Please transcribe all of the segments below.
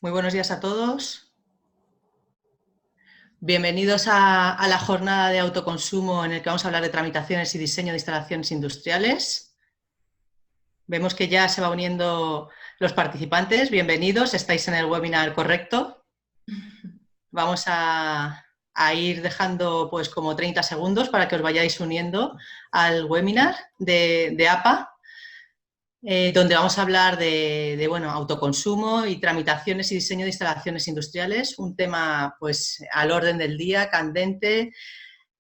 Muy buenos días a todos. Bienvenidos a la jornada de autoconsumo en el que vamos a hablar de tramitaciones y diseño de instalaciones industriales. Vemos que ya se va uniendo los participantes. Bienvenidos, estáis en el webinar correcto. Vamos a ir dejando pues como 30 segundos para que os vayáis uniendo al webinar de APA. Donde vamos a hablar de bueno, autoconsumo y tramitaciones y diseño de instalaciones industriales, un tema pues al orden del día, candente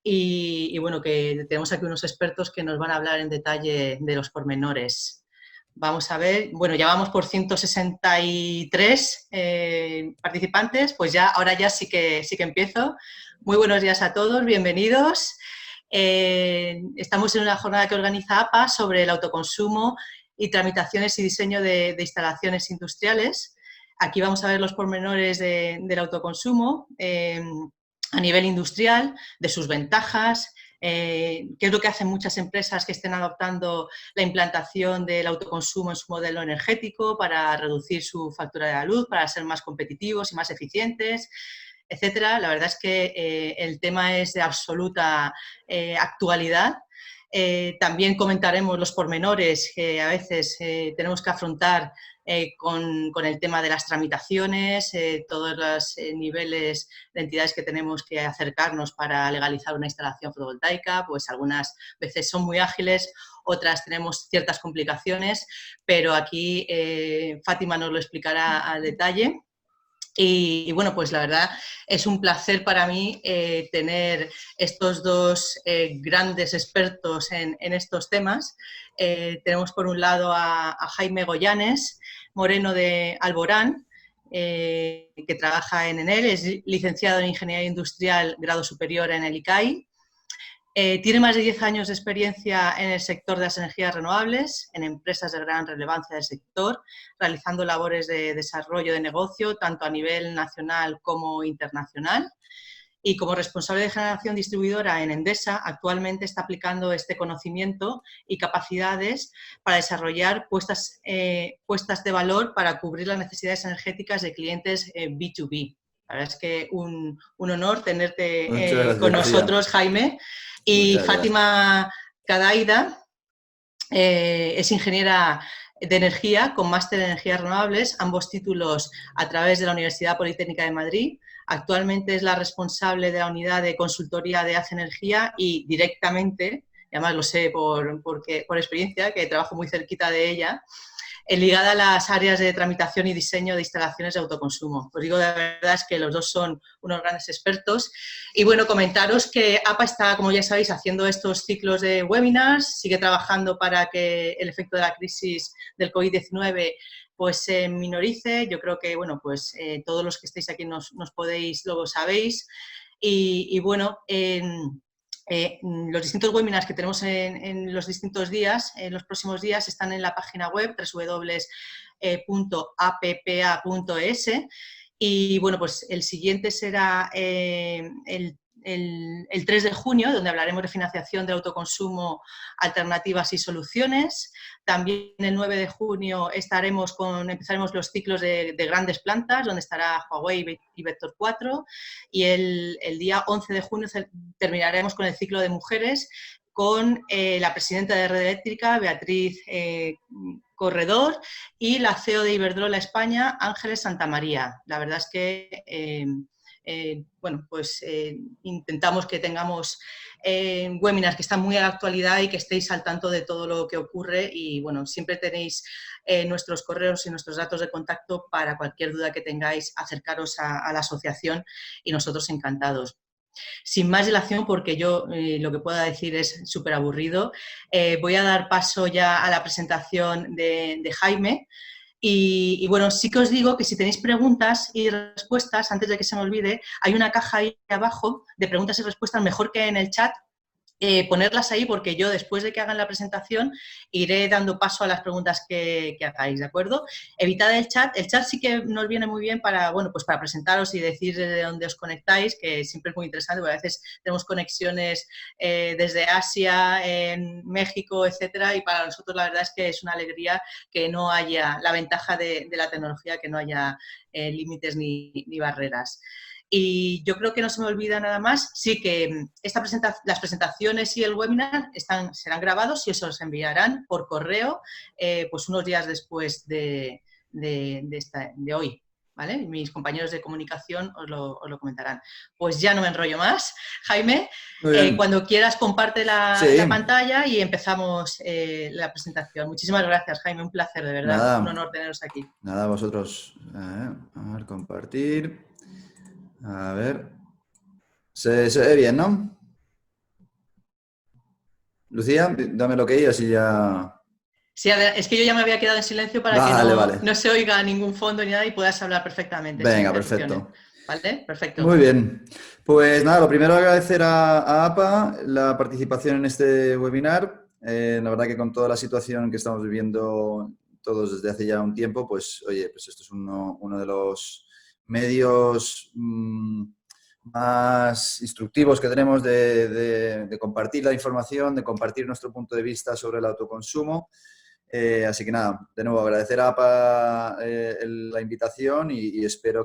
y bueno, que tenemos aquí unos expertos que nos van a hablar en detalle de los pormenores. Vamos a ver, bueno, ya vamos por 163 participantes, pues ya, ahora ya sí que empiezo. Muy buenos días a todos, bienvenidos. Estamos en una jornada que organiza APA sobre el autoconsumo y tramitaciones y diseño de instalaciones industriales. Aquí vamos a ver los pormenores del autoconsumo a nivel industrial, de sus ventajas, qué es lo que hacen muchas empresas que estén adoptando la implantación del autoconsumo en su modelo energético para reducir su factura de la luz, para ser más competitivos y más eficientes, etcétera. La verdad es que el tema es de absoluta actualidad. También comentaremos los pormenores que a veces tenemos que afrontar con el tema de las tramitaciones, todos los niveles de entidades que tenemos que acercarnos para legalizar una instalación fotovoltaica, pues algunas veces son muy ágiles, otras tenemos ciertas complicaciones, pero aquí Fátima nos lo explicará al detalle. Y bueno, pues la verdad es un placer para mí tener estos dos grandes expertos en estos temas. Tenemos por un lado a Jaime Goyanes Moreno de Alborán, que trabaja en Enel, es licenciado en Ingeniería Industrial, grado superior en el ICAI. Tiene más de 10 años de experiencia en el sector de las energías renovables, en empresas de gran relevancia del sector, realizando labores de desarrollo de negocio, tanto a nivel nacional como internacional. Y como responsable de generación distribuidora en Endesa, actualmente está aplicando este conocimiento y capacidades para desarrollar puestas de valor para cubrir las necesidades energéticas de clientes B2B. La verdad es que un honor Muchas tenerte con gracias, tía. nosotros, Jaime. Y Muchas gracias. Fátima Cadaida es ingeniera de energía con máster en energías renovables, ambos títulos a través de la Universidad Politécnica de Madrid. Actualmente es la responsable de la unidad de consultoría de Haz Energía y directamente, y además lo sé por experiencia, que trabajo muy cerquita de ella, ligada a las áreas de tramitación y diseño de instalaciones de autoconsumo. Os digo de verdad es que los dos son unos grandes expertos. Y bueno, comentaros que APA está, como ya sabéis, haciendo estos ciclos de webinars, sigue trabajando para que el efecto de la crisis del COVID-19 pues se minorice. Yo creo que, bueno, pues todos los que estéis aquí nos podéis, luego sabéis. Y bueno, los distintos webinars que tenemos en los distintos días, en los próximos días, están en la página web www.appa.es. Y bueno, pues el siguiente será el 3 de junio, donde hablaremos de financiación de autoconsumo, alternativas y soluciones. También el 9 de junio empezaremos los ciclos de grandes plantas, donde estará Huawei y Vector 4. Y el día 11 de junio terminaremos con el ciclo de mujeres con la presidenta de Red Eléctrica, Beatriz Corredor, y la CEO de Iberdrola España, Ángeles Santamaría. La verdad es que bueno, pues intentamos que tengamos webinars que están muy a la actualidad y que estéis al tanto de todo lo que ocurre. Y bueno, siempre tenéis nuestros correos y nuestros datos de contacto para cualquier duda que tengáis, acercaros a la asociación y nosotros encantados. Sin más dilación, porque yo lo que pueda decir es súper aburrido, voy a dar paso ya a la presentación de Jaime. Y bueno, sí que os digo que si tenéis preguntas y respuestas, antes de que se me olvide, hay una caja ahí abajo de preguntas y respuestas, mejor que en el chat, ponerlas ahí porque yo después de que hagan la presentación iré dando paso a las preguntas que hagáis, ¿de acuerdo? Evitad el chat sí que nos viene muy bien para, bueno, pues para presentaros y decir de dónde os conectáis, que siempre es muy interesante, porque a veces tenemos conexiones desde Asia, en México, etcétera, y para nosotros la verdad es que es una alegría que no haya, la ventaja de la tecnología, que no haya límites ni barreras. Y yo creo que no se me olvida nada más, sí que las presentaciones y el webinar serán grabados y se os enviarán por correo pues unos días después de hoy. ¿Vale? Mis compañeros de comunicación os lo comentarán. Pues ya no me enrollo más. Jaime, Muy bien. cuando quieras comparte la Sí, pantalla y empezamos la presentación. Muchísimas gracias, Jaime, un placer, de verdad. Un nada, honor teneros aquí. nada, vosotros. A ver, compartir. A ver. Se ve bien, ¿no? Lucía, dame lo que así ya. Sí, es que yo ya me había quedado en silencio para que Vale, vale. no se oiga ningún fondo ni nada y puedas hablar perfectamente, sin Venga, interrupciones. perfecto. ¿Vale? Muy Perfecto. bien. Pues nada, lo primero agradecer a APA la participación en este webinar. La verdad que con toda la situación que estamos viviendo todos desde hace ya un tiempo, pues oye, pues esto es uno de los medios más instructivos que tenemos de compartir la información, de compartir nuestro punto de vista sobre el autoconsumo. Así que nada, de nuevo agradecer a APA la invitación y espero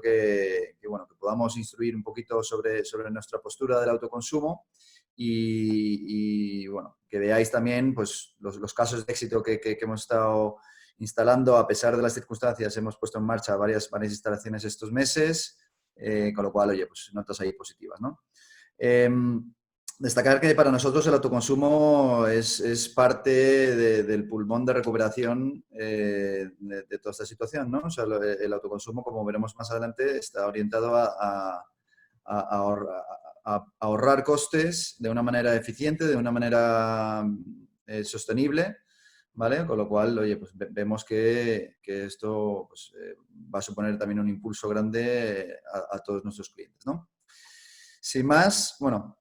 bueno, que podamos instruir un poquito sobre nuestra postura del autoconsumo bueno, que veáis también pues, los casos de éxito que hemos estado instalando a pesar de las circunstancias. Hemos puesto en marcha varias instalaciones estos meses, con lo cual, oye, pues notas ahí positivas, ¿no? Destacar que para nosotros el autoconsumo es parte del pulmón de recuperación de toda esta situación, ¿no? O sea, el autoconsumo, como veremos más adelante, está orientado a ahorrar costes de una manera eficiente, de una manera sostenible, ¿vale? Con lo cual, oye, pues vemos que esto pues, va a suponer también un impulso grande a todos nuestros clientes, ¿no? Sin más, bueno,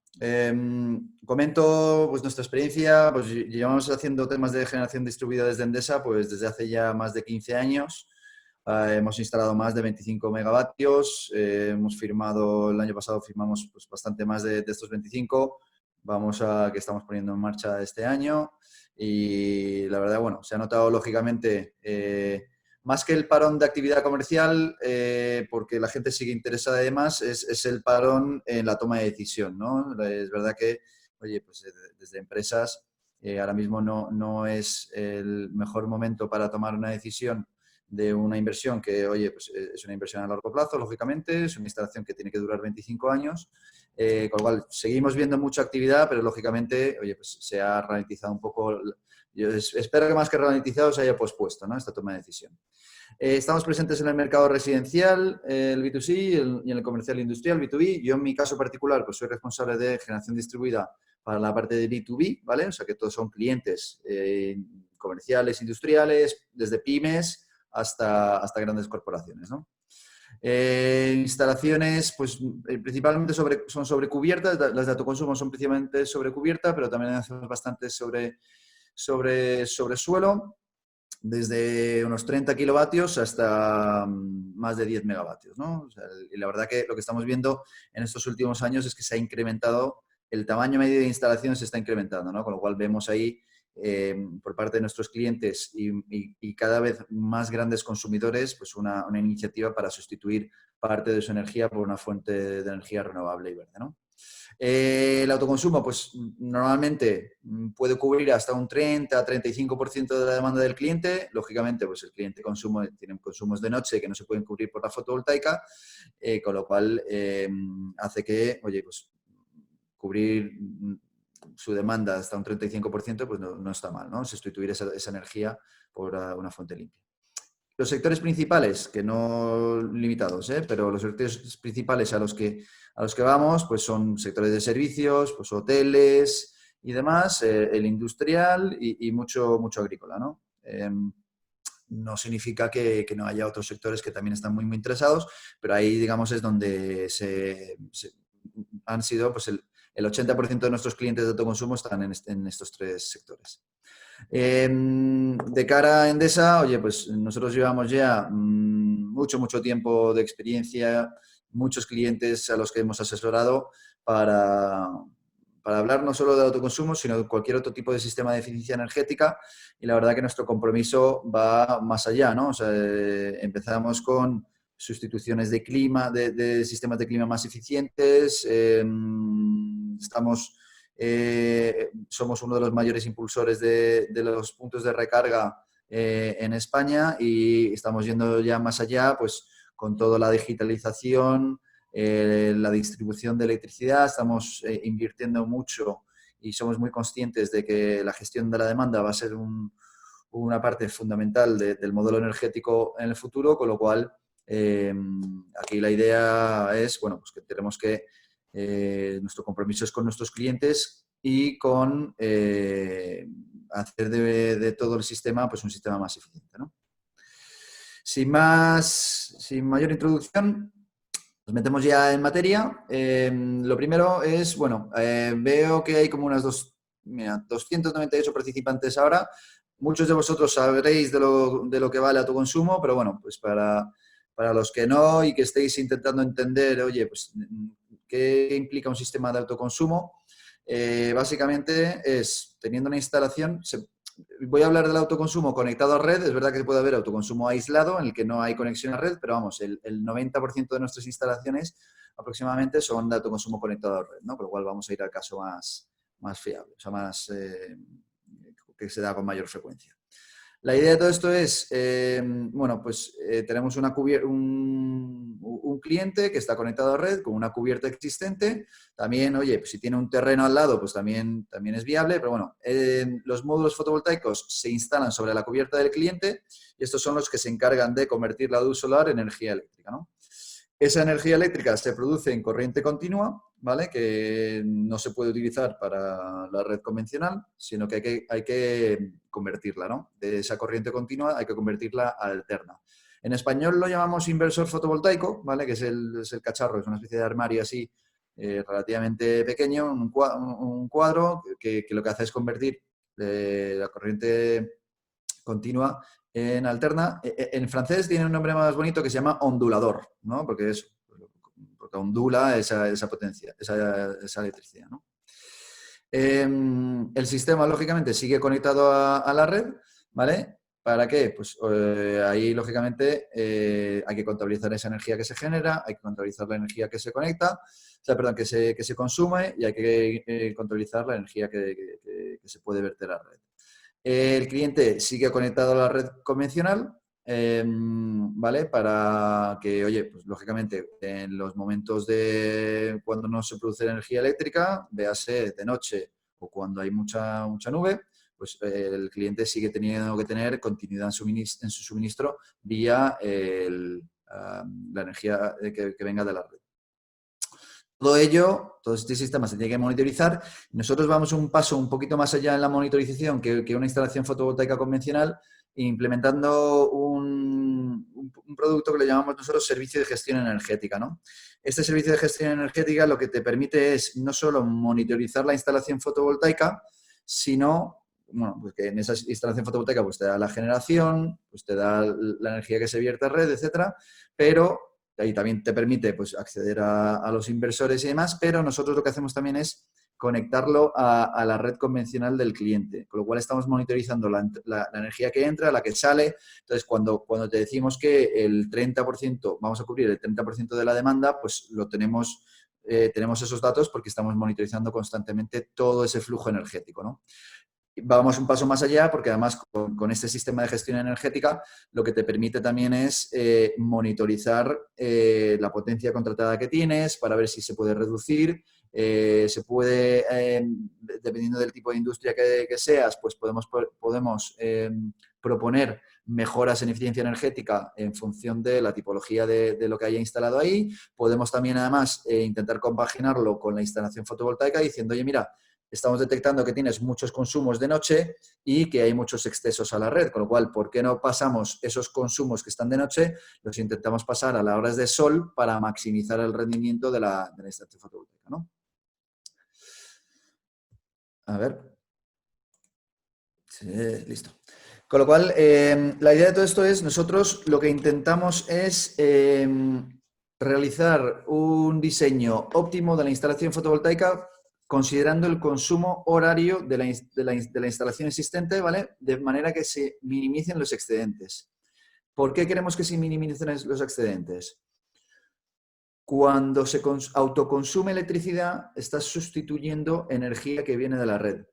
comento pues, nuestra experiencia. Pues llevamos haciendo temas de generación distribuida desde Endesa pues desde hace ya más de 15 años. Hemos instalado más de 25 megavatios. Hemos firmado, el año pasado firmamos pues, bastante más de estos 25. Que estamos poniendo en marcha este año. Y la verdad, bueno, se ha notado lógicamente más que el parón de actividad comercial, porque la gente sigue interesada y demás, es el parón en la toma de decisión, ¿no? Es verdad que, oye, pues desde empresas ahora mismo no es el mejor momento para tomar una decisión de una inversión que, oye, pues es una inversión a largo plazo, lógicamente, es una instalación que tiene que durar 25 años, con lo cual seguimos viendo mucha actividad, pero lógicamente, oye, pues se ha ralentizado un poco. Yo espero que más que ralentizado se haya pospuesto, ¿no?, esta toma de decisión. Estamos presentes en el mercado residencial, el B2C, y en el comercial industrial, B2B. Yo, en mi caso particular, pues soy responsable de generación distribuida para la parte de B2B, ¿vale? O sea, que todos son clientes comerciales, industriales, desde pymes hasta grandes corporaciones, ¿no? Instalaciones, pues principalmente son sobre cubierta. Las de autoconsumo son principalmente sobre cubierta, pero también hacemos bastante sobre suelo, desde unos 30 kilovatios hasta más de 10 megavatios, ¿no? O sea, y la verdad que lo que estamos viendo en estos últimos años es que se ha incrementado, el tamaño medio de instalación se está incrementando, ¿no? Con lo cual vemos ahí por parte de nuestros clientes y cada vez más grandes consumidores, pues una iniciativa para sustituir parte de su energía por una fuente de energía renovable y verde, ¿no? El autoconsumo, pues normalmente puede cubrir hasta un 30-35% de la demanda del cliente. Lógicamente, pues el cliente tiene consumos de noche que no se pueden cubrir por la fotovoltaica, con lo cual hace que, oye, pues cubrir su demanda hasta un 35%, pues no está mal, ¿no? Sustituir esa energía por una fuente limpia. Los sectores principales, que no limitados, pero los sectores principales a los que vamos, pues son sectores de servicios, pues hoteles y demás, el industrial y mucho agrícola, ¿no? No significa que no haya otros sectores que también están muy interesados, pero ahí, digamos, es donde han sido pues, el 80% de nuestros clientes de autoconsumo están en estos tres sectores. De cara a Endesa, oye, pues nosotros llevamos ya mucho tiempo de experiencia, muchos clientes a los que hemos asesorado para hablar no solo de autoconsumo, sino de cualquier otro tipo de sistema de eficiencia energética. Y la verdad que nuestro compromiso va más allá, ¿no? O sea, empezamos con sustituciones de clima, de sistemas de clima más eficientes. Somos uno de los mayores impulsores de los puntos de recarga en España y estamos yendo ya más allá, pues con toda la digitalización, la distribución de electricidad. Estamos invirtiendo mucho y somos muy conscientes de que la gestión de la demanda va a ser una parte fundamental del modelo energético en el futuro, con lo cual aquí la idea es, bueno, pues que tenemos que nuestro compromiso es con nuestros clientes y con hacer de todo el sistema pues un sistema más eficiente, ¿no? Sin mayor introducción, nos metemos ya en materia. Lo primero es, bueno, veo que hay como unas 298 participantes ahora. Muchos de vosotros sabréis de lo que vale autoconsumo, pero bueno, pues para los que no y que estéis intentando entender, oye, pues qué implica un sistema de autoconsumo, básicamente es teniendo una instalación. Voy a hablar del autoconsumo conectado a red. Es verdad que puede haber autoconsumo aislado en el que no hay conexión a red, pero vamos, el 90% de nuestras instalaciones aproximadamente son de autoconsumo conectado a red, ¿no? Con lo cual vamos a ir al caso más fiable, o sea, que se da con mayor frecuencia. La idea de todo esto es, bueno, pues tenemos un cliente que está conectado a red con una cubierta existente. También, oye, pues si tiene un terreno al lado, pues también es viable. Pero bueno, los módulos fotovoltaicos se instalan sobre la cubierta del cliente y estos son los que se encargan de convertir la luz solar en energía eléctrica, ¿no? Esa energía eléctrica se produce en corriente continua, ¿vale? Que no se puede utilizar para la red convencional, sino que hay que convertirla, ¿no? De esa corriente continua hay que convertirla a alterna. En español lo llamamos inversor fotovoltaico, ¿vale? Que es el cacharro, es una especie de armario así relativamente pequeño, un cuadro que lo que hace es convertir la corriente continua en alterna. En francés tiene un nombre más bonito que se llama ondulador, ¿no? Porque ondula esa potencia, esa electricidad, ¿no? El sistema, lógicamente, sigue conectado a la red, ¿vale? ¿Para qué? Pues ahí, lógicamente, hay que contabilizar esa energía que se genera, hay que contabilizar la energía que se conecta, o sea, perdón, que se consume, y hay que contabilizar la energía que se puede verter a la red. El cliente sigue conectado a la red convencional, ¿vale? Para que, oye, pues lógicamente en los momentos de cuando no se produce energía eléctrica, véase de noche o cuando hay mucha nube, pues el cliente sigue teniendo que tener continuidad en su suministro vía la energía que venga de la red. Todo ello, todo este sistema se tiene que monitorizar. Nosotros vamos un paso un poquito más allá en la monitorización que una instalación fotovoltaica convencional, implementando un producto que le llamamos nosotros servicio de gestión energética, ¿no? Este servicio de gestión energética lo que te permite es no solo monitorizar la instalación fotovoltaica, sino, bueno, pues que en esa instalación fotovoltaica pues te da la generación, pues te da la energía que se vierte a red, etcétera, pero ahí también te permite pues, acceder a los inversores y demás, pero nosotros lo que hacemos también es conectarlo a la red convencional del cliente, con lo cual estamos monitorizando la energía que entra, la que sale. Entonces, cuando te decimos que el 30%, vamos a cubrir el 30% de la demanda, pues lo tenemos esos datos porque estamos monitorizando constantemente todo ese flujo energético, ¿no? Vamos un paso más allá porque además con este sistema de gestión energética lo que te permite también es monitorizar la potencia contratada que tienes para ver si se puede reducir, se puede, dependiendo del tipo de industria que seas, pues podemos proponer mejoras en eficiencia energética en función de la tipología de lo que haya instalado ahí. Podemos también además intentar compaginarlo con la instalación fotovoltaica diciendo, oye, mira, estamos detectando que tienes muchos consumos de noche y que hay muchos excesos a la red, con lo cual, ¿por qué no pasamos esos consumos que están de noche, los intentamos pasar a las horas de sol para maximizar el rendimiento de la instalación fotovoltaica, ¿no? A ver. Sí, listo. Con lo cual, la idea de todo esto es, nosotros lo que intentamos es realizar un diseño óptimo de la instalación fotovoltaica considerando el consumo horario de la instalación existente, ¿vale? De manera que se minimicen los excedentes. ¿Por qué queremos que se minimicen los excedentes? Cuando se autoconsume electricidad, estás sustituyendo energía que viene de la red.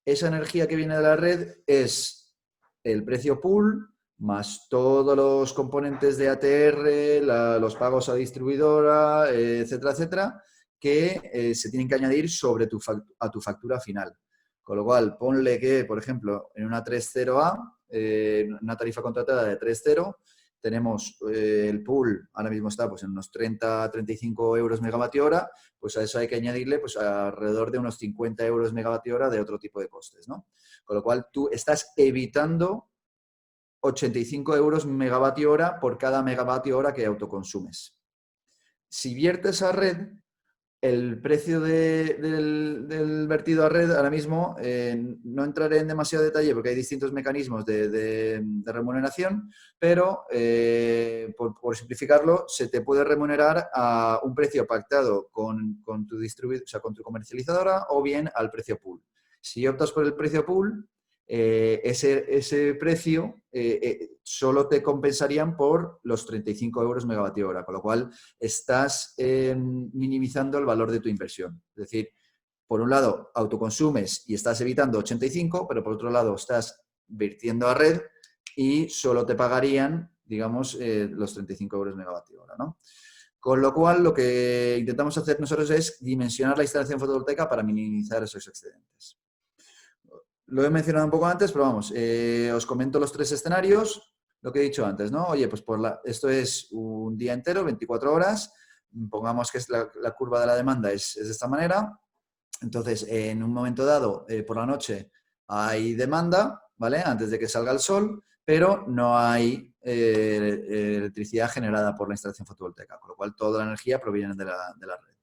Esa energía que viene de la red es el precio pool más todos los componentes de ATR, los pagos a distribuidora, etcétera, etcétera, que se tienen que añadir sobre a tu factura final. Con lo cual, ponle que, por ejemplo, en una 3.0A, una tarifa contratada de 3.0, tenemos el pool, ahora mismo está pues, en unos 30-35 euros megavatio hora, pues a eso hay que añadirle pues, alrededor de unos 50 euros megavatio hora de otro tipo de costes, ¿no? Con lo cual tú estás evitando 85 euros megavatio hora por cada megavatio hora que autoconsumes. Si viertes a red, el precio del vertido a red ahora mismo, no entraré en demasiado detalle porque hay distintos mecanismos de remuneración, pero por simplificarlo, se te puede remunerar a un precio pactado con tu distribuidor, o sea, con tu comercializadora o bien al precio pool. Si optas por el precio pool, ese precio solo te compensarían por los 35 euros megavatio hora, con lo cual estás minimizando el valor de tu inversión. Es decir, por un lado, autoconsumes y estás evitando 85, pero por otro lado, estás vertiendo a red y solo te pagarían, digamos, los 35 euros megavatio hora, ¿no? Con lo cual, lo que intentamos hacer nosotros es dimensionar la instalación fotovoltaica para minimizar esos excedentes. Lo he mencionado un poco antes, pero vamos, os comento los tres escenarios, lo que he dicho antes, ¿no? Oye, pues esto es un día entero, 24 horas, pongamos que es la curva de la demanda es de esta manera, entonces en un momento dado, por la noche, hay demanda, ¿vale? Antes de que salga el sol, pero no hay electricidad generada por la instalación fotovoltaica, con lo cual toda la energía proviene de la red.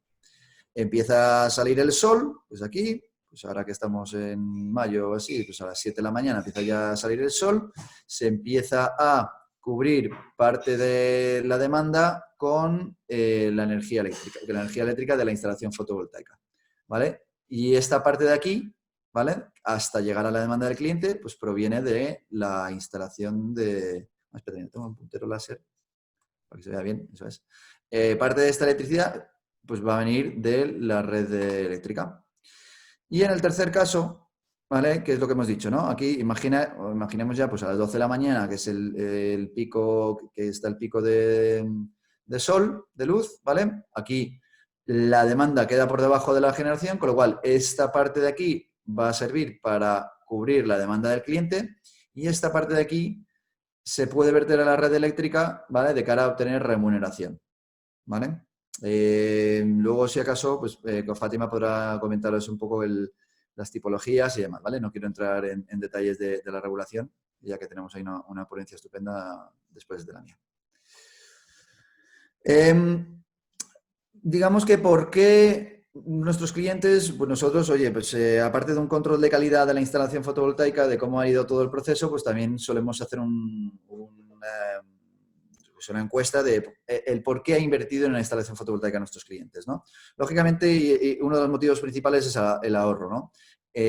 Empieza a salir el sol, pues aquí, pues ahora que estamos en mayo así, pues a las 7 de la mañana empieza ya a salir el sol, se empieza a cubrir parte de la demanda con la energía eléctrica de la instalación fotovoltaica, ¿vale? Y esta parte de aquí, ¿vale? Hasta llegar a la demanda del cliente, pues proviene de la instalación de... Espera, tengo un puntero láser para que se vea bien, eso es. Parte de esta electricidad pues va a venir de la red eléctrica. Y en el tercer caso, ¿vale? Que es lo que hemos dicho, ¿no? Aquí imaginemos ya pues a las 12 de la mañana, que es el pico, que está el pico de sol, de luz, ¿vale? Aquí la demanda queda por debajo de la generación, con lo cual esta parte de aquí va a servir para cubrir la demanda del cliente y esta parte de aquí se puede verter a la red eléctrica, ¿vale? De cara a obtener remuneración, ¿vale? Luego, si acaso, pues con Fátima podrá comentaros un poco las tipologías y demás, ¿vale? No quiero entrar en detalles de la regulación, ya que tenemos ahí una ponencia estupenda después de la mía. Digamos que por qué nuestros clientes, pues nosotros, oye, pues aparte de un control de calidad de la instalación fotovoltaica, de cómo ha ido todo el proceso, pues también solemos hacer una encuesta de el por qué ha invertido en la instalación fotovoltaica a nuestros clientes, ¿no? Lógicamente, y uno de los motivos principales es el ahorro, ¿no?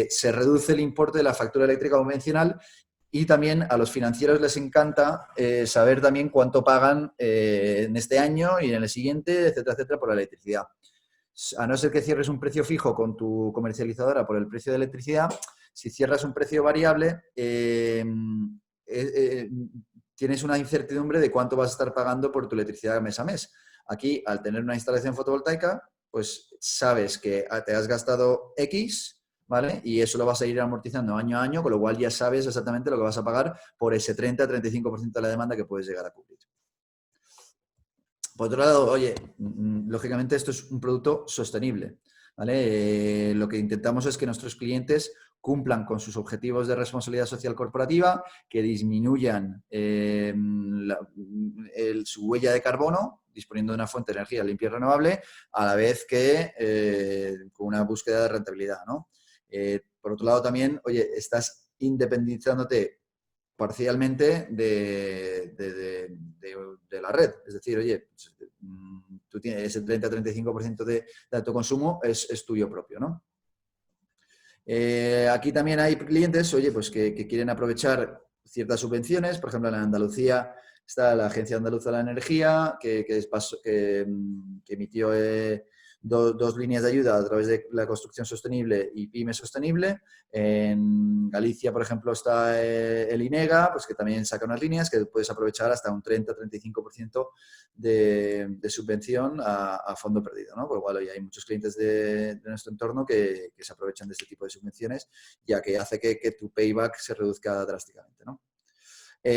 Se reduce el importe de la factura eléctrica convencional y también a los financieros les encanta saber también cuánto pagan en este año y en el siguiente, etcétera, etcétera, por la electricidad. A no ser que cierres un precio fijo con tu comercializadora por el precio de electricidad, si cierras un precio variable, tienes una incertidumbre de cuánto vas a estar pagando por tu electricidad mes a mes. Aquí, al tener una instalación fotovoltaica, pues sabes que te has gastado X, ¿vale? Y eso lo vas a ir amortizando año a año, con lo cual ya sabes exactamente lo que vas a pagar por ese 30-35% de la demanda que puedes llegar a cubrir. Por otro lado, oye, lógicamente esto es un producto sostenible, ¿vale? Lo que intentamos es que nuestros clientes cumplan con sus objetivos de responsabilidad social corporativa, que disminuyan su huella de carbono, disponiendo de una fuente de energía limpia y renovable, a la vez que con una búsqueda de rentabilidad, ¿no? por otro lado también, oye, estás independizándote parcialmente de la red. Es decir, oye, pues, tú tienes ese 30-35% de autoconsumo es tuyo propio, ¿no? Aquí también hay clientes, oye, pues que quieren aprovechar ciertas subvenciones. Por ejemplo, en Andalucía está la Agencia Andaluza de la Energía, que emitió dos líneas de ayuda a través de la construcción sostenible y PYME sostenible. En Galicia, por ejemplo, está el INEGA, pues que también saca unas líneas que puedes aprovechar hasta un 30-35% de subvención a fondo perdido, ¿no? Por lo cual hoy hay muchos clientes de nuestro entorno que se aprovechan de este tipo de subvenciones, ya que hace que tu payback se reduzca drásticamente, ¿no?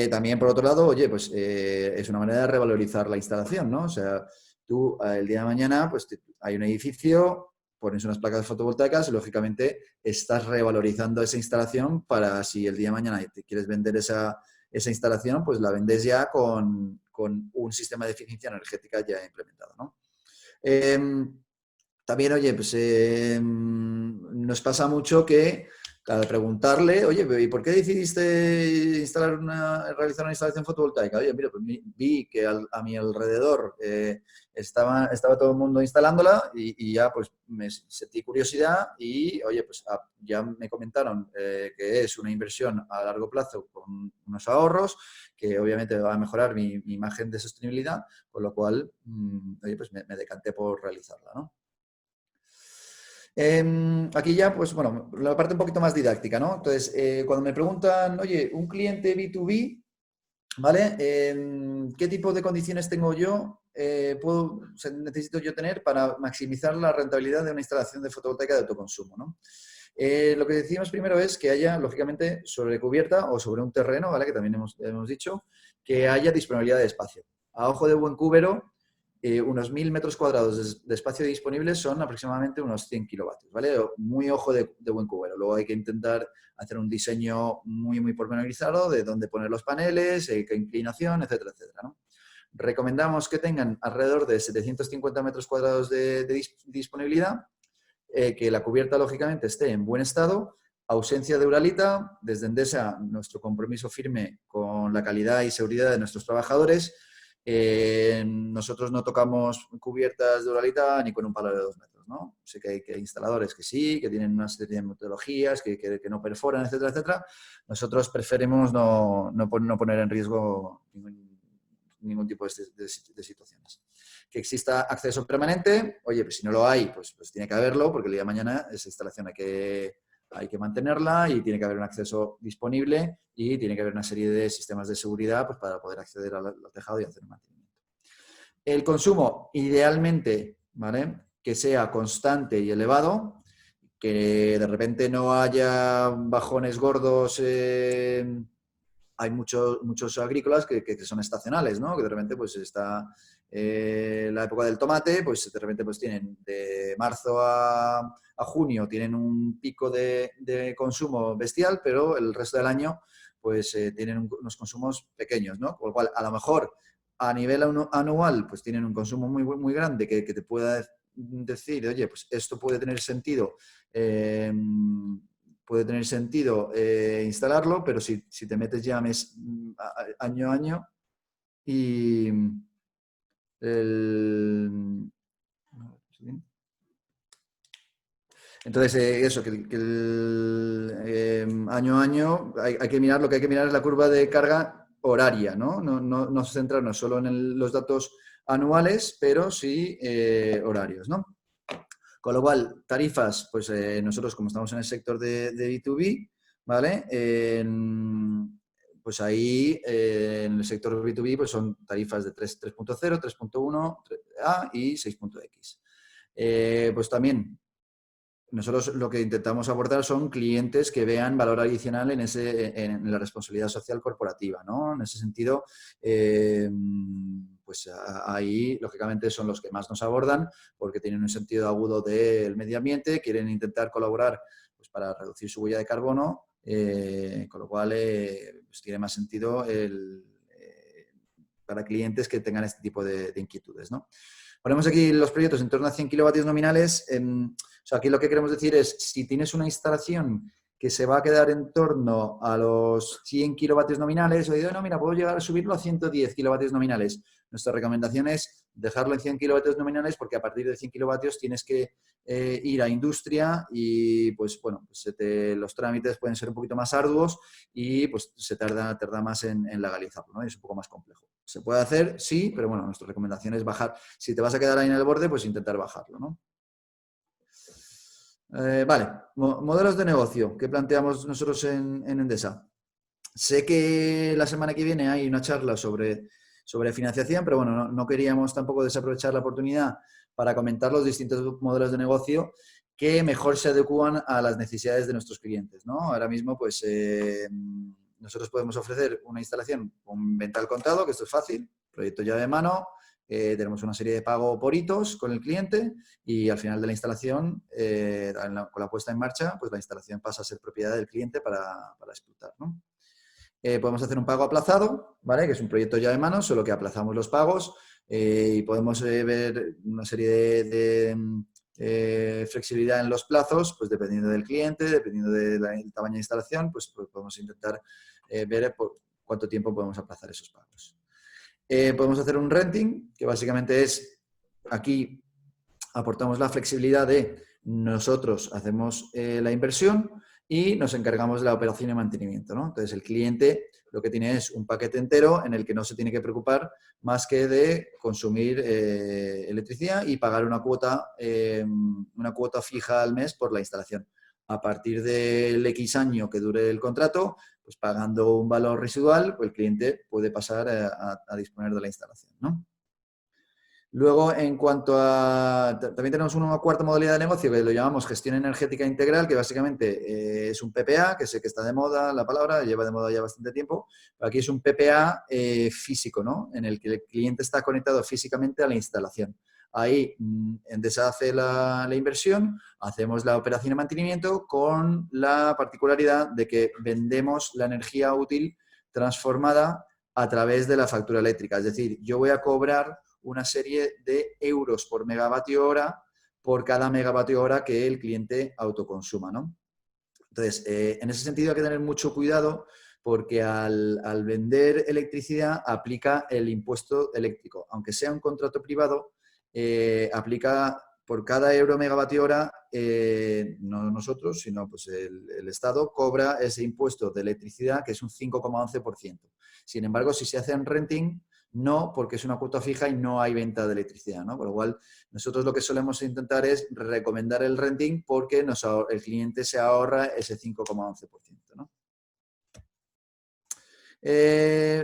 También, por otro lado, oye, pues es una manera de revalorizar la instalación, ¿no? O sea, tú el día de mañana, pues hay un edificio, pones unas placas fotovoltaicas y, lógicamente, estás revalorizando esa instalación para si el día de mañana te quieres vender esa instalación, pues la vendes ya con un sistema de eficiencia energética ya implementado, ¿no? También, oye, pues nos pasa mucho que al preguntarle, oye, ¿y por qué decidiste realizar una instalación fotovoltaica? Oye, mira, pues vi que a mi alrededor estaba todo el mundo instalándola y ya pues me sentí curiosidad y, oye, pues ya me comentaron que es una inversión a largo plazo con unos ahorros que obviamente va a mejorar mi imagen de sostenibilidad, con lo cual, oye, pues me decanté por realizarla, ¿no? Aquí ya, pues bueno, la parte un poquito más didáctica, ¿no? Entonces, cuando me preguntan, oye, un cliente B2B, ¿vale? ¿Qué tipo de condiciones tengo yo, necesito yo tener para maximizar la rentabilidad de una instalación de fotovoltaica de autoconsumo, ¿no? Lo que decimos primero es que haya, lógicamente, sobre cubierta o sobre un terreno, ¿vale? Que también hemos dicho, que haya disponibilidad de espacio. A ojo de buen cubero, unos 1.000 metros cuadrados de espacio disponible son aproximadamente unos 100 kilovatios, ¿vale? Muy ojo de buen cubero. Luego hay que intentar hacer un diseño muy, muy pormenorizado de dónde poner los paneles, qué inclinación, etcétera, etcétera, ¿no? Recomendamos que tengan alrededor de 750 metros cuadrados de disponibilidad, que la cubierta, lógicamente, esté en buen estado, ausencia de uralita. Desde Endesa, nuestro compromiso firme con la calidad y seguridad de nuestros trabajadores. Nosotros no tocamos cubiertas de uralita ni con un palo de 2 metros, ¿no? Sé que hay instaladores que sí, que tienen una serie de metodologías, que no perforan, etcétera, etcétera. Nosotros preferimos no poner en riesgo ningún tipo de situaciones. Que exista acceso permanente, oye, pues si no lo hay, pues tiene que haberlo, porque el día de mañana esa instalación hay que mantenerla y tiene que haber un acceso disponible y tiene que haber una serie de sistemas de seguridad, pues, para poder acceder al tejado y hacer el mantenimiento. El consumo, idealmente, ¿vale? Que sea constante y elevado, que de repente no haya bajones gordos. Hay muchos agrícolas que son estacionales, ¿no? Que de repente pues está la época del tomate, pues de repente pues tienen de marzo a junio tienen un pico de consumo bestial, pero el resto del año pues tienen unos consumos pequeños, ¿no? Con lo cual, a lo mejor a nivel anual pues tienen un consumo muy, muy grande que te pueda decir, oye, pues esto puede tener sentido instalarlo, pero si te metes ya año a año y entonces eso, que año a año hay que mirar, lo que hay que mirar es la curva de carga horaria, ¿no? No centrarnos solo en los datos anuales, pero sí horarios, ¿no? Con lo cual, tarifas, pues nosotros como estamos en el sector de B2B, ¿vale? Pues ahí en el sector B2B pues son tarifas de 3.0, 3.1 A y 6.x. Pues también nosotros lo que intentamos abordar son clientes que vean valor adicional en la responsabilidad social corporativa, ¿no? En ese sentido, pues ahí, lógicamente, son los que más nos abordan porque tienen un sentido agudo del medio ambiente, quieren intentar colaborar pues, para reducir su huella de carbono, con lo cual pues tiene más sentido para clientes que tengan este tipo de inquietudes, ¿no? Ponemos aquí los proyectos en torno a 100 kilovatios nominales. O sea, aquí lo que queremos decir es, si tienes una instalación que se va a quedar en torno a los 100 kilovatios nominales, o digo, no, mira, puedo llegar a subirlo a 110 kilovatios nominales. Nuestra recomendación es dejarlo en 100 kilovatios nominales porque a partir de 100 kilovatios tienes que ir a industria y, pues, bueno, pues los trámites pueden ser un poquito más arduos y, pues, se tarda más en legalizarlo, ¿no? Y es un poco más complejo. ¿Se puede hacer? Sí, pero, bueno, nuestra recomendación es bajar. Si te vas a quedar ahí en el borde, pues intentar bajarlo, ¿no? Vale, modelos de negocio que planteamos nosotros en Endesa. Sé que la semana que viene hay una charla sobre financiación, pero bueno, no queríamos tampoco desaprovechar la oportunidad para comentar los distintos modelos de negocio que mejor se adecuan a las necesidades de nuestros clientes, ¿no? Ahora mismo, pues, nosotros podemos ofrecer una instalación con venta al contado, que esto es fácil, proyecto llave de mano, tenemos una serie de pago por hitos con el cliente y al final de la instalación, con la puesta en marcha, pues la instalación pasa a ser propiedad del cliente para explotar, ¿no? Podemos hacer un pago aplazado, ¿vale? Que es un proyecto ya de mano, solo que aplazamos los pagos y podemos ver una serie de flexibilidad en los plazos, pues dependiendo del cliente, dependiendo del tamaño de instalación, pues podemos intentar ver por cuánto tiempo podemos aplazar esos pagos. Podemos hacer un renting, que básicamente es, aquí aportamos la flexibilidad de nosotros hacemos la inversión y nos encargamos de la operación y mantenimiento, ¿no? Entonces, el cliente lo que tiene es un paquete entero en el que no se tiene que preocupar más que de consumir electricidad y pagar una cuota fija al mes por la instalación. A partir del X año que dure el contrato, pues pagando un valor residual, pues el cliente puede pasar a disponer de la instalación, ¿no? Luego, en cuanto a... También tenemos una cuarta modalidad de negocio que lo llamamos gestión energética integral, que básicamente es un PPA, que sé que está de moda la palabra, lleva de moda ya bastante tiempo, pero aquí es un PPA físico, ¿no? En el que el cliente está conectado físicamente a la instalación. Ahí Endesa hace la inversión, hacemos la operación de mantenimiento con la particularidad de que vendemos la energía útil transformada a través de la factura eléctrica. Es decir, yo voy a cobrar una serie de euros por megavatio hora por cada megavatio hora que el cliente autoconsuma, ¿no? Entonces, en ese sentido hay que tener mucho cuidado porque al vender electricidad aplica el impuesto eléctrico. Aunque sea un contrato privado, aplica por cada euro megavatio hora, no nosotros, sino pues el Estado cobra ese impuesto de electricidad que es un 5,11%. Sin embargo, si se hace en renting, no, porque es una cuota fija y no hay venta de electricidad, ¿no? Con lo cual, nosotros lo que solemos intentar es recomendar el renting porque el cliente se ahorra ese 5,11%, ¿no?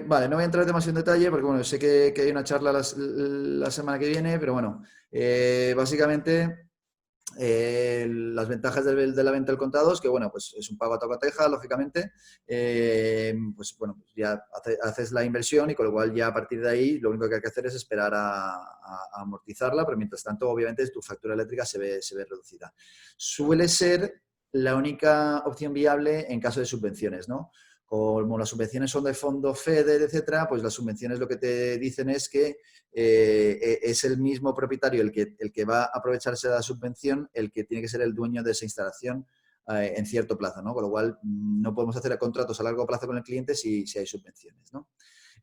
Vale, no voy a entrar demasiado en detalle porque, bueno, sé que hay una charla la semana que viene, pero bueno, básicamente las ventajas de la venta al contado es que, bueno, pues es un pago a tocateja, lógicamente, pues bueno, pues ya haces la inversión y con lo cual ya a partir de ahí lo único que hay que hacer es esperar a amortizarla, pero mientras tanto, obviamente, tu factura eléctrica se ve reducida. Suele ser la única opción viable en caso de subvenciones, ¿no? Como las subvenciones son de fondo FEDER, etcétera, pues las subvenciones lo que te dicen es que es el mismo propietario el que va a aprovecharse de la subvención, el que tiene que ser el dueño de esa instalación en cierto plazo, ¿no? Con lo cual no podemos hacer contratos a largo plazo con el cliente si hay subvenciones, ¿no?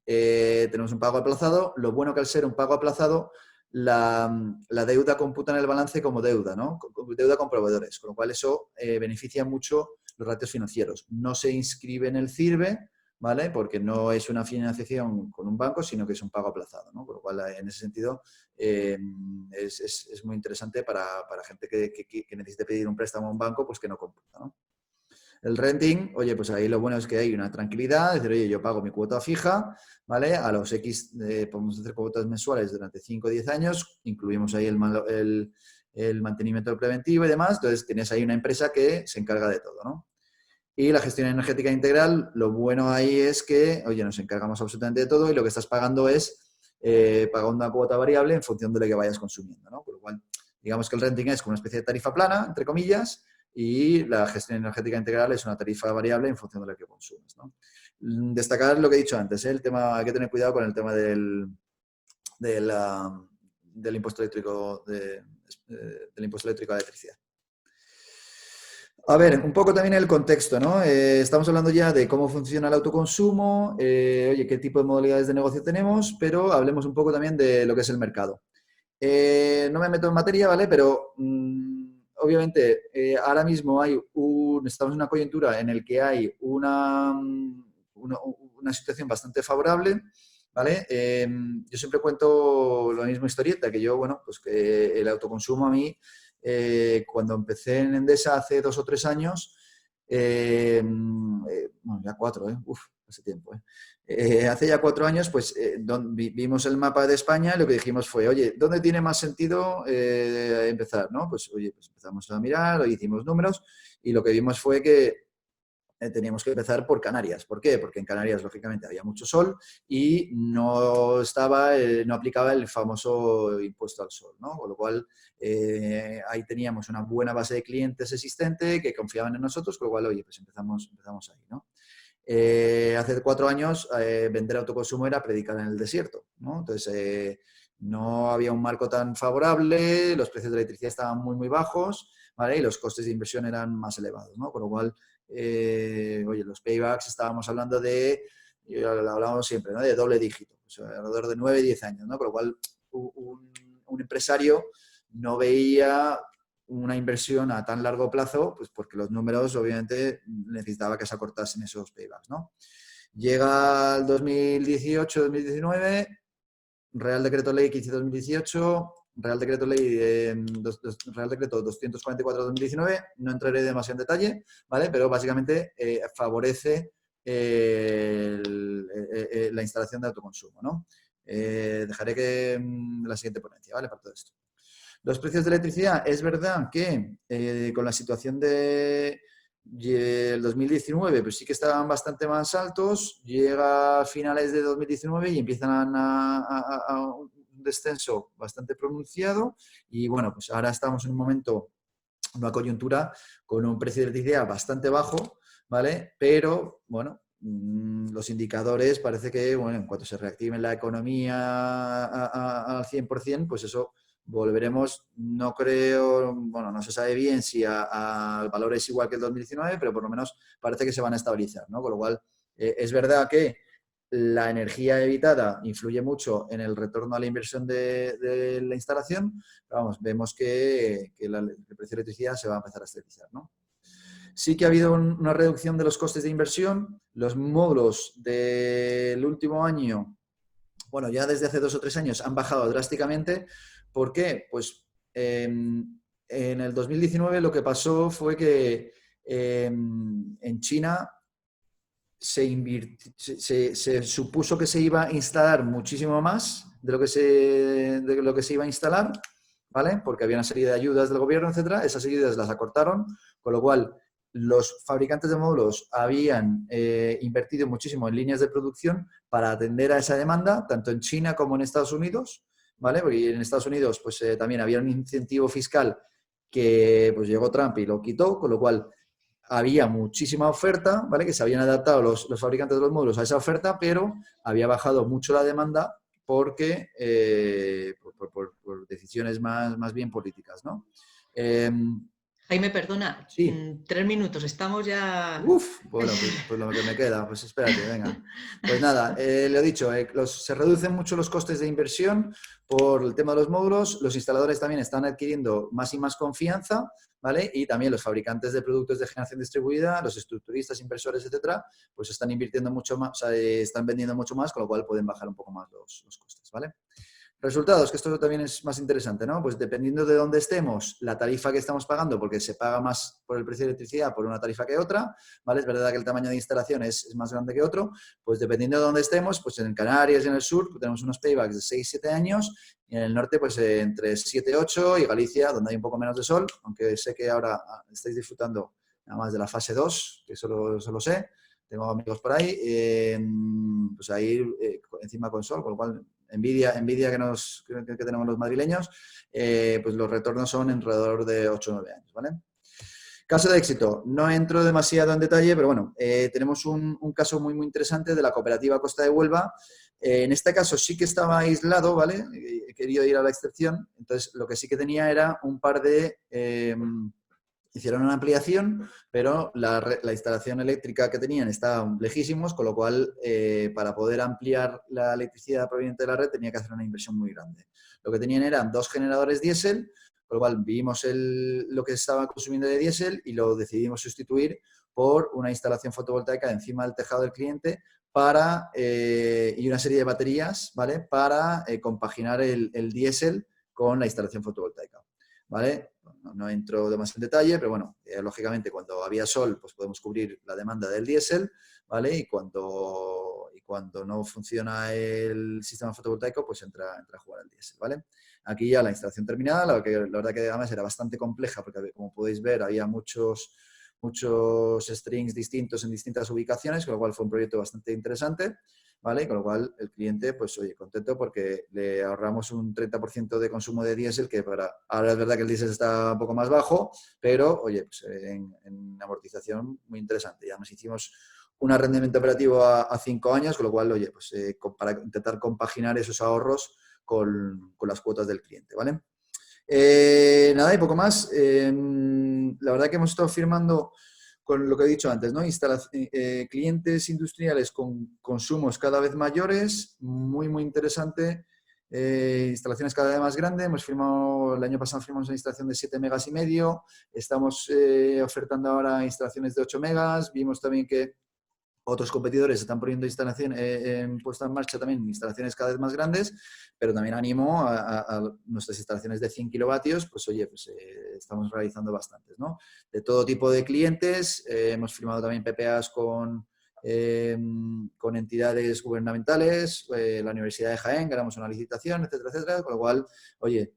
Tenemos un pago aplazado. Lo bueno que al ser un pago aplazado, la deuda computa en el balance como deuda, ¿no? Deuda con proveedores, con lo cual eso beneficia mucho los ratios financieros. No se inscribe en el CIRBE, ¿vale? Porque no es una financiación con un banco, sino que es un pago aplazado, ¿no? Con lo cual, en ese sentido, es muy interesante para gente que necesite pedir un préstamo a un banco, pues que no computa, ¿no? El renting, oye, pues ahí lo bueno es que hay una tranquilidad, es decir, oye, yo pago mi cuota fija, ¿vale? A los X podemos hacer cuotas mensuales durante 5 o 10 años, incluimos ahí el mantenimiento preventivo y demás, entonces tienes ahí una empresa que se encarga de todo, ¿no? Y la gestión energética integral, lo bueno ahí es que, oye, nos encargamos absolutamente de todo y lo que estás pagando es pagando una cuota variable en función de lo que vayas consumiendo, ¿no? Por lo cual, digamos que el renting es como una especie de tarifa plana, entre comillas, y la gestión energética integral es una tarifa variable en función de lo que consumes, ¿no? Destacar lo que he dicho antes, el tema, hay que tener cuidado con el tema del, del impuesto eléctrico del impuesto eléctrico a la electricidad. A ver, un poco también el contexto, ¿no? Estamos hablando ya de cómo funciona el autoconsumo, oye, qué tipo de modalidades de negocio tenemos, pero hablemos un poco también de lo que es el mercado. No me meto en materia, ¿vale? Pero obviamente ahora mismo estamos en una coyuntura en la que hay una situación bastante favorable, ¿vale? Yo siempre cuento la misma historieta, que yo, bueno, pues que el autoconsumo a mí, cuando empecé en Endesa hace 2 o 3 años, bueno, ya 4, uf, hace tiempo, hace ya 4 años, pues vimos el mapa de España y lo que dijimos fue, oye, ¿dónde tiene más sentido empezar? ¿No? Pues, oye, pues empezamos a mirar, hicimos números y lo que vimos fue que teníamos que empezar por Canarias. ¿Por qué? Porque en Canarias, lógicamente, había mucho sol y no aplicaba el famoso impuesto al sol, ¿no? Con lo cual, ahí teníamos una buena base de clientes existente que confiaban en nosotros, con lo cual, oye, pues empezamos ahí, ¿no? Hace 4 años vender autoconsumo era predicar en el desierto, ¿no? Entonces, no había un marco tan favorable, los precios de electricidad estaban muy, muy bajos, ¿vale? Y los costes de inversión eran más elevados, ¿no? Con lo cual, oye, los paybacks estábamos hablando lo hablábamos siempre, ¿no? De doble dígito, o sea, alrededor de 9 y 10 años, ¿no? Con lo cual, un empresario no veía una inversión a tan largo plazo, pues porque los números obviamente necesitaba que se acortasen esos paybacks, ¿no? Llega el 2018-2019, Real Decreto Ley 15-2018, Real Decreto Ley Real Decreto 244-2019, no entraré demasiado en detalle, ¿vale? Pero básicamente favorece la instalación de autoconsumo, ¿no? Dejaré que la siguiente ponencia, ¿vale? Para todo esto. Los precios de electricidad, es verdad que con la situación del 2019, pues sí que estaban bastante más altos, llega a finales de 2019 y empiezan a un descenso bastante pronunciado y bueno, pues ahora estamos en un momento, una coyuntura con un precio de electricidad bastante bajo, ¿vale? Pero bueno, los indicadores parece que, bueno, en cuanto se reactive la economía al 100%, pues eso volveremos, no creo, bueno, no se sabe bien si a valores igual que el 2019, pero por lo menos parece que se van a estabilizar, ¿no? Con lo cual, es verdad que la energía evitada influye mucho en el retorno a la inversión de la instalación, pero vamos, vemos que el precio de electricidad se va a empezar a estabilizar, ¿no? Sí que ha habido una reducción de los costes de inversión. Los módulos del último año, bueno, ya desde hace 2 o 3 años han bajado drásticamente. ¿Por qué? Pues en el 2019 lo que pasó fue que en China se supuso que se iba a instalar muchísimo más de lo que se iba a instalar, ¿vale? Porque había una serie de ayudas del gobierno, etcétera. Esas ayudas las acortaron, con lo cual los fabricantes de módulos habían invertido muchísimo en líneas de producción para atender a esa demanda, tanto en China como en Estados Unidos, ¿vale? Porque en Estados Unidos pues, también había un incentivo fiscal que pues, llegó Trump y lo quitó, con lo cual había muchísima oferta, ¿vale? Que se habían adaptado los fabricantes de los módulos a esa oferta, pero había bajado mucho la demanda porque por decisiones más bien políticas, ¿no? Jaime, perdona, Sí. 3 minutos, estamos ya... Uf, bueno, pues lo que me queda, pues espérate, venga. Pues nada, lo he dicho, se reducen mucho los costes de inversión por el tema de los módulos, los instaladores también están adquiriendo más y más confianza, ¿vale? Y también los fabricantes de productos de generación distribuida, los estructuristas, inversores, etcétera, pues están invirtiendo mucho más, o sea, están vendiendo mucho más, con lo cual pueden bajar un poco más los costes, ¿vale? Resultados, que esto también es más interesante, ¿no? Pues dependiendo de dónde estemos, la tarifa que estamos pagando, porque se paga más por el precio de electricidad por una tarifa que otra, ¿vale? Es verdad que el tamaño de instalación es más grande que otro, pues dependiendo de dónde estemos, pues en Canarias y en el sur pues tenemos unos paybacks de 6-7 años, y en el norte pues entre 7-8 y Galicia, donde hay un poco menos de sol, aunque sé que ahora estáis disfrutando nada más de la fase 2, que eso lo sé, tengo amigos por ahí, pues ahí encima con sol, con lo cual envidia que tenemos los madrileños, pues los retornos son alrededor de 8 o 9 años, ¿vale? Caso de éxito, no entro demasiado en detalle, pero bueno, tenemos un caso muy interesante de la cooperativa Costa de Huelva. En este caso sí que estaba aislado, ¿vale? He querido ir a la excepción, entonces lo que sí que tenía era un par de... hicieron una ampliación, pero la instalación eléctrica que tenían estaba lejísimos, con lo cual para poder ampliar la electricidad proveniente de la red tenía que hacer una inversión muy grande. Lo que tenían eran 2 generadores diésel, con lo cual vimos lo que estaba consumiendo de diésel y lo decidimos sustituir por una instalación fotovoltaica encima del tejado del cliente y una serie de baterías, ¿vale? Para compaginar el diésel con la instalación fotovoltaica, ¿vale? No entro demasiado en detalle, pero bueno, lógicamente cuando había sol pues podemos cubrir la demanda del diésel, ¿vale? Y cuando no funciona el sistema fotovoltaico, pues entra a jugar el diésel, ¿vale? Aquí ya la instalación terminada, la verdad que además era bastante compleja porque como podéis ver había muchos strings distintos en distintas ubicaciones, con lo cual fue un proyecto bastante interesante, ¿vale? Con lo cual el cliente, pues oye, contento porque le ahorramos un 30% de consumo de diésel, que ahora es verdad que el diésel está un poco más bajo, pero oye, pues en amortización muy interesante. Ya nos hicimos un rendimiento operativo a 5 años, con lo cual, oye, pues para intentar compaginar esos ahorros con las cuotas del cliente, ¿vale? Nada, y poco más. La verdad que hemos estado firmando con lo que he dicho antes, ¿no? Clientes industriales con consumos cada vez mayores, muy interesante. Instalaciones cada vez más grandes. El año pasado firmamos una instalación de 7,5 megas. Estamos ofertando ahora instalaciones de 8 megas. Vimos también que otros competidores están poniendo puesta en marcha también instalaciones cada vez más grandes, pero también animo a nuestras instalaciones de 100 kilovatios, pues oye, pues estamos realizando bastantes, ¿no? De todo tipo de clientes, hemos firmado también PPAs con entidades gubernamentales, la Universidad de Jaén, ganamos una licitación, etcétera, con lo cual, oye,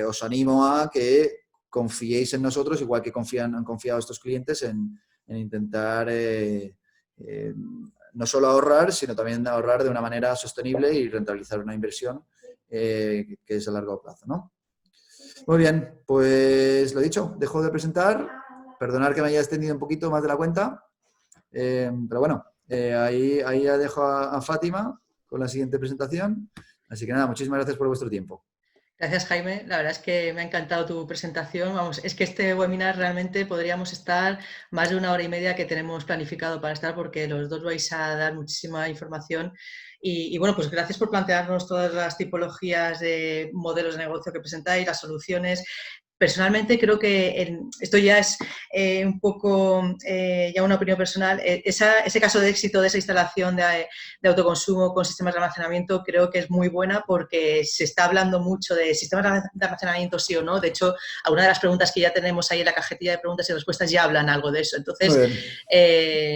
os animo a que confiéis en nosotros, igual que han confiado estos clientes en intentar... no solo ahorrar, sino también ahorrar de una manera sostenible y rentabilizar una inversión que es a largo plazo, ¿no? Muy bien, pues lo dicho, dejo de presentar. Perdonar que me haya extendido un poquito más de la cuenta, pero bueno, ahí ya dejo a Fátima con la siguiente presentación. Así que nada, muchísimas gracias por vuestro tiempo. Gracias, Jaime. La verdad es que me ha encantado tu presentación. Vamos, es que este webinar realmente podríamos estar más de 1 hora y media que tenemos planificado para estar, porque los dos vais a dar muchísima información. Y bueno, pues gracias por plantearnos todas las tipologías de modelos de negocio que presentáis, las soluciones. Personalmente creo que esto ya es un poco ya una opinión personal. Ese caso de éxito de esa instalación de autoconsumo con sistemas de almacenamiento creo que es muy buena, porque se está hablando mucho de sistemas de almacenamiento sí o no. De hecho, algunas de las preguntas que ya tenemos ahí en la cajetilla de preguntas y respuestas ya hablan algo de eso. Entonces,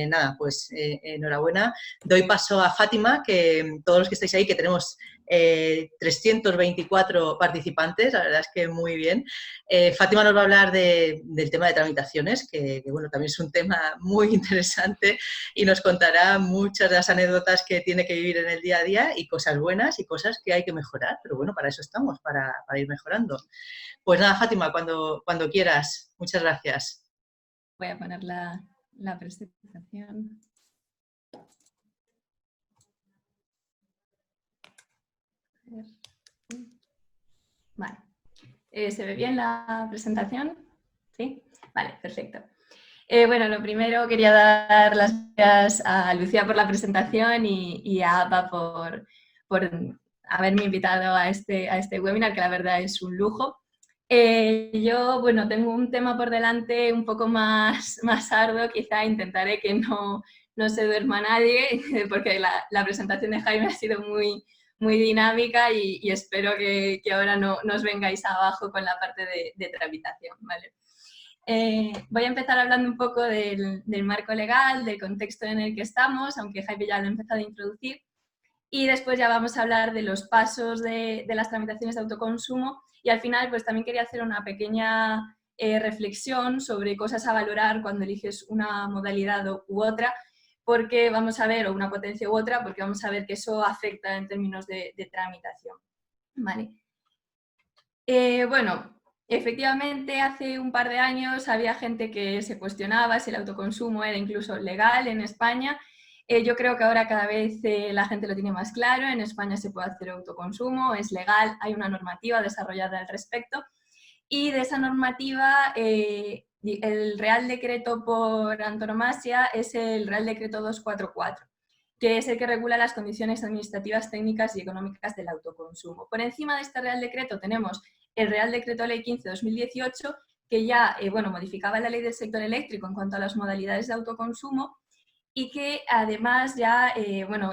nada, pues enhorabuena. Doy paso a Fátima, que todos los que estáis ahí, que tenemos 324 participantes, la verdad es que muy bien. Fátima nos va a hablar del tema de tramitaciones, que bueno, también es un tema muy interesante, y nos contará muchas de las anécdotas que tiene que vivir en el día a día, y cosas buenas y cosas que hay que mejorar, pero bueno, para eso estamos, para ir mejorando. Pues nada, Fátima, cuando quieras. Muchas gracias. Voy a poner la presentación. Vale. ¿Se ve bien la presentación? ¿Sí? Vale, perfecto. Bueno, lo primero quería dar las gracias a Lucía por la presentación y a APA por haberme invitado a este webinar, que la verdad es un lujo. Yo, bueno, tengo un tema por delante un poco más arduo, quizá intentaré que no se duerma nadie, porque la presentación de Jaime ha sido muy dinámica y espero que ahora no os vengáis abajo con la parte de tramitación, ¿vale? Voy a empezar hablando un poco del marco legal, del contexto en el que estamos, aunque Jaime ya lo ha empezado a introducir, y después ya vamos a hablar de los pasos de las tramitaciones de autoconsumo, y al final pues también quería hacer una pequeña reflexión sobre cosas a valorar cuando eliges una modalidad u otra, porque vamos a ver, o una potencia u otra, porque vamos a ver que eso afecta en términos de tramitación, ¿vale? Bueno, efectivamente, hace un par de años había gente que se cuestionaba si el autoconsumo era incluso legal en España. Yo creo que ahora cada vez la gente lo tiene más claro. En España se puede hacer autoconsumo, es legal, hay una normativa desarrollada al respecto. Y de esa normativa, el Real Decreto por antonomasia es el Real Decreto 244, que es el que regula las condiciones administrativas, técnicas y económicas del autoconsumo. Por encima de este Real Decreto tenemos el Real Decreto Ley 15/2018, que ya modificaba la ley del sector eléctrico en cuanto a las modalidades de autoconsumo y que además ya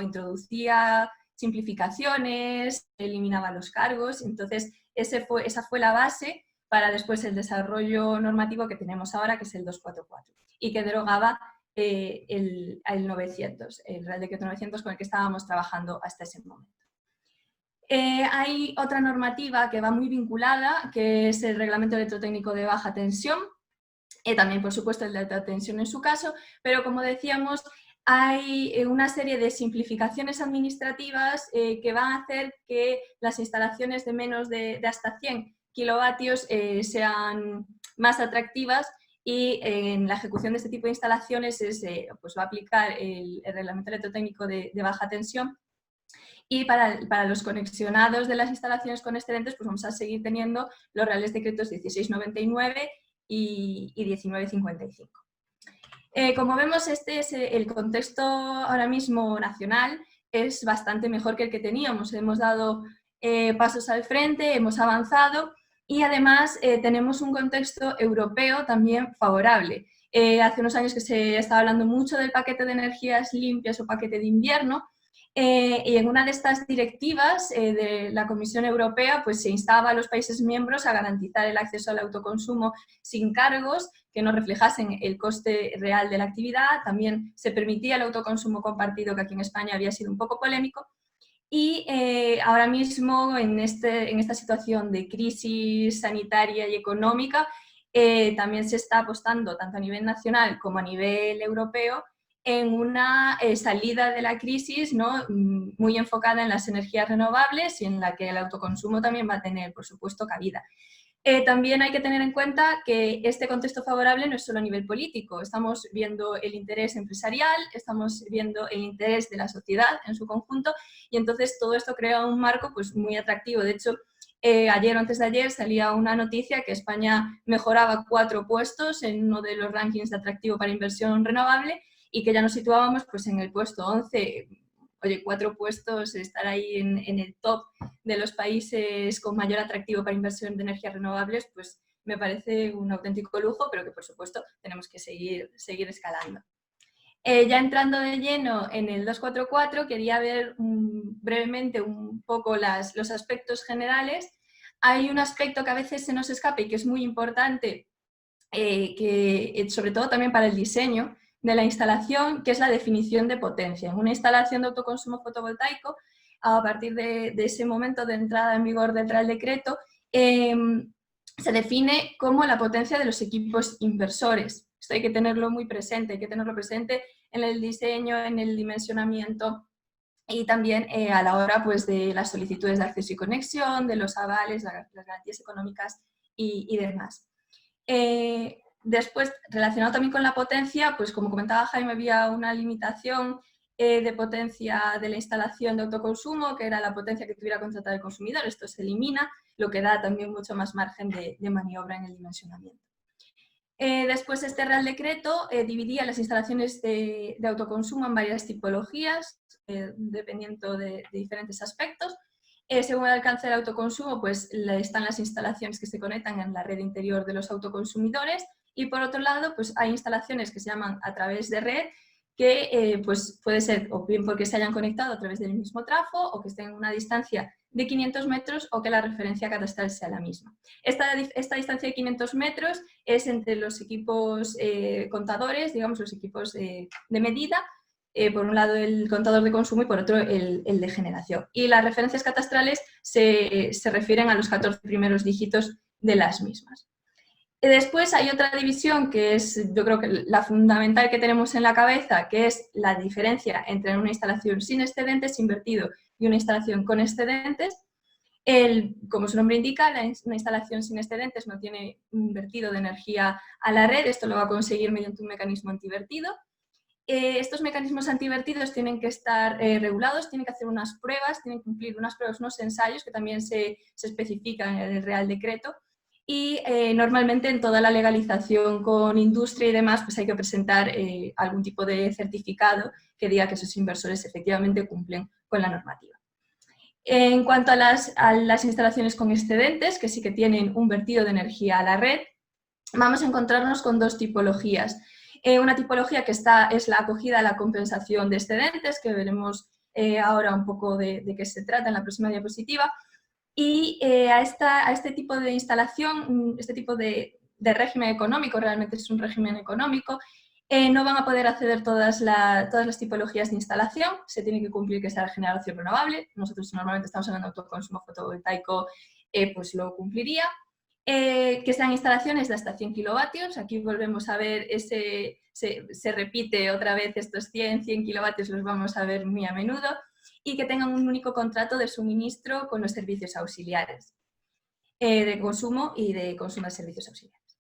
introducía simplificaciones, eliminaba los cargos. Entonces esa fue la base para después el desarrollo normativo que tenemos ahora, que es el 244, y que derogaba el 900, el Real Decreto 900 con el que estábamos trabajando hasta ese momento. Hay otra normativa que va muy vinculada, que es el Reglamento Electrotécnico de Baja Tensión, también por supuesto el de alta tensión en su caso, pero como decíamos, hay una serie de simplificaciones administrativas que van a hacer que las instalaciones de menos de hasta 100 kilovatios sean más atractivas, y en la ejecución de este tipo de instalaciones va a aplicar el Reglamento Electrotécnico de Baja Tensión. Y para los conexionados de las instalaciones con excedentes, pues vamos a seguir teniendo los Reales Decretos 1699 y 1955. Como vemos, este es el contexto ahora mismo nacional, es bastante mejor que el que teníamos. Hemos dado pasos al frente, hemos avanzado y además tenemos un contexto europeo también favorable. Hace unos años que se estaba hablando mucho del paquete de energías limpias o paquete de invierno, y en una de estas directivas de la Comisión Europea pues se instaba a los países miembros a garantizar el acceso al autoconsumo sin cargos que no reflejasen el coste real de la actividad. También se permitía el autoconsumo compartido, que aquí en España había sido un poco polémico. Y ahora mismo, en esta situación de crisis sanitaria y económica, también se está apostando, tanto a nivel nacional como a nivel europeo, en una salida de la crisis, ¿no?, muy enfocada en las energías renovables y en la que el autoconsumo también va a tener, por supuesto, cabida. También hay que tener en cuenta que este contexto favorable no es solo a nivel político. Estamos viendo el interés empresarial, estamos viendo el interés de la sociedad en su conjunto, y entonces todo esto crea un marco pues, muy atractivo. De hecho, ayer o antes de ayer salía una noticia que España mejoraba 4 puestos en uno de los rankings de atractivo para inversión renovable, y que ya nos situábamos pues, en el puesto 11. Oye, 4 puestos, estar ahí en el top de los países con mayor atractivo para inversión de energías renovables, pues me parece un auténtico lujo, pero que por supuesto tenemos que seguir escalando. Ya entrando de lleno en el 244, quería ver brevemente un poco los aspectos generales. Hay un aspecto que a veces se nos escapa y que es muy importante, que sobre todo también para el diseño de la instalación, que es la definición de potencia. En una instalación de autoconsumo fotovoltaico, a partir de ese momento de entrada en vigor del Real Decreto, se define como la potencia de los equipos inversores. Esto hay que tenerlo muy presente, hay que tenerlo presente en el diseño, en el dimensionamiento y también a la hora pues, de las solicitudes de acceso y conexión, de los avales, las garantías económicas y demás. Después, relacionado también con la potencia, pues como comentaba Jaime, había una limitación de potencia de la instalación de autoconsumo, que era la potencia que tuviera contratada el consumidor. Esto se elimina, lo que da también mucho más margen de maniobra en el dimensionamiento. Después, este Real Decreto dividía las instalaciones de autoconsumo en varias tipologías, dependiendo de diferentes aspectos. Según el alcance del autoconsumo, pues están las instalaciones que se conectan en la red interior de los autoconsumidores, y por otro lado, pues hay instalaciones que se llaman a través de red, que pues puede ser o bien porque se hayan conectado a través del mismo trafo, o que estén en una distancia de 500 metros, o que la referencia catastral sea la misma. Esta distancia de 500 metros es entre los equipos contadores, digamos los equipos de medida, por un lado el contador de consumo y por otro el de generación. Y las referencias catastrales se refieren a los 14 primeros dígitos de las mismas. Después hay otra división que es, yo creo que la fundamental que tenemos en la cabeza, que es la diferencia entre una instalación sin excedentes invertido y una instalación con excedentes. Como su nombre indica, una instalación sin excedentes no tiene un vertido de energía a la red, esto lo va a conseguir mediante un mecanismo antivertido. Estos mecanismos antivertidos tienen que estar regulados, tienen que hacer unas pruebas, tienen que cumplir unas pruebas, unos ensayos que también se especifican en el Real Decreto, y normalmente en toda la legalización con industria y demás pues hay que presentar algún tipo de certificado que diga que esos inversores efectivamente cumplen con la normativa. En cuanto a las instalaciones con excedentes, que sí que tienen un vertido de energía a la red, vamos a encontrarnos con dos tipologías. Una tipología que es la acogida a la compensación de excedentes, que veremos ahora un poco de qué se trata en la próxima diapositiva. Y a este tipo de instalación, este tipo de régimen económico, realmente es un régimen económico, no van a poder acceder todas las tipologías de instalación, se tiene que cumplir que sea de generación renovable. Nosotros normalmente estamos hablando de autoconsumo fotovoltaico, pues lo cumpliría. Que sean instalaciones de hasta 100 kilovatios, aquí volvemos a ver, se repite otra vez estos 100 kilovatios, los vamos a ver muy a menudo, y que tengan un único contrato de suministro con los servicios auxiliares de consumo y de consumo de servicios auxiliares.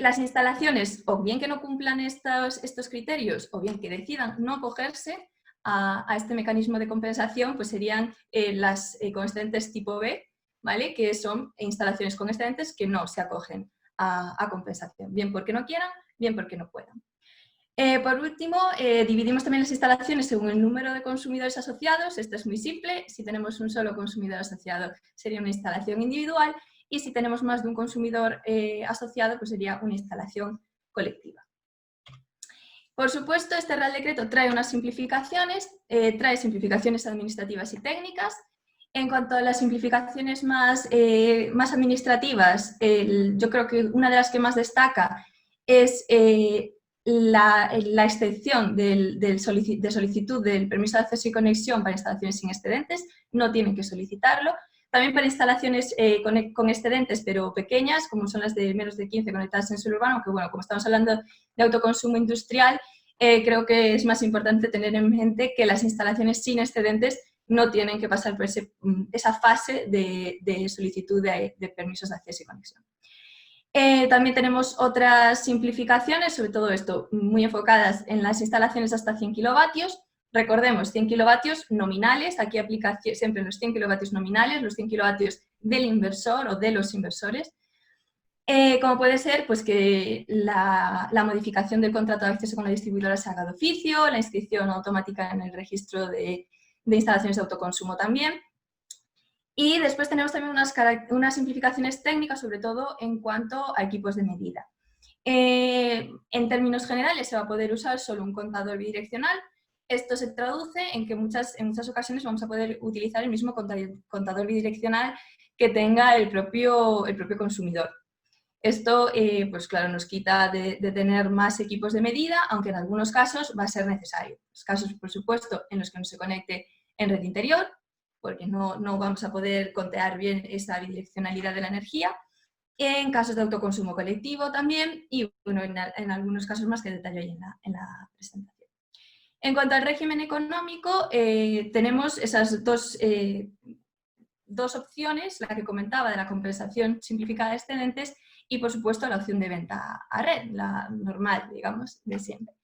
Las instalaciones, o bien que no cumplan estos criterios, o bien que decidan no acogerse a este mecanismo de compensación, pues serían las con excedentes tipo B, ¿vale? Que son instalaciones con excedentes que no se acogen a compensación, bien porque no quieran, bien porque no puedan. Por último, dividimos también las instalaciones según el número de consumidores asociados. Esto es muy simple. Si tenemos un solo consumidor asociado, sería una instalación individual, y si tenemos más de un consumidor asociado, pues sería una instalación colectiva. Por supuesto, este Real Decreto trae unas simplificaciones, trae simplificaciones administrativas y técnicas. En cuanto a las simplificaciones más administrativas, yo creo que una de las que más destaca es la excepción de solicitud del permiso de acceso y conexión para instalaciones sin excedentes. No tienen que solicitarlo. También para instalaciones con excedentes, pero pequeñas, como son las de menos de 15 conectadas en suelo urbano, aunque bueno, como estamos hablando de autoconsumo industrial, creo que es más importante tener en mente que las instalaciones sin excedentes no tienen que pasar por esa fase de solicitud de permisos de acceso y conexión. También tenemos otras simplificaciones, sobre todo esto, muy enfocadas en las instalaciones hasta 100 kilovatios. Recordemos, 100 kilovatios nominales, aquí aplica siempre los 100 kilovatios nominales, los 100 kilovatios del inversor o de los inversores. Como puede ser pues que la modificación del contrato de acceso con la distribuidora se haga de oficio, la inscripción automática en el registro de instalaciones de autoconsumo también. Y después tenemos también unas simplificaciones técnicas, sobre todo en cuanto a equipos de medida. En términos generales, se va a poder usar solo un contador bidireccional. Esto se traduce en que en muchas ocasiones vamos a poder utilizar el mismo contador bidireccional que tenga el propio consumidor. Esto, pues claro, nos quita de tener más equipos de medida, aunque en algunos casos va a ser necesario. Los casos, por supuesto, en los que no se conecte en red interior, porque no vamos a poder contear bien esa bidireccionalidad de la energía. En casos de autoconsumo colectivo también, y bueno, en algunos casos más que detallo ahí en la presentación. En cuanto al régimen económico, tenemos esas dos opciones, la que comentaba de la compensación simplificada de excedentes y, por supuesto, la opción de venta a red, la normal, digamos, de siempre.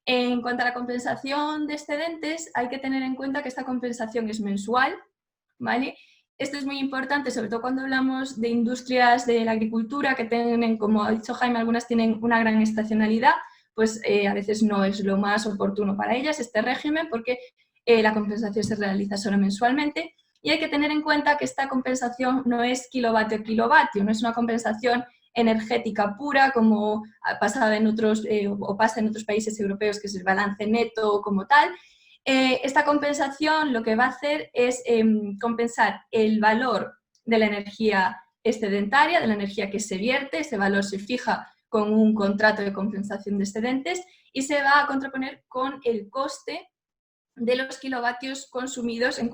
En cuanto a la compensación de excedentes, hay que tener en cuenta que esta compensación es mensual, ¿vale? Esto es muy importante, sobre todo cuando hablamos de industrias de la agricultura que tienen, como ha dicho Jaime, algunas tienen una gran estacionalidad, pues a veces no es lo más oportuno para ellas este régimen, porque la compensación se realiza solo mensualmente, y hay que tener en cuenta que esta compensación no es kilovatio a kilovatio, no es una compensación energética pura como pasa en otros países europeos, que es el balance neto como tal. Esta compensación lo que va a hacer es compensar el valor de la energía excedentaria, de la energía que se vierte. Ese valor se fija con un contrato de compensación de excedentes y se va a contraponer con el coste de los kilovatios consumidos en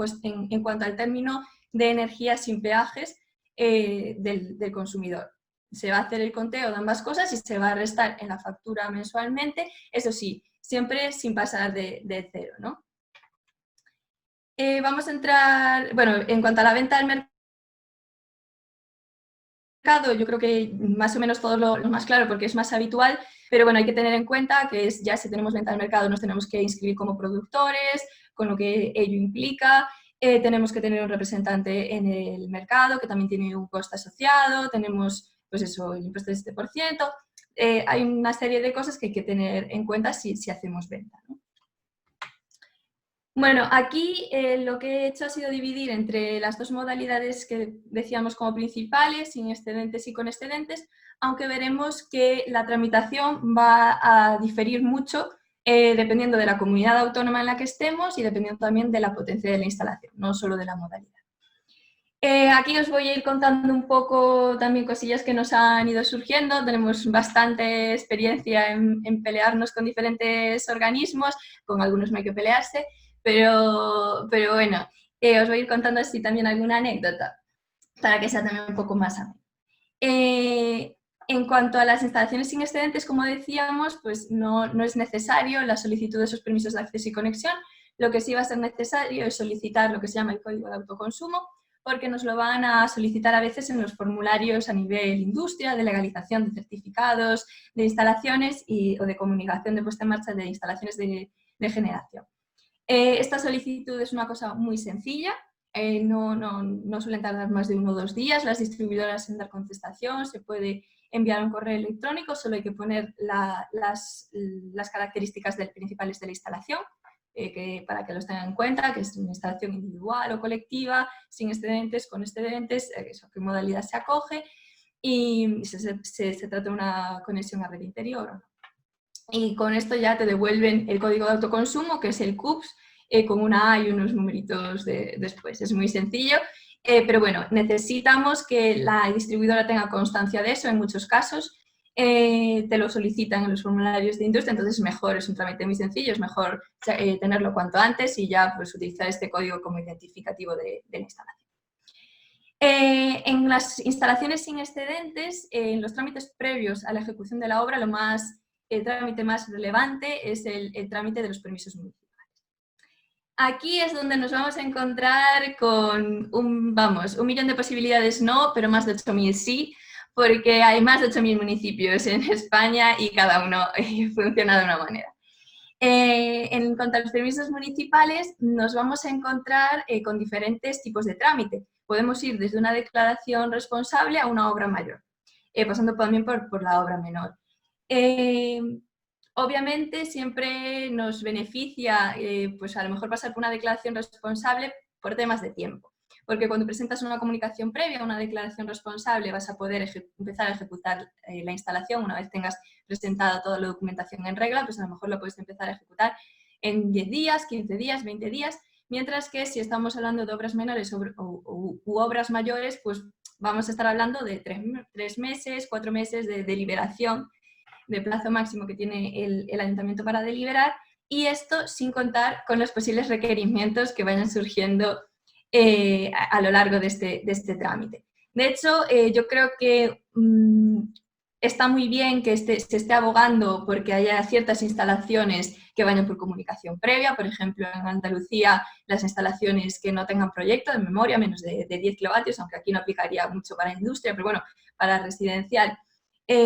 cuanto al término de energía sin peajes del consumidor. Se va a hacer el conteo de ambas cosas y se va a restar en la factura mensualmente, eso sí, siempre sin pasar de cero, ¿no? Vamos a entrar, bueno, en cuanto a la venta del mercado, yo creo que más o menos todo lo más claro porque es más habitual, pero bueno, hay que tener en cuenta que ya si tenemos venta del mercado nos tenemos que inscribir como productores, con lo que ello implica. Tenemos que tener un representante en el mercado que también tiene un coste asociado, tenemos pues eso, el impuesto del 7%. Hay una serie de cosas que hay que tener en cuenta si hacemos venta, ¿no? Bueno, aquí lo que he hecho ha sido dividir entre las dos modalidades que decíamos como principales, sin excedentes y con excedentes, aunque veremos que la tramitación va a diferir mucho dependiendo de la comunidad autónoma en la que estemos y dependiendo también de la potencia de la instalación, no solo de la modalidad. Aquí os voy a ir contando un poco también cosillas que nos han ido surgiendo. Tenemos bastante experiencia en pelearnos con diferentes organismos, con algunos no hay que pelearse, pero bueno, os voy a ir contando así también alguna anécdota para que sea también un poco más ameno. En cuanto a las instalaciones sin excedentes, como decíamos, pues no es necesario la solicitud de esos permisos de acceso y conexión. Lo que sí va a ser necesario es solicitar lo que se llama el código de autoconsumo, porque nos lo van a solicitar a veces en los formularios a nivel industria, de legalización de certificados, de instalaciones o de comunicación de puesta en marcha de instalaciones de generación. Esta solicitud es una cosa muy sencilla, no suelen tardar más de 1 o 2 días las distribuidoras en dar contestación, se puede enviar un correo electrónico, solo hay que poner las características principales de la instalación, para que los tengan en cuenta, que es una instalación individual o colectiva, sin excedentes, con excedentes, qué modalidad se acoge y se trata de una conexión a red interior o no. Y con esto ya te devuelven el código de autoconsumo, que es el CUPS, con una A y unos numeritos después. Es muy sencillo, pero bueno, necesitamos que la distribuidora tenga constancia de eso en muchos casos. Te lo solicitan en los formularios de industria, entonces es un trámite muy sencillo, es mejor tenerlo cuanto antes y ya pues utilizar este código como identificativo de la instalación. En las instalaciones sin excedentes, en los trámites previos a la ejecución de la obra, el trámite más relevante es el trámite de los permisos municipales. Aquí es donde nos vamos a encontrar con un millón de posibilidades no, pero más de 8.000 sí, porque hay más de 8.000 municipios en España y cada uno funciona de una manera. En cuanto a los permisos municipales, nos vamos a encontrar con diferentes tipos de trámite. Podemos ir desde una declaración responsable a una obra mayor, pasando también por la obra menor. Obviamente siempre nos beneficia pues a lo mejor pasar por una declaración responsable por temas de tiempo, porque cuando presentas una comunicación previa, una declaración responsable, vas a poder empezar a ejecutar la instalación. Una vez tengas presentada toda la documentación en regla, pues a lo mejor lo puedes empezar a ejecutar en 10 días, 15 días, 20 días, mientras que si estamos hablando de obras menores u obras mayores, pues vamos a estar hablando de 3 meses, 4 meses de deliberación, de plazo máximo que tiene el ayuntamiento para deliberar, y esto sin contar con los posibles requerimientos que vayan surgiendo a lo largo de este trámite. De hecho, yo creo que está muy bien que se esté abogando porque haya ciertas instalaciones que vayan por comunicación previa. Por ejemplo, en Andalucía, las instalaciones que no tengan proyecto de memoria, menos de 10 kilovatios, aunque aquí no aplicaría mucho para industria, pero bueno, para residencial,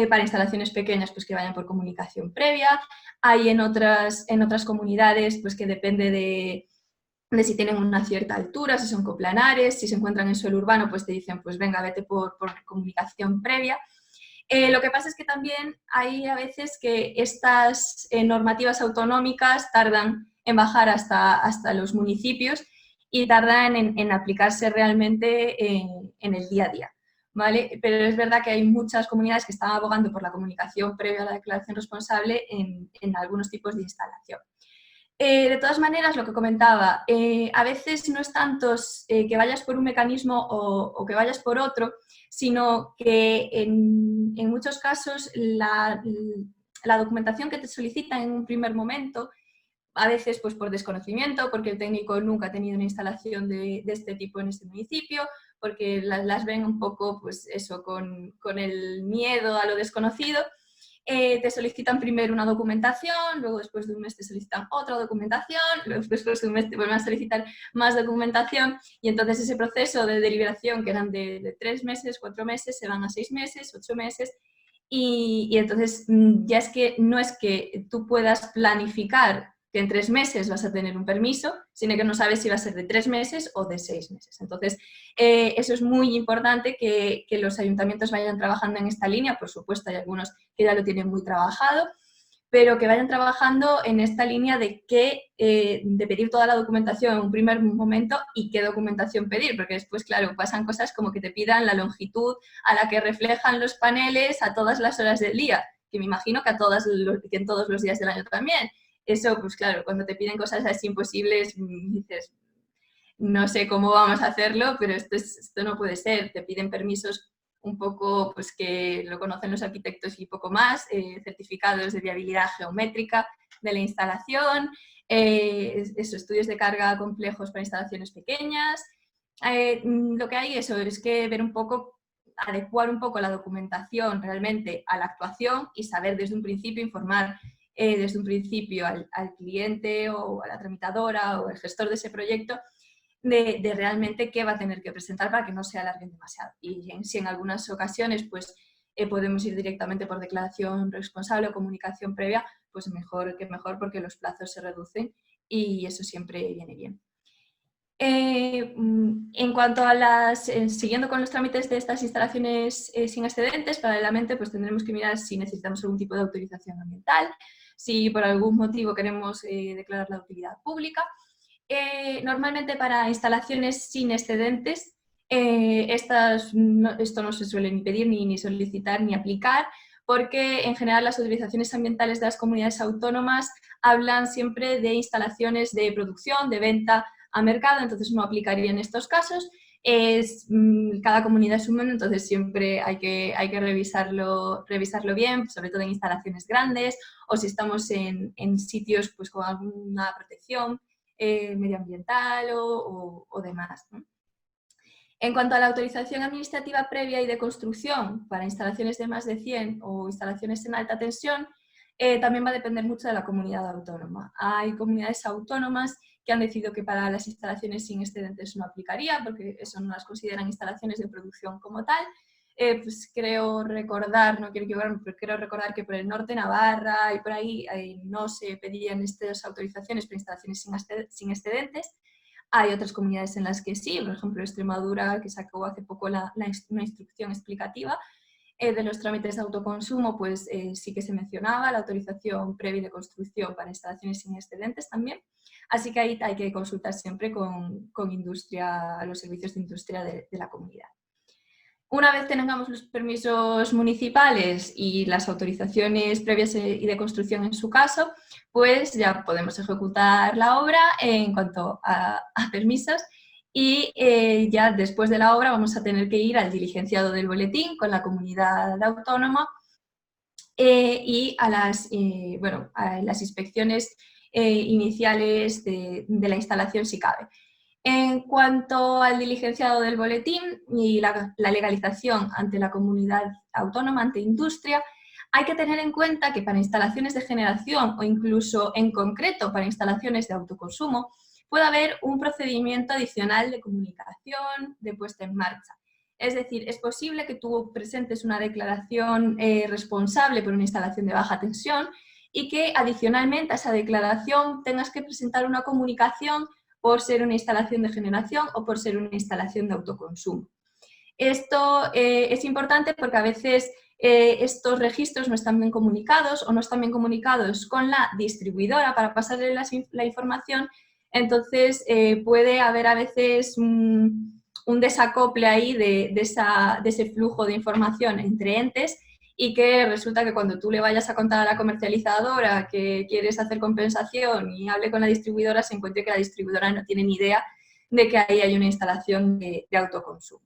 para instalaciones pequeñas, pues que vayan por comunicación previa. Hay en otras comunidades, pues que depende de si tienen una cierta altura, si son coplanares, si se encuentran en suelo urbano, pues te dicen, pues venga, vete por comunicación previa. Lo que pasa es que también hay a veces que estas normativas autonómicas tardan en bajar hasta los municipios y tardan en aplicarse realmente en el día a día, ¿vale? Pero es verdad que hay muchas comunidades que están abogando por la comunicación previa a la declaración responsable en algunos tipos de instalación. De todas maneras, lo que comentaba, a veces no es tanto que vayas por un mecanismo o que vayas por otro, sino que en muchos casos la documentación que te solicitan en un primer momento, a veces pues por desconocimiento, porque el técnico nunca ha tenido una instalación de este tipo en este municipio, porque las ven un poco pues eso, con el miedo a lo desconocido, te solicitan primero una documentación, luego después de un mes te solicitan otra documentación, luego después de un mes te vuelven a solicitar más documentación, y entonces ese proceso de deliberación, que eran de 3 meses, 4 meses, se van a 6 meses, 8 meses, y entonces ya es que no es que tú puedas planificar que en 3 meses vas a tener un permiso, sino que no sabes si va a ser de 3 meses o de 6 meses. Entonces, eso es muy importante que los ayuntamientos vayan trabajando en esta línea. Por supuesto, hay algunos que ya lo tienen muy trabajado, pero que vayan trabajando en esta línea de pedir toda la documentación en un primer momento y qué documentación pedir, porque después, claro, pasan cosas como que te pidan la longitud a la que reflejan los paneles a todas las horas del día, que me imagino que que en todos los días del año también. Eso, pues claro, cuando te piden cosas así imposibles, dices, no sé cómo vamos a hacerlo, pero esto no puede ser. Te piden permisos un poco, pues que lo conocen los arquitectos y poco más, certificados de viabilidad geométrica de la instalación, estudios de carga complejos para instalaciones pequeñas. Lo que hay eso es que ver un poco, adecuar un poco la documentación realmente a la actuación y saber desde un principio informar desde un principio al cliente o a la tramitadora o al gestor de ese proyecto de realmente qué va a tener que presentar para que no se alarguen demasiado. Y si en algunas ocasiones pues, podemos ir directamente por declaración responsable o comunicación previa, pues mejor que mejor, porque los plazos se reducen y eso siempre viene bien. En cuanto a siguiendo con los trámites de estas instalaciones sin excedentes, paralelamente pues tendremos que mirar si necesitamos algún tipo de autorización ambiental, si por algún motivo queremos declarar la utilidad pública. Normalmente para instalaciones sin excedentes, esto no se suele ni pedir, ni solicitar, ni aplicar, porque en general las autorizaciones ambientales de las comunidades autónomas hablan siempre de instalaciones de producción, de venta a mercado, entonces no aplicaría en estos casos. Cada comunidad es un mundo, entonces siempre hay que revisarlo bien, sobre todo en instalaciones grandes o si estamos en sitios pues, con alguna protección medioambiental o demás, ¿no? En cuanto a la autorización administrativa previa y de construcción para instalaciones de más de 100 o instalaciones en alta tensión, también va a depender mucho de la comunidad autónoma. Hay comunidades autónomas que han decidido que para las instalaciones sin excedentes no aplicaría, porque eso no las consideran instalaciones de producción como tal. Pues creo recordar, no quiero equivocarme, pero creo recordar que por el norte de Navarra y por ahí no se pedían estas autorizaciones para instalaciones sin excedentes. Hay otras comunidades en las que sí, por ejemplo Extremadura, que sacó hace poco una instrucción explicativa de los trámites de autoconsumo, pues sí que se mencionaba la autorización previa de construcción para instalaciones sin excedentes también. Así que ahí hay que consultar siempre con industria, los servicios de industria de la comunidad. Una vez tengamos los permisos municipales y las autorizaciones previas y de construcción en su caso, pues ya podemos ejecutar la obra en cuanto a permisos y ya después de la obra vamos a tener que ir al diligenciado del boletín con la comunidad autónoma y a las inspecciones iniciales de la instalación si cabe. En cuanto al diligenciado del boletín y la legalización ante la comunidad autónoma, ante industria, hay que tener en cuenta que para instalaciones de generación o incluso en concreto para instalaciones de autoconsumo puede haber un procedimiento adicional de comunicación, de puesta en marcha. Es decir, es posible que tú presentes una declaración responsable por una instalación de baja tensión y que adicionalmente a esa declaración tengas que presentar una comunicación por ser una instalación de generación o por ser una instalación de autoconsumo. Esto es importante porque a veces estos registros no están bien comunicados o no están bien comunicados con la distribuidora para pasarle la información, entonces puede haber a veces un desacople ahí de ese flujo de información entre entes y que resulta que cuando tú le vayas a contar a la comercializadora que quieres hacer compensación y hable con la distribuidora, se encuentre que la distribuidora no tiene ni idea de que ahí hay una instalación de autoconsumo.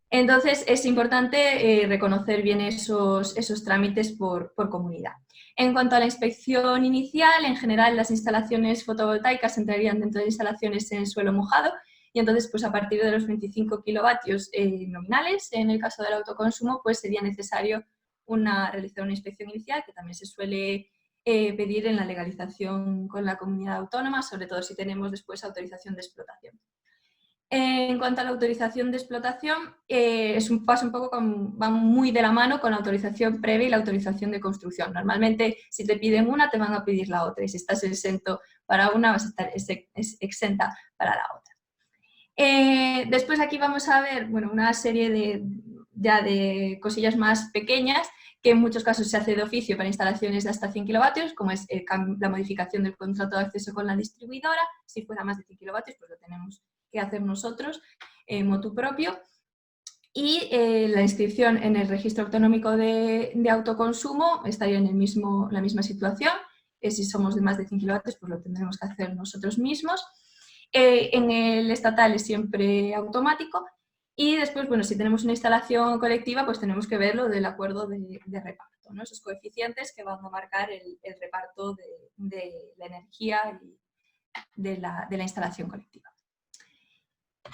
Entonces, es importante reconocer bien esos trámites por comunidad. En cuanto a la inspección inicial, en general las instalaciones fotovoltaicas entrarían dentro de instalaciones en suelo mojado y entonces pues a partir de los 25 kilovatios nominales, en el caso del autoconsumo, pues sería necesario realizar una inspección inicial, que también se suele pedir en la legalización con la comunidad autónoma, sobre todo si tenemos después autorización de explotación. En cuanto a la autorización de explotación, es un paso un poco, va muy de la mano con la autorización previa y la autorización de construcción. Normalmente, si te piden una, te van a pedir la otra, y si estás exento para una, vas a estar exenta para la otra. Después aquí vamos a ver, bueno, una serie de cosillas más pequeñas, que en muchos casos se hace de oficio para instalaciones de hasta 100 kilovatios, como es la modificación del contrato de acceso con la distribuidora. Si fuera más de 100 kilovatios, pues lo tenemos que hacer nosotros, motu propio. Y la inscripción en el registro autonómico de autoconsumo estaría en la misma situación. Si somos de más de 100 kilovatios, pues lo tendremos que hacer nosotros mismos. En el estatal es siempre automático. Y después, bueno, si tenemos una instalación colectiva, pues tenemos que ver lo del acuerdo de reparto, ¿no? Esos coeficientes que van a marcar el reparto de la energía y de la instalación colectiva.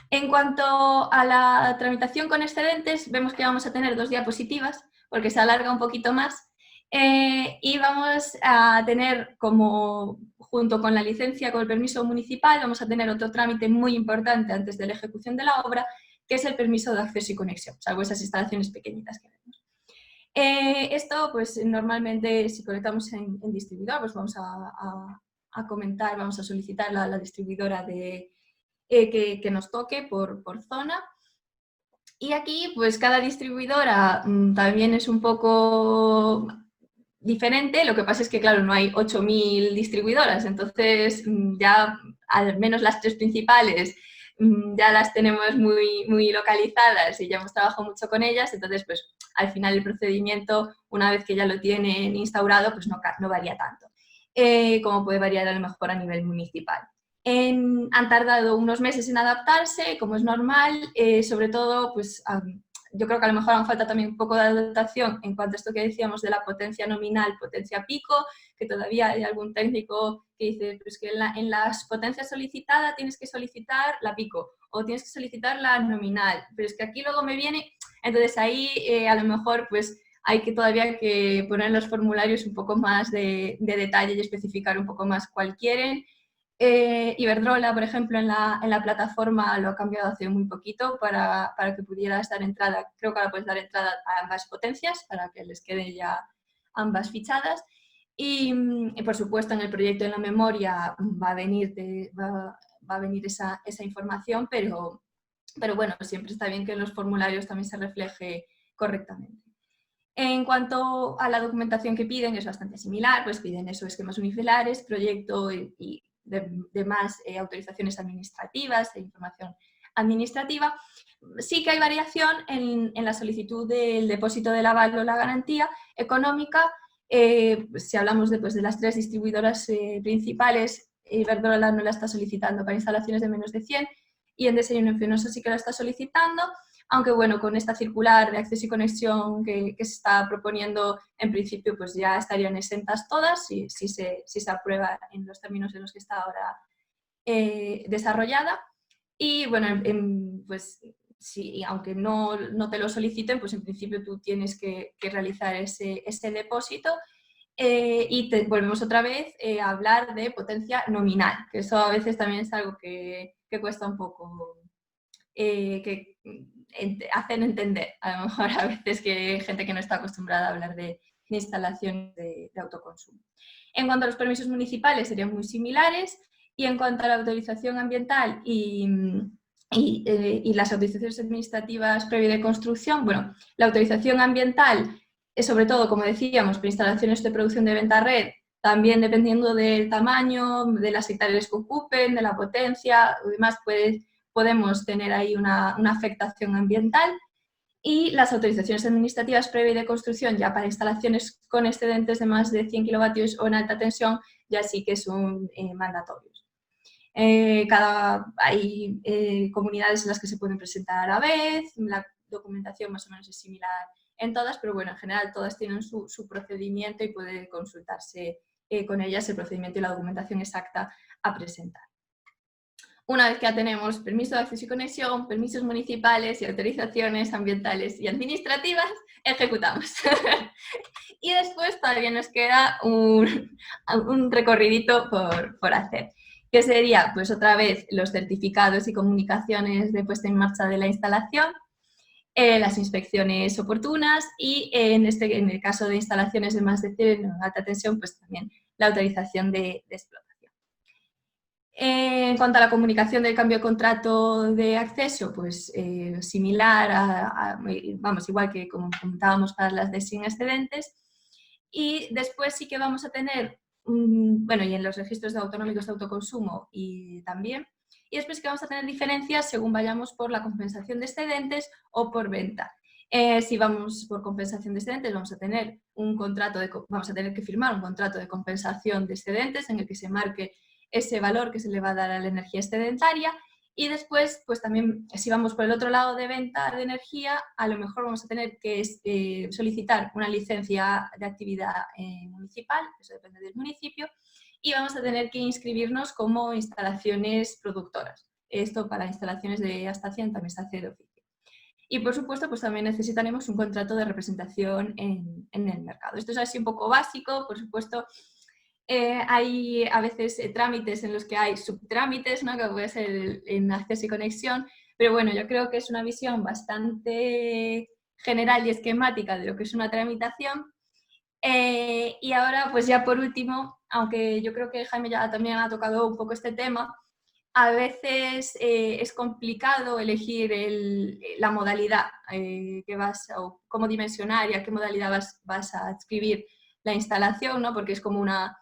En cuanto a la tramitación con excedentes, vemos que vamos a tener 2 diapositivas, porque se alarga un poquito más, y vamos a tener como, junto con la licencia, con el permiso municipal, vamos a tener otro trámite muy importante antes de la ejecución de la obra, que es el permiso de acceso y conexión, salvo esas instalaciones pequeñitas que vemos. Esto, pues normalmente, si conectamos en distribuidor, pues vamos a comentar, vamos a solicitar la distribuidora que nos toque por zona. Y aquí, pues cada distribuidora también es un poco diferente. Lo que pasa es que, claro, no hay 8.000 distribuidoras, entonces ya al menos las 3 principales ya las tenemos muy, muy localizadas y ya hemos trabajado mucho con ellas. Entonces, pues al final el procedimiento, una vez que ya lo tienen instaurado, pues no varía tanto, como puede variar a lo mejor a nivel municipal. Han tardado unos meses en adaptarse, como es normal, sobre todo, pues yo creo que a lo mejor aún falta también un poco de adaptación en cuanto a esto que decíamos de la potencia nominal, potencia pico, que todavía hay algún técnico que dice pues que en las potencias solicitadas tienes que solicitar la pico o tienes que solicitar la nominal, pero es que aquí luego me viene, entonces ahí a lo mejor pues hay que todavía que poner en los formularios un poco más de detalle y especificar un poco más cuál quieren. Iberdrola, por ejemplo, en la plataforma lo ha cambiado hace muy poquito para que pudieras dar entrada, creo que ahora puedes dar entrada a ambas potencias para que les queden ya ambas fichadas. Y por supuesto en el proyecto, en la memoria, va a venir esa información, pero bueno, siempre está bien que en los formularios también se refleje correctamente. En cuanto a la documentación que piden, es bastante similar, pues piden esos esquemas unifiliares, proyecto y demás autorizaciones administrativas e información administrativa. Sí que hay variación en la solicitud del depósito del aval o la garantía económica. Si hablamos de las 3 distribuidoras principales, Iberdrola no la está solicitando para instalaciones de menos de 100 y Endesa y Unión Fenosa sí que la está solicitando. Aunque bueno, con esta circular de acceso y conexión que se está proponiendo, en principio pues ya estarían exentas todas si se aprueba en los términos en los que está ahora desarrollada. Y bueno, pues sí, aunque no te lo soliciten, pues en principio tú tienes que realizar ese depósito. Y volvemos otra vez a hablar de potencia nominal, que eso a veces también es algo que cuesta un poco, que hacen entender, a lo mejor a veces, que hay gente que no está acostumbrada a hablar de instalaciones de autoconsumo. En cuanto a los permisos municipales, serían muy similares, y en cuanto a la autorización ambiental y las autorizaciones administrativas previa de construcción, bueno, la autorización ambiental es sobre todo, como decíamos, para instalaciones de producción de venta red, también dependiendo del tamaño, de las hectáreas que ocupen, de la potencia, además podemos tener ahí una afectación ambiental. Y las autorizaciones administrativas previa de construcción, ya para instalaciones con excedentes de más de 100 kilovatios o en alta tensión, ya sí que son mandatorios. Hay comunidades en las que se pueden presentar a la vez, la documentación más o menos es similar en todas, pero bueno, en general todas tienen su procedimiento y puede consultarse con ellas el procedimiento y la documentación exacta a presentar. una vez que ya tenemos permiso de acceso y conexión, permisos municipales y autorizaciones ambientales y administrativas, ejecutamos. Y después todavía nos queda un recorridito por hacer, que sería, pues otra vez, los certificados y comunicaciones de puesta en marcha de la instalación, las inspecciones oportunas y en el caso de instalaciones de más de 100 alta tensión, pues también la autorización de explotación. En cuanto a la comunicación del cambio de contrato de acceso, pues similar vamos, igual que como comentábamos para las de sin excedentes. Y después sí que vamos a tener, bueno, y en los registros autonómicos de autoconsumo y también, y después sí que vamos a tener diferencias según vayamos por la compensación de excedentes o por venta. Si vamos por compensación de excedentes, vamos a tener vamos a tener que firmar un contrato de compensación de excedentes en el que se marque ese valor que se le va a dar a la energía excedentaria. Y después, pues también, si vamos por el otro lado de venta de energía, a lo mejor vamos a tener que solicitar una licencia de actividad municipal, eso depende del municipio, y vamos a tener que inscribirnos como instalaciones productoras. Esto para instalaciones de hasta 100 también se hace de oficio. Y por supuesto, pues también necesitaremos un contrato de representación en el mercado. Esto es así un poco básico, por supuesto. Hay a veces trámites en los que hay subtrámites, ¿no? Que puede ser en acceso y conexión, pero bueno, yo creo que es una visión bastante general y esquemática de lo que es una tramitación. Y ahora, pues ya por último, aunque yo creo que Jaime ya también ha tocado un poco este tema, a veces es complicado elegir la modalidad que o cómo dimensionar y a qué modalidad vas a adscribir la instalación, ¿no? Porque es como una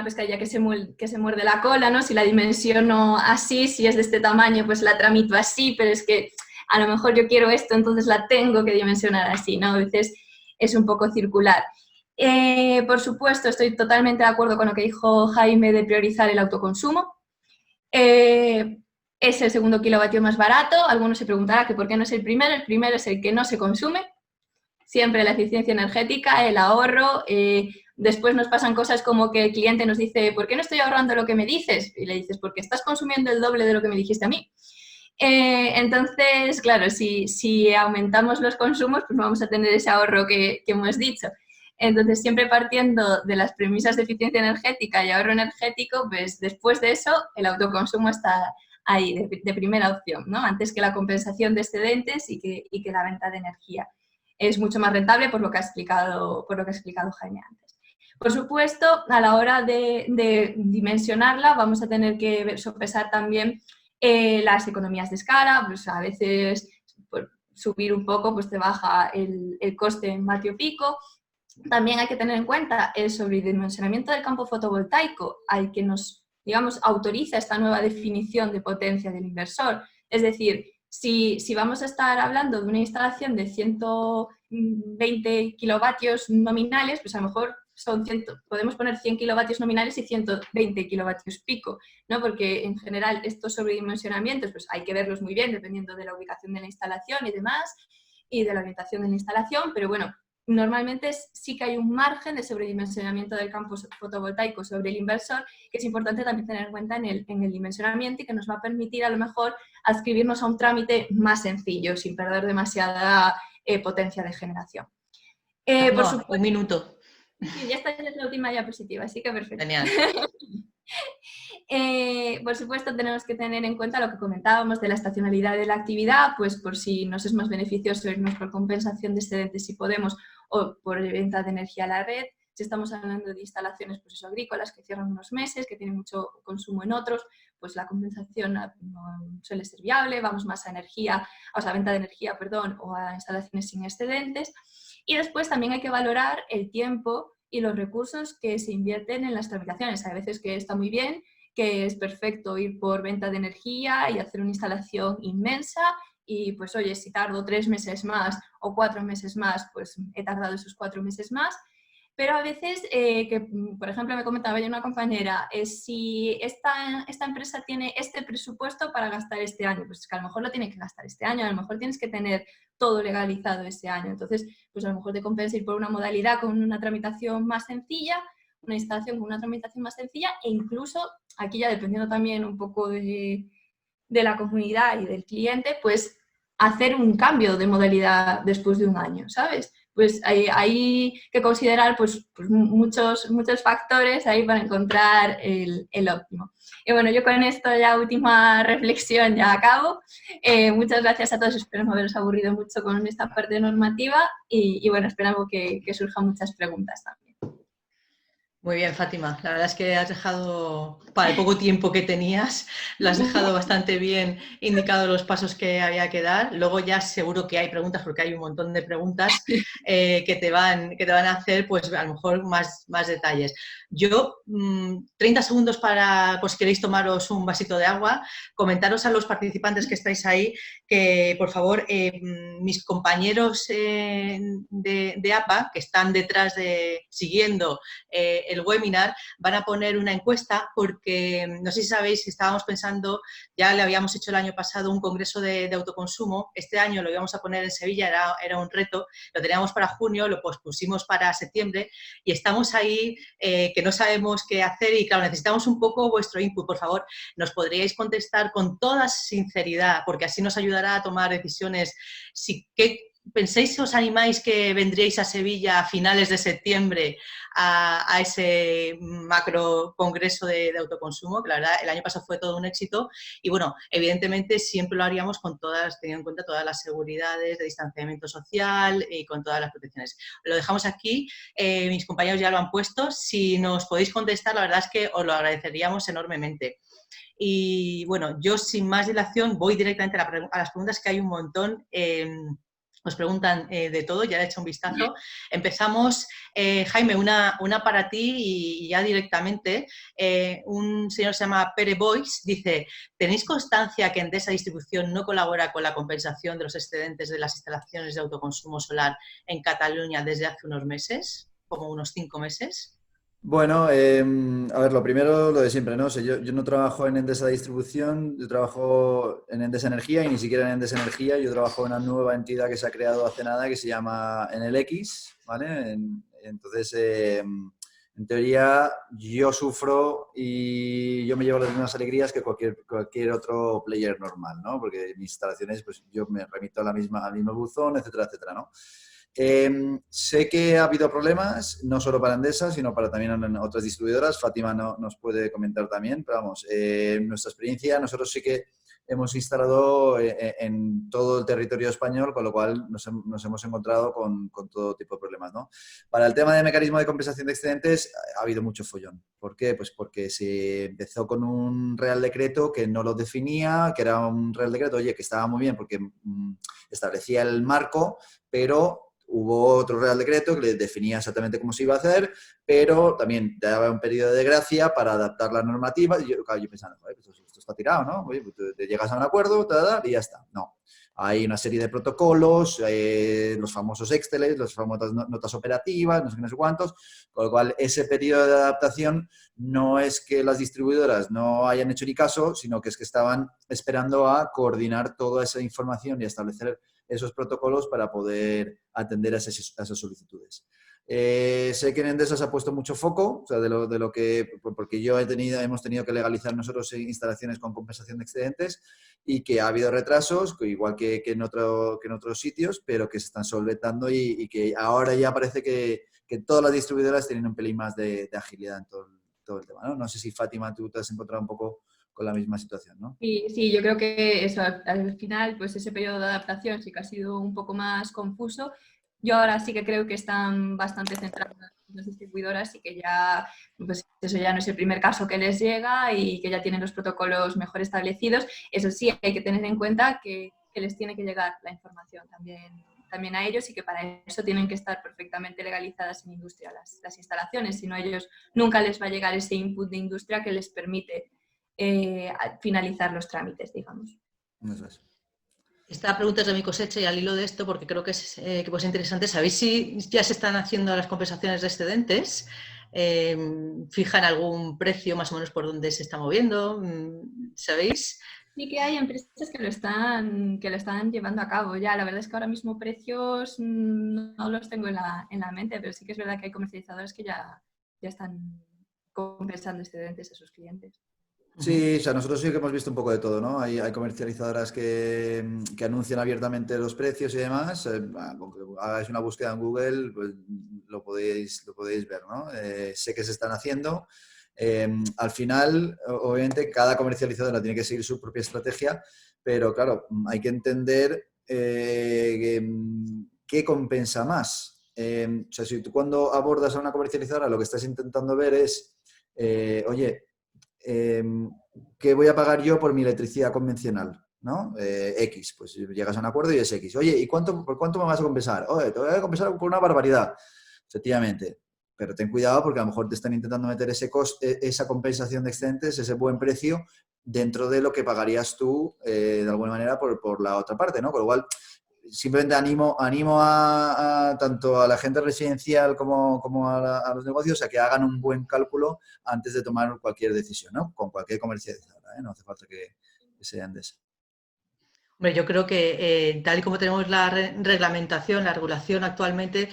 pescadilla que se muerde la cola, ¿no? Si la dimensiono así, si es de este tamaño, pues la tramito así, pero es que a lo mejor yo quiero esto, entonces la tengo que dimensionar así, ¿no? A veces es un poco circular. Por supuesto, estoy totalmente de acuerdo con lo que dijo Jaime de priorizar el autoconsumo. Es el segundo kilovatio más barato. Algunos se preguntarán que por qué no es el primero. El primero es el que no se consume. Siempre la eficiencia energética, el ahorro. Después nos pasan cosas como que el cliente nos dice, ¿por qué no estoy ahorrando lo que me dices? Y le dices, porque estás consumiendo el doble de lo que me dijiste a mí. Entonces, claro, si aumentamos los consumos, pues vamos a tener ese ahorro que hemos dicho. Entonces, siempre partiendo de las premisas de eficiencia energética y ahorro energético, pues después de eso, el autoconsumo está ahí, de primera opción, ¿no? Antes que la compensación de excedentes y que la venta de energía. Es mucho más rentable por lo que ha explicado Jaime antes. Por supuesto, a la hora de dimensionarla, vamos a tener que sopesar también las economías de escala. Pues a veces por subir un poco pues te baja el coste en vatio pico. También hay que tener en cuenta el sobredimensionamiento del campo fotovoltaico al que nos, digamos, autoriza esta nueva definición de potencia del inversor. Es decir, si vamos a estar hablando de una instalación de 120 kilovatios nominales, pues a lo mejor podemos poner 100 kilovatios nominales y 120 kilovatios pico, ¿no? Porque en general estos sobredimensionamientos pues hay que verlos muy bien dependiendo de la ubicación de la instalación y demás, y de la orientación de la instalación, pero bueno, normalmente sí que hay un margen de sobredimensionamiento del campo fotovoltaico sobre el inversor, que es importante también tener en cuenta en el dimensionamiento y que nos va a permitir a lo mejor adscribirnos a un trámite más sencillo, sin perder demasiada potencia de generación. Por supuesto, un minuto. Sí, ya esta es la última diapositiva, así que perfecto. Genial. Por supuesto, tenemos que tener en cuenta lo que comentábamos de la estacionalidad de la actividad, pues por si nos es más beneficioso irnos por compensación de excedentes si podemos o por venta de energía a la red. Si estamos hablando de instalaciones pues eso, agrícolas que cierran unos meses, que tienen mucho consumo en otros, pues la compensación no suele ser viable, vamos más a venta de energía, perdón, o a instalaciones sin excedentes. Y después también hay que valorar el tiempo y los recursos que se invierten en las tramitaciones. Hay veces que está muy bien, que es perfecto ir por venta de energía y hacer una instalación inmensa y pues oye, si tardo 3 meses más o 4 meses más, pues he tardado esos 4 meses más. Pero a veces, que por ejemplo me comentaba ya una compañera, si esta empresa tiene este presupuesto para gastar este año, pues es que a lo mejor lo tiene que gastar este año, a lo mejor tienes que tener todo legalizado ese año. Entonces, pues a lo mejor te compensa ir por una modalidad con una tramitación más sencilla, una instalación con una tramitación más sencilla e incluso, aquí ya dependiendo también un poco de de la comunidad y del cliente, pues hacer un cambio de modalidad después de un año, ¿sabes? Pues hay que considerar pues muchos factores ahí para encontrar el óptimo. Y bueno, yo con esto ya última reflexión ya acabo. Muchas gracias a todos, espero no haberos aburrido mucho con esta parte normativa y bueno, esperamos que surjan muchas preguntas también. Muy bien, Fátima. La verdad es que has dejado, para el poco tiempo que tenías, lo has dejado bastante bien indicado los pasos que había que dar. Luego ya seguro que hay preguntas, porque hay un montón de preguntas que te van a hacer, pues a lo mejor más detalles. Yo, 30 segundos para, pues queréis tomaros un vasito de agua, comentaros a los participantes que estáis ahí que, por favor, mis compañeros de APA, que están detrás siguiendo el webinar, van a poner una encuesta porque, no sé si sabéis, estábamos pensando, ya le habíamos hecho el año pasado un congreso de autoconsumo, este año lo íbamos a poner en Sevilla, era un reto, lo teníamos para junio, lo pospusimos para septiembre y estamos ahí que no sabemos qué hacer y claro, necesitamos un poco vuestro input, por favor, nos podríais contestar con toda sinceridad, porque así nos ayudará a tomar decisiones. ¿Pensáis que os animáis que vendríais a Sevilla a finales de septiembre a ese macro congreso de autoconsumo? Que la verdad el año pasado fue todo un éxito y bueno, evidentemente siempre lo haríamos teniendo en cuenta todas las seguridades de distanciamiento social y con todas las protecciones. Lo dejamos aquí, mis compañeros ya lo han puesto, si nos podéis contestar la verdad es que os lo agradeceríamos enormemente. Y bueno, yo sin más dilación voy directamente a las preguntas, que hay un montón. Nos preguntan de todo, ya he hecho un vistazo. Empezamos, Jaime, una para ti y ya directamente. Un señor se llama Pere Boix, dice, ¿tenéis constancia que Endesa Distribución no colabora con la compensación de los excedentes de las instalaciones de autoconsumo solar en Cataluña desde hace unos meses, como unos 5 meses? Bueno, a ver, lo primero, lo de siempre, ¿no? O sea, yo no trabajo en Endesa Distribución, yo trabajo en Endesa Energía y ni siquiera en Endesa Energía, yo trabajo en una nueva entidad que se ha creado hace nada que se llama Enel-X, ¿vale? Entonces, en teoría, yo sufro y yo me llevo las mismas alegrías que cualquier otro player normal, ¿no? Porque mis instalaciones, pues yo me remito al mismo buzón, etcétera, etcétera, ¿no? Sé que ha habido problemas, no solo para Endesa, sino para también otras distribuidoras. Fátima nos puede comentar también, pero vamos, en nuestra experiencia, nosotros sí que hemos instalado en todo el territorio español, con lo cual nos hemos encontrado con todo tipo de problemas, ¿no? Para el tema de mecanismo de compensación de excedentes ha habido mucho follón. ¿Por qué? Pues porque se empezó con un Real Decreto que no lo definía, que era un Real Decreto, oye, que estaba muy bien porque establecía el marco, pero hubo otro Real Decreto que le definía exactamente cómo se iba a hacer, pero también daba un periodo de gracia para adaptar la normativa. Y yo pensando, pues esto está tirado, ¿no? Oye, pues te llegas a un acuerdo y ya está. No. Hay una serie de protocolos, los famosos Exceles, las famosas notas operativas, no sé cuántos, con lo cual ese periodo de adaptación no es que las distribuidoras no hayan hecho ni caso, sino que es que estaban esperando a coordinar toda esa información y establecer esos protocolos para poder atender a esas solicitudes. Sé que en Endesa se ha puesto mucho foco, o sea, de lo que, porque hemos tenido que legalizar nosotros instalaciones con compensación de excedentes y que ha habido retrasos, igual que en otros sitios, pero que se están solventando y que ahora ya parece que todas las distribuidoras tienen un pelín más de agilidad en todo el tema, ¿no? No sé si, Fátima, tú te has encontrado un poco con la misma situación, ¿no? Sí, yo creo que eso, al final, pues ese periodo de adaptación sí que ha sido un poco más confuso. Yo ahora sí que creo que están bastante centradas las distribuidoras y que ya, pues eso ya no es el primer caso que les llega y que ya tienen los protocolos mejor establecidos. Eso sí, hay que tener en cuenta que les tiene que llegar la información también a ellos y que para eso tienen que estar perfectamente legalizadas en industria las instalaciones, si no a ellos nunca les va a llegar ese input de industria que les permite finalizar los trámites, digamos. Eso es. Esta pregunta es de mi cosecha y al hilo de esto, porque creo que puede ser interesante. ¿Sabéis si ya se están haciendo las compensaciones de excedentes? ¿Fijan algún precio más o menos por donde se está moviendo? ¿Sabéis? Sí que hay empresas que lo están llevando a cabo ya. La verdad es que ahora mismo precios no los tengo en la mente, pero sí que es verdad que hay comercializadores que ya están compensando excedentes a sus clientes. Sí, o sea, nosotros sí que hemos visto un poco de todo, ¿no? Hay comercializadoras que anuncian abiertamente los precios y demás. Con que hagáis una búsqueda en Google, pues lo podéis ver, ¿no? Sé que se están haciendo. Al final, obviamente, cada comercializadora tiene que seguir su propia estrategia, pero claro, hay que entender qué compensa más. O sea, si tú cuando abordas a una comercializadora lo que estás intentando ver es, oye, ¿qué voy a pagar yo por mi electricidad convencional? ¿No? X, pues llegas a un acuerdo y es X. Oye, ¿y por cuánto me vas a compensar? Oye, te voy a compensar por una barbaridad, efectivamente. Pero ten cuidado porque a lo mejor te están intentando meter esa compensación de excedentes, ese buen precio, dentro de lo que pagarías tú, de alguna manera, por la otra parte, ¿no? Con lo cual, simplemente animo tanto a la gente residencial como a los negocios a que hagan un buen cálculo antes de tomar cualquier decisión, ¿no? Con cualquier comercializadora, ¿eh? No hace falta que sea Endesa. Hombre, yo creo que tal y como tenemos la reglamentación, la regulación actualmente,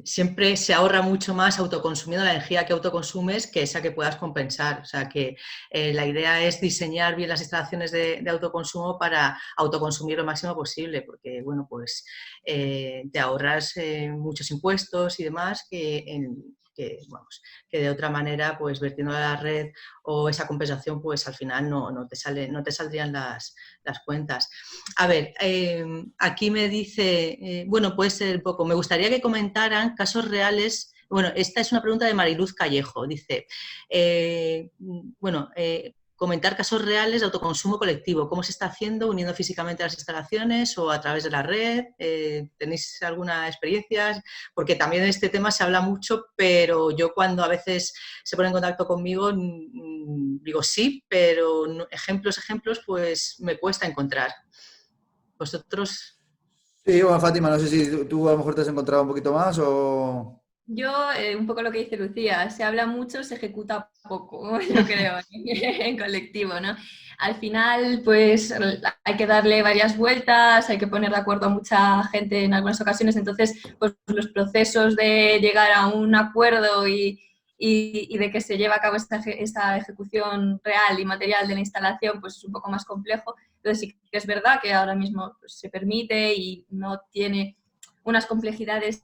siempre se ahorra mucho más autoconsumiendo la energía que autoconsumes que esa que puedas compensar. O sea que la idea es diseñar bien las instalaciones de autoconsumo para autoconsumir lo máximo posible, porque bueno, pues te ahorras muchos impuestos y demás que de otra manera, pues vertiendo a la red o esa compensación, pues al final no te saldrían las cuentas. A ver, aquí me dice, bueno, puede ser un poco, me gustaría que comentaran casos reales. Bueno, esta es una pregunta de Mariluz Callejo. Dice, comentar casos reales de autoconsumo colectivo. ¿Cómo se está haciendo uniendo físicamente las instalaciones o a través de la red? ¿Tenéis alguna experiencia? Porque también de este tema se habla mucho, pero yo cuando a veces se pone en contacto conmigo digo sí, pero ejemplos, pues me cuesta encontrar. ¿Vosotros? Sí, bueno, Fátima, no sé si tú a lo mejor te has encontrado un poquito más o... Yo, un poco lo que dice Lucía, se habla mucho, se ejecuta poco, yo creo, en colectivo, ¿no? Al final, pues hay que darle varias vueltas, hay que poner de acuerdo a mucha gente en algunas ocasiones, entonces, pues los procesos de llegar a un acuerdo y de que se lleve a cabo esta ejecución real y material de la instalación, pues es un poco más complejo. Entonces, sí que es verdad que ahora mismo pues, se permite y no tiene unas complejidades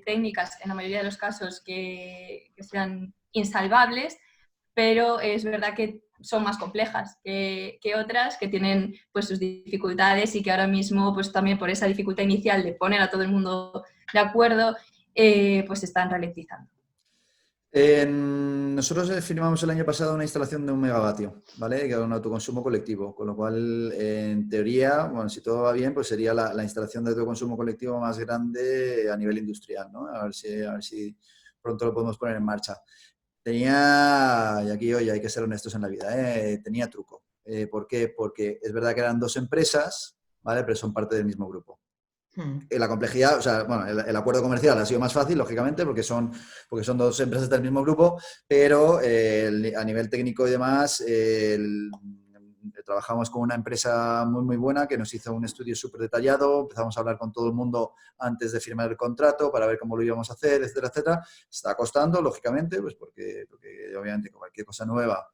técnicas en la mayoría de los casos que sean insalvables, pero es verdad que son más complejas que otras, que tienen pues sus dificultades y que ahora mismo pues también por esa dificultad inicial de poner a todo el mundo de acuerdo, pues están ralentizando. Nosotros firmamos el año pasado una instalación de 1 megavatio, ¿vale? Que era un autoconsumo colectivo, con lo cual, en teoría, bueno, si todo va bien, pues sería la instalación de autoconsumo colectivo más grande a nivel industrial, ¿no? A ver si pronto lo podemos poner en marcha. Tenía, y aquí, oye, hay que ser honestos en la vida, tenía truco. ¿Por qué? Porque es verdad que eran 2 empresas, ¿vale? Pero son parte del mismo grupo. La complejidad, o sea, bueno, el acuerdo comercial ha sido más fácil, lógicamente, porque son 2 empresas del mismo grupo, pero a nivel técnico y demás, trabajamos con una empresa muy, muy buena que nos hizo un estudio súper detallado, empezamos a hablar con todo el mundo antes de firmar el contrato para ver cómo lo íbamos a hacer, etcétera, etcétera. Está costando, lógicamente, pues porque obviamente cualquier cosa nueva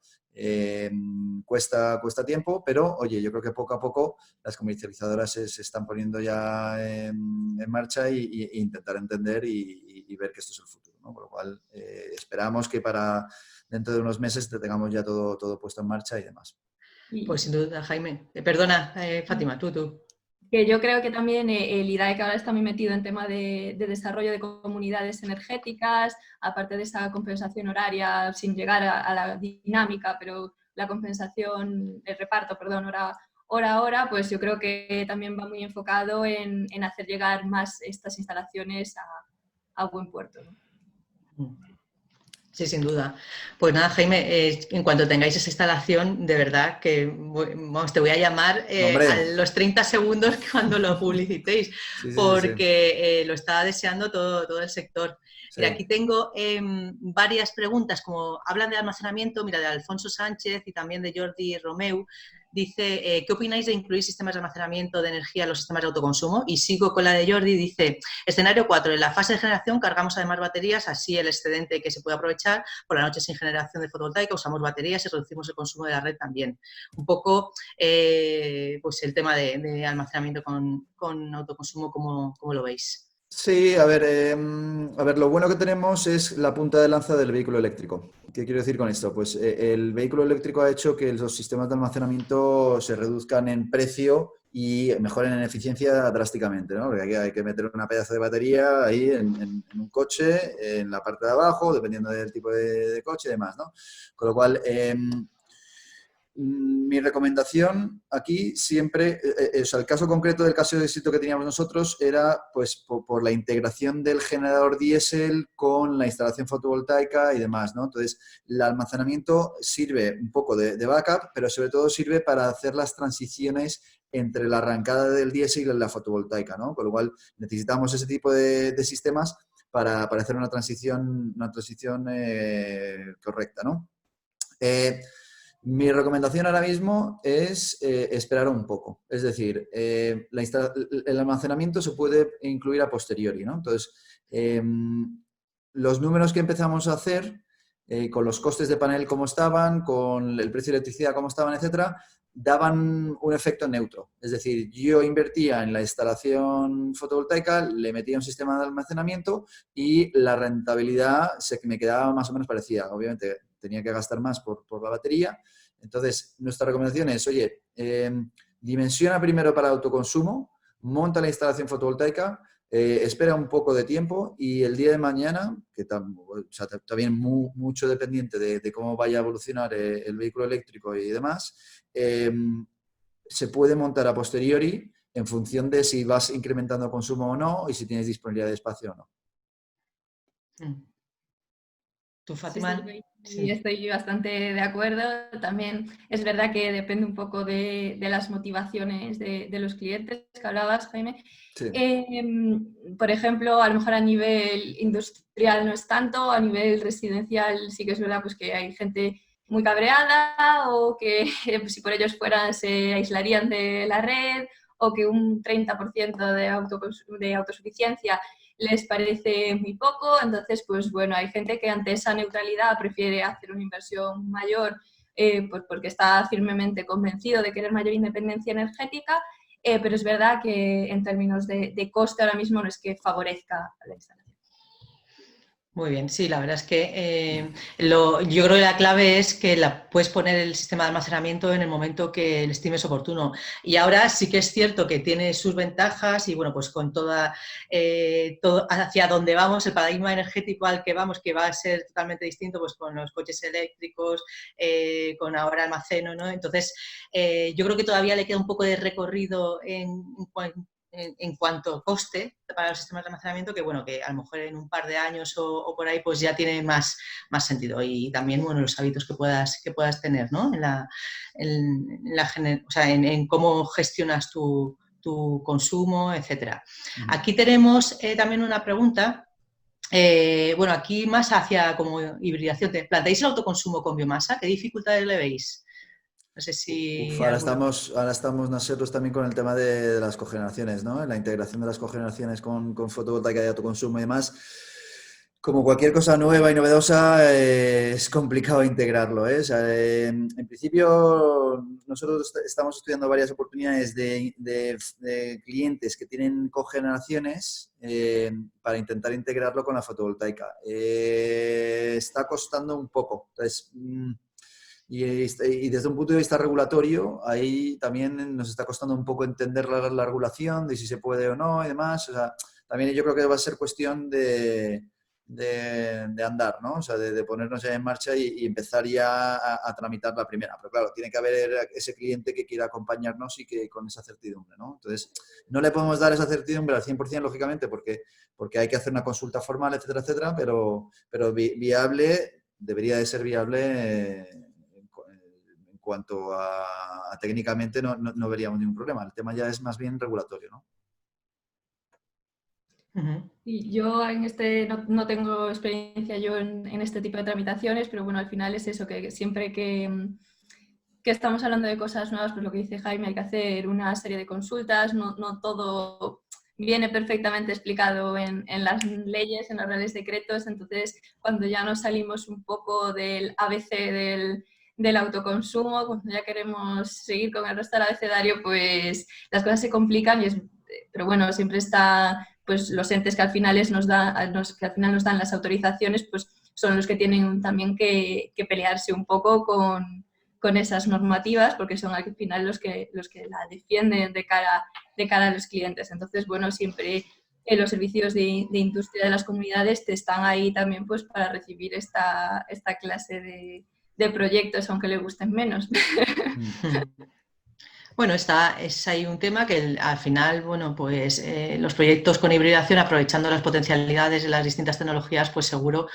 cuesta tiempo, pero oye, yo creo que poco a poco las comercializadoras se están poniendo ya en marcha e intentar entender y ver que esto es el futuro, ¿no? Por lo cual esperamos que para dentro de unos meses tengamos ya todo puesto en marcha y demás. Pues sin duda, Jaime. Perdona, Fátima, tú. Que yo creo que también el IDAE, que ahora está muy metido en tema de desarrollo de comunidades energéticas, aparte de esa compensación horaria, sin llegar a la dinámica, pero la compensación, el reparto, perdón, hora a hora, pues yo creo que también va muy enfocado en hacer llegar más estas instalaciones a buen puerto, ¿no? Sí, sin duda. Pues nada, Jaime, en cuanto tengáis esa instalación, de verdad que vamos, te voy a llamar a Hombre. los 30 segundos cuando lo publicitéis, Sí. porque lo está deseando todo el sector. Sí. Mira, aquí tengo varias preguntas, como hablan de almacenamiento, mira, de Alfonso Sánchez y también de Jordi Romeu. dice, ¿qué opináis de incluir sistemas de almacenamiento de energía en los sistemas de autoconsumo? Y sigo con la de Jordi, dice, escenario 4, en la fase de generación cargamos además baterías, así el excedente que se puede aprovechar, por la noche sin generación de fotovoltaica usamos baterías y reducimos el consumo de la red también. Un poco, pues el tema de almacenamiento con autoconsumo, ¿cómo lo veis? Sí, a ver, lo bueno que tenemos es la punta de lanza del vehículo eléctrico. ¿Qué quiero decir con esto? Pues el vehículo eléctrico ha hecho que los sistemas de almacenamiento se reduzcan en precio y mejoren en eficiencia drásticamente, ¿no? Porque hay que meter una pedazo de batería ahí en un coche, en la parte de abajo, dependiendo del tipo de coche y demás, ¿no? Con lo cual, mi recomendación aquí siempre, o sea, el caso concreto del caso de éxito que teníamos nosotros era pues por la integración del generador diésel con la instalación fotovoltaica y demás, ¿no? Entonces, el almacenamiento sirve un poco de backup, pero sobre todo sirve para hacer las transiciones entre la arrancada del diésel y la fotovoltaica, ¿no? Con lo cual, necesitamos ese tipo de sistemas para hacer una transición correcta, ¿no? Mi recomendación ahora mismo es esperar un poco. Es decir, el almacenamiento se puede incluir a posteriori, ¿no? Entonces, los números que empezamos a hacer, con los costes de panel como estaban, con el precio de electricidad como estaban, etcétera, daban un efecto neutro. Es decir, yo invertía en la instalación fotovoltaica, le metía un sistema de almacenamiento y la rentabilidad me quedaba más o menos parecida. Obviamente, tenía que gastar más por la batería. Entonces, nuestra recomendación es, oye, dimensiona primero para autoconsumo, monta la instalación fotovoltaica, espera un poco de tiempo y el día de mañana, que también mucho dependiente de cómo vaya a evolucionar el vehículo eléctrico y demás, se puede montar a posteriori en función de si vas incrementando consumo o no y si tienes disponibilidad de espacio o no. ¿Tú, Sí, Fátima? sí, estoy bastante de acuerdo. También es verdad que depende un poco de las motivaciones de los clientes que hablabas, Jaime. Sí. Por ejemplo, a lo mejor a nivel industrial no es tanto, a nivel residencial sí que es verdad pues, que hay gente muy cabreada o que pues, si por ellos fueran se aislarían de la red o que un 30% de autosuficiencia les parece muy poco, entonces pues bueno, hay gente que ante esa neutralidad prefiere hacer una inversión mayor pues porque está firmemente convencido de querer mayor independencia energética, pero es verdad que en términos de coste ahora mismo no es que favorezca la instalación. Muy bien, sí, la verdad es que yo creo que la clave es que puedes poner el sistema de almacenamiento en el momento que le estimes oportuno. Y ahora sí que es cierto que tiene sus ventajas y bueno, pues con todo hacia dónde vamos, el paradigma energético al que vamos, que va a ser totalmente distinto pues con los coches eléctricos, con ahora almaceno, ¿no? Entonces, yo creo que todavía le queda un poco de recorrido en cuanto a coste para los sistemas de almacenamiento, que bueno, que a lo mejor en un par de años o por ahí pues ya tiene más sentido. Y también, bueno, los hábitos que puedas tener, ¿no? En cómo gestionas tu consumo, etcétera. Aquí tenemos también una pregunta. Bueno, aquí más hacia como hibridación. ¿Planteáis el autoconsumo con biomasa? ¿Qué dificultades le veis? No sé si... Ahora estamos nosotros también con el tema de las cogeneraciones, ¿no? La integración de las cogeneraciones con fotovoltaica de autoconsumo y demás. Como cualquier cosa nueva y novedosa, es complicado integrarlo, ¿eh? O sea, en principio, nosotros estamos estudiando varias oportunidades de clientes que tienen cogeneraciones para intentar integrarlo con la fotovoltaica. Está costando un poco. Entonces, y desde un punto de vista regulatorio, ahí también nos está costando un poco entender la regulación de si se puede o no y demás. O sea, también yo creo que va a ser cuestión de andar, ¿no? O sea, de ponernos ya en marcha y empezar ya a tramitar la primera. Pero claro, tiene que haber ese cliente que quiera acompañarnos y que con esa certidumbre, ¿no? Entonces, no le podemos dar esa certidumbre al 100%, lógicamente, porque hay que hacer una consulta formal, etcétera, etcétera, pero viable, debería de ser viable en cuanto a técnicamente no veríamos ningún problema. El tema ya es más bien regulatorio, ¿no? Y yo no tengo experiencia yo en este tipo de tramitaciones, pero bueno, al final es eso, que siempre que que estamos hablando de cosas nuevas, pues lo que dice Jaime, hay que hacer una serie de consultas, no todo viene perfectamente explicado en las leyes, en los reales decretos, entonces cuando ya nos salimos un poco del ABC del autoconsumo, cuando ya queremos seguir con el resto del abecedario, pues las cosas se complican, pero bueno, siempre está, pues los entes que al final que al final nos dan las autorizaciones, pues son los que tienen también que pelearse un poco con esas normativas, porque son al final los que la defienden de cara a los clientes. Entonces, bueno, siempre los servicios de industria de las comunidades te están ahí también pues para recibir esta clase de proyectos, aunque le gusten menos. Bueno, es ahí un tema que al final, bueno, pues los proyectos con hibridación, aprovechando las potencialidades de las distintas tecnologías, pues seguro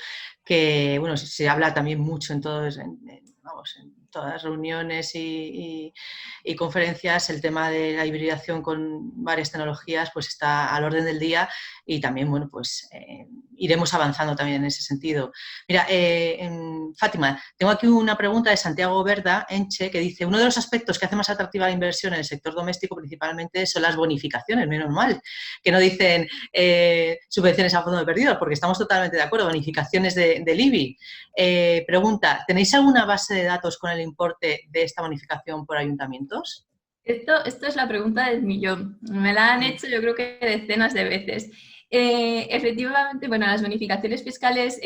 que, bueno, se habla también mucho en todas las reuniones y conferencias, el tema de la hibridación con varias tecnologías pues está al orden del día y también, bueno, pues iremos avanzando también en ese sentido. Mira, Fátima, tengo aquí una pregunta de Santiago Berda, Enche, que dice: uno de los aspectos que hace más atractiva la inversión en el sector doméstico principalmente son las bonificaciones, menos mal, que no dicen subvenciones a fondo de perdidos, porque estamos totalmente de acuerdo, bonificaciones del IBI. Pregunta, ¿tenéis alguna base de datos con el importe de esta bonificación por ayuntamientos? Esto es la pregunta del millón. Me la han hecho yo creo que decenas de veces. Efectivamente, bueno, las bonificaciones fiscales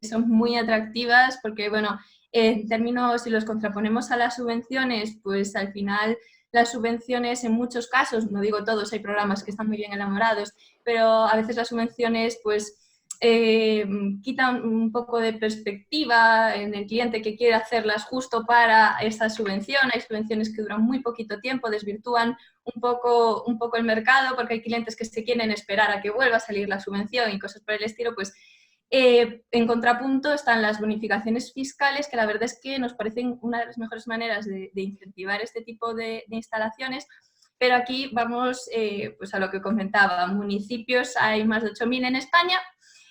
son muy atractivas porque, bueno, en términos, si los contraponemos a las subvenciones, pues al final las subvenciones en muchos casos, no digo todos, hay programas que están muy bien elaborados, pero a veces las subvenciones pues quitan un poco de perspectiva en el cliente que quiere hacerlas justo para esa subvención. Hay subvenciones que duran muy poquito tiempo, desvirtúan un poco el mercado porque hay clientes que se quieren esperar a que vuelva a salir la subvención y cosas por el estilo, pues en contrapunto están las bonificaciones fiscales, que la verdad es que nos parecen una de las mejores maneras de incentivar este tipo de instalaciones. Pero aquí vamos pues a lo que comentaba, municipios hay más de 8.000 en España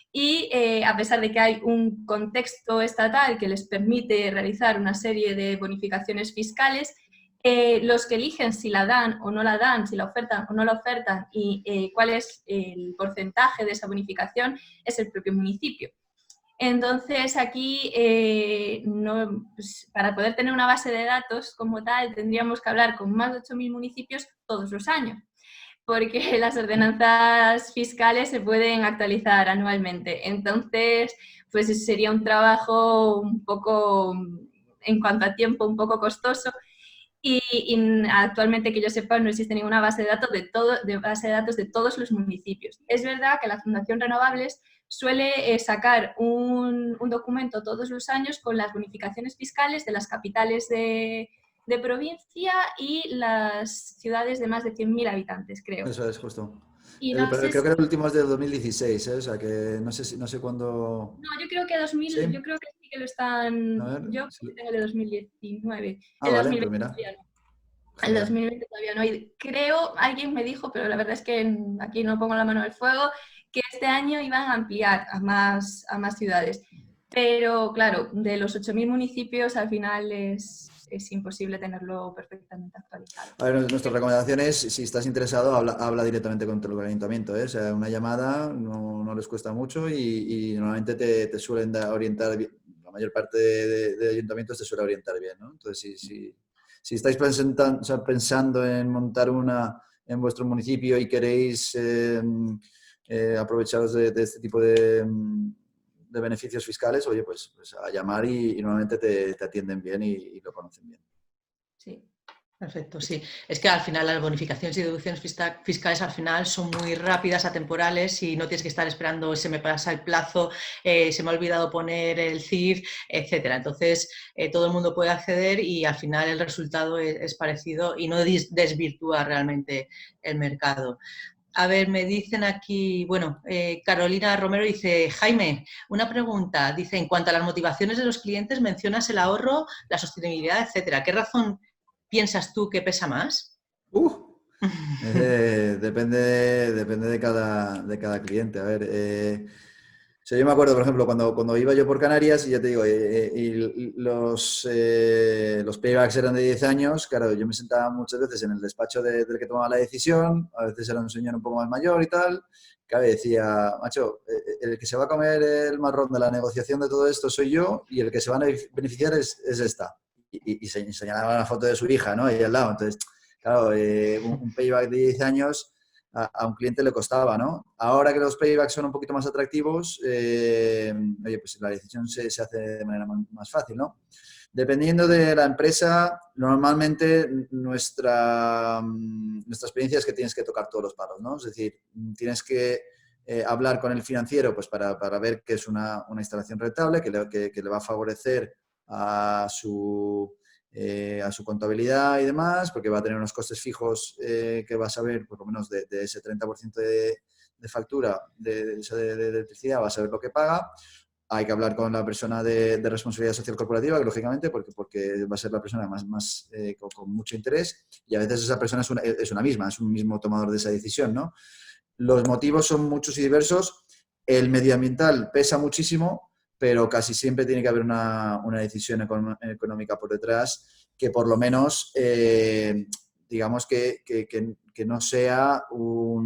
y a pesar de que hay un contexto estatal que les permite realizar una serie de bonificaciones fiscales, los que eligen si la dan o no la dan, si la ofertan o no la ofertan y cuál es el porcentaje de esa bonificación es el propio municipio. Entonces, aquí, pues, para poder tener una base de datos como tal, tendríamos que hablar con más de 8.000 municipios todos los años, porque las ordenanzas fiscales se pueden actualizar anualmente. Entonces, pues sería un trabajo un poco, en cuanto a tiempo, un poco costoso. Y actualmente, que yo sepa, no existe ninguna base de datos de todos los municipios. Es verdad que la Fundación Renovables suele sacar un documento todos los años con las bonificaciones fiscales de las capitales de provincia y las ciudades de más de 100.000 habitantes, creo. Eso es, justo. Y no Pero sé creo que si... el último es de 2016, ¿eh? O sea que no sé cuándo... No, yo creo que 2000, ¿Sí? yo creo que sí que lo están... A ver. Yo Sí. tengo el de 2019. Ah, El vale, pues 2020 mira. todavía no. El Genial. 2020 todavía no. Y creo, alguien me dijo, pero la verdad es que aquí no pongo la mano al fuego, que este año iban a ampliar a más ciudades. Pero claro, de los 8.000 municipios al final es imposible tenerlo perfectamente actualizado. A ver, nuestra recomendación es, si estás interesado, habla directamente con el ayuntamiento, ¿eh? O sea, una llamada no les cuesta mucho y normalmente te suelen orientar bien. La mayor parte de ayuntamientos te suele orientar bien, ¿no? Entonces, si estáis pensando en montar una en vuestro municipio y queréis aprovecharos de este tipo de beneficios fiscales, oye, pues a llamar y normalmente te atienden bien y lo conocen bien. Sí. Perfecto, sí. Es que al final las bonificaciones y deducciones fiscales al final son muy rápidas, atemporales y no tienes que estar esperando, se me pasa el plazo, se me ha olvidado poner el CIF, etcétera. Entonces, todo el mundo puede acceder y al final el resultado es parecido y no desvirtúa realmente el mercado. A ver, me dicen aquí, bueno, Carolina Romero dice: Jaime, una pregunta. Dice, en cuanto a las motivaciones de los clientes, mencionas el ahorro, la sostenibilidad, etcétera. ¿Qué razón piensas tú que pesa más? Depende de cada cliente. A ver, sea, yo me acuerdo, por ejemplo, cuando iba yo por Canarias, y ya te digo, y los paybacks eran de 10 años, claro, yo me sentaba muchas veces en el despacho del que tomaba la decisión, a veces era un señor un poco más mayor y tal, claro, y decía, macho, el que se va a comer el marrón de la negociación de todo esto soy yo, y el que se va a beneficiar es esta. Y señalaba la foto de su hija, ¿no? Ahí al lado. Entonces, claro, un payback de 10 años a un cliente le costaba, ¿no? Ahora que los paybacks son un poquito más atractivos, oye, pues la decisión se hace de manera más fácil, ¿no? Dependiendo de la empresa, normalmente nuestra experiencia es que tienes que tocar todos los palos, ¿no? Es decir, tienes que hablar con el financiero pues para ver que es una instalación rentable, que le va a favorecer a su contabilidad y demás, porque va a tener unos costes fijos que va a saber, por lo menos de ese 30% de factura de electricidad, va a saber lo que paga. Hay que hablar con la persona de responsabilidad social corporativa, lógicamente, porque va a ser la persona más con mucho interés, y a veces esa persona es un mismo tomador de esa decisión, ¿no? Los motivos son muchos y diversos. El medioambiental pesa muchísimo, pero casi siempre tiene que haber una decisión económica por detrás que por lo menos, digamos que no sea o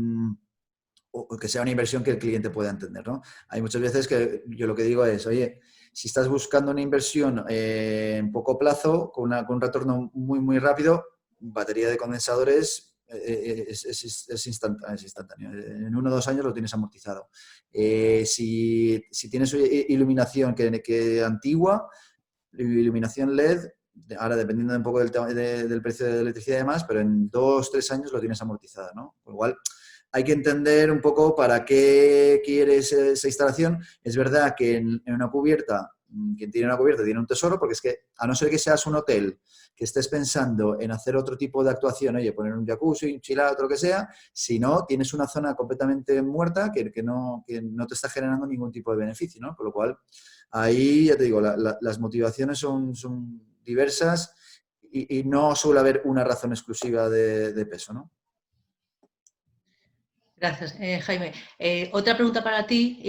que sea una inversión que el cliente pueda entender, ¿no? Hay muchas veces que yo lo que digo es, oye, si estás buscando una inversión en poco plazo, con un retorno muy, muy rápido, batería de condensadores es instantáneo. En 1 o 2 años lo tienes amortizado. Si tienes iluminación que antigua, iluminación LED, ahora dependiendo un poco del precio de la electricidad y demás, pero en 2 o 3 años lo tienes amortizado, ¿no? Por igual, hay que entender un poco para qué quieres esa instalación. Es verdad que en una cubierta, quien tiene una cubierta tiene un tesoro, porque es que, a no ser que seas un hotel que estés pensando en hacer otro tipo de actuación, oye, poner un jacuzzi, un chill out, lo que sea, si no, tienes una zona completamente muerta que no te está generando ningún tipo de beneficio, ¿no? Con lo cual, ahí, ya te digo, las motivaciones son diversas y no suele haber una razón exclusiva de peso, ¿no? Gracias, Jaime. Otra pregunta para ti.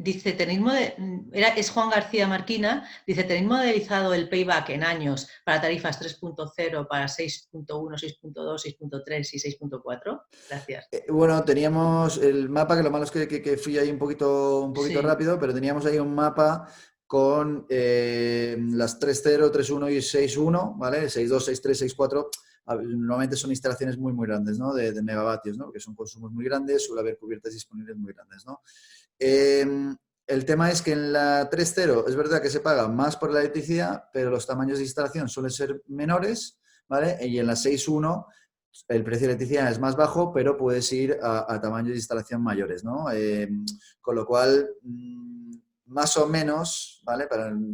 Dice, es Juan García Marquina, dice, ¿tenéis modelizado el payback en años para tarifas 3.0, para 6.1, 6.2, 6.3 y 6.4? Gracias. Bueno, teníamos el mapa, que lo malo es que fui ahí un poquito Sí. rápido, pero teníamos ahí un mapa con las 3.0, 3.1 y 6.1, ¿vale? 6.2, 6.3, 6.4. Normalmente son instalaciones muy, muy grandes, ¿no? De megavatios, ¿no? Que son consumos muy grandes, suele haber cubiertas disponibles muy grandes, ¿no? El tema es que en la 3.0 es verdad que se paga más por la electricidad, pero los tamaños de instalación suelen ser menores, ¿vale? Y en la 6.1 el precio de electricidad es más bajo, pero puedes ir a tamaños de instalación mayores, ¿no? Con lo cual, más o menos, ¿vale?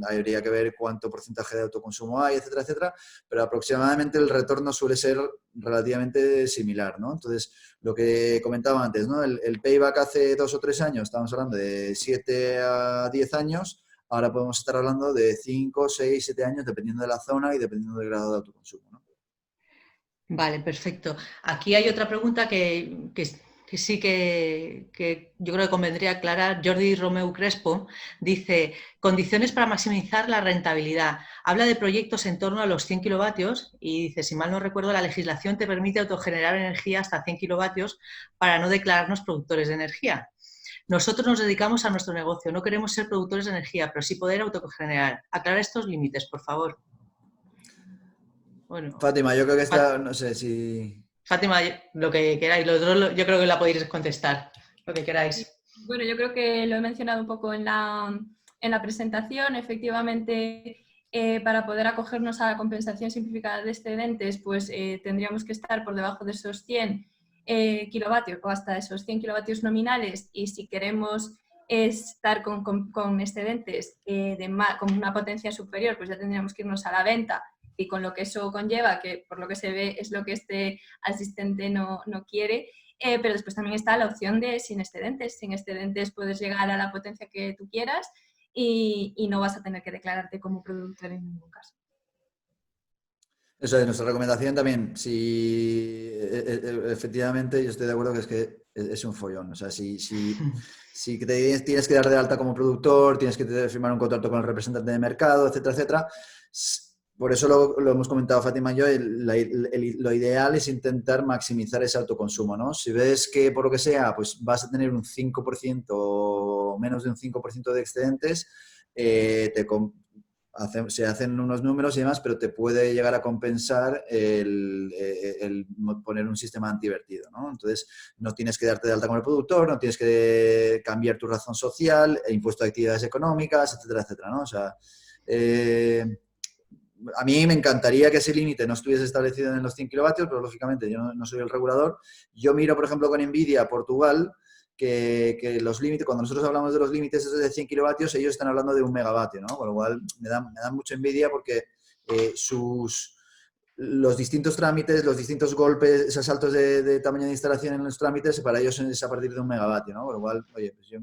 Habría que ver cuánto porcentaje de autoconsumo hay, etcétera, etcétera, pero aproximadamente el retorno suele ser relativamente similar, ¿no? Entonces, lo que comentaba antes, ¿no? El payback hace 2 o 3 años, estábamos hablando de 7 a 10 años, ahora podemos estar hablando de 5, 6, 7 años, dependiendo de la zona y dependiendo del grado de autoconsumo, ¿no? Vale, perfecto. Aquí hay otra pregunta que sí que yo creo que convendría aclarar. Jordi Romeu Crespo dice, condiciones para maximizar la rentabilidad. Habla de proyectos en torno a los 100 kilovatios y dice, si mal no recuerdo, la legislación te permite autogenerar energía hasta 100 kilovatios para no declararnos productores de energía. Nosotros nos dedicamos a nuestro negocio, no queremos ser productores de energía, pero sí poder autogenerar. Aclara estos límites, por favor. Bueno, Fátima, yo creo que está, no sé si... Fátima, lo que queráis, los dos yo creo que la podéis contestar, lo que queráis. Bueno, yo creo que lo he mencionado un poco en la presentación. Efectivamente, para poder acogernos a la compensación simplificada de excedentes, pues tendríamos que estar por debajo de esos 100 kilovatios o hasta esos 100 kilovatios nominales, y si queremos estar con excedentes con una potencia superior, pues ya tendríamos que irnos a la venta, y con lo que eso conlleva, que por lo que se ve es lo que este asistente no quiere. Pero después también está la opción de sin excedentes. Sin excedentes puedes llegar a la potencia que tú quieras y no vas a tener que declararte como productor en ningún caso. Eso es nuestra recomendación también. Si efectivamente yo estoy de acuerdo que es un follón. O sea, si tienes que dar de alta como productor, tienes que firmar un contrato con el representante de mercado, etcétera, etcétera. Por eso lo hemos comentado Fátima y yo, lo ideal es intentar maximizar ese autoconsumo, ¿no? Si ves que por lo que sea, pues vas a tener un 5% o menos de un 5% de excedentes, se hacen unos números y demás, pero te puede llegar a compensar el poner un sistema antivertido, ¿no? Entonces, no tienes que darte de alta con el productor, no tienes que cambiar tu razón social, impuesto de actividades económicas, etcétera, etcétera, ¿no? O sea, a mí me encantaría que ese límite no estuviese establecido en los 100 kilovatios, pero lógicamente yo no soy el regulador. Yo miro, por ejemplo, con NVIDIA Portugal, que los límites, cuando nosotros hablamos de los límites de 100 kilovatios, ellos están hablando de 1 megavatio, ¿no? Con lo cual me dan mucha envidia porque los distintos trámites, los distintos golpes, esos saltos de tamaño de instalación en los trámites, para ellos es a partir de 1 megavatio, ¿no? Con lo cual, oye, pues yo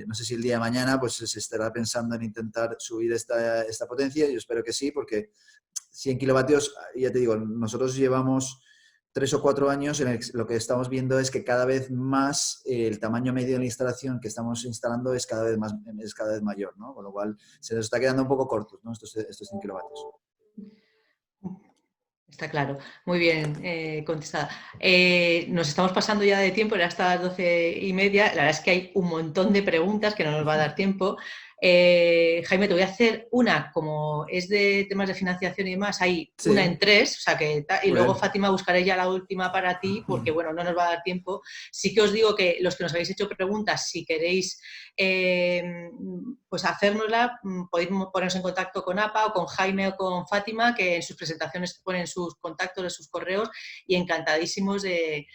no sé si el día de mañana pues, se estará pensando en intentar subir esta potencia. Yo espero que sí, porque 100 kilovatios, ya te digo, nosotros llevamos 3 o 4 años en lo que estamos viendo es que cada vez más el tamaño medio de la instalación que estamos instalando es cada vez mayor, ¿no? Con lo cual se nos está quedando un poco cortos, ¿no? estos 100 kilovatios. Está claro, muy bien contestada. Nos estamos pasando ya de tiempo, era hasta las 12:30. La verdad es que hay un montón de preguntas que no nos va a dar tiempo. Jaime, te voy a hacer una, como es de temas de financiación y demás, hay Sí. una en 3, o sea que y Muy luego bien. Fátima buscaré ya la última para ti, porque bueno, no nos va a dar tiempo. Sí que os digo que los que nos habéis hecho preguntas, si queréis pues hacérnosla, podéis poneros en contacto con APA o con Jaime o con Fátima, que en sus presentaciones ponen sus contactos, sus correos, y encantadísimos de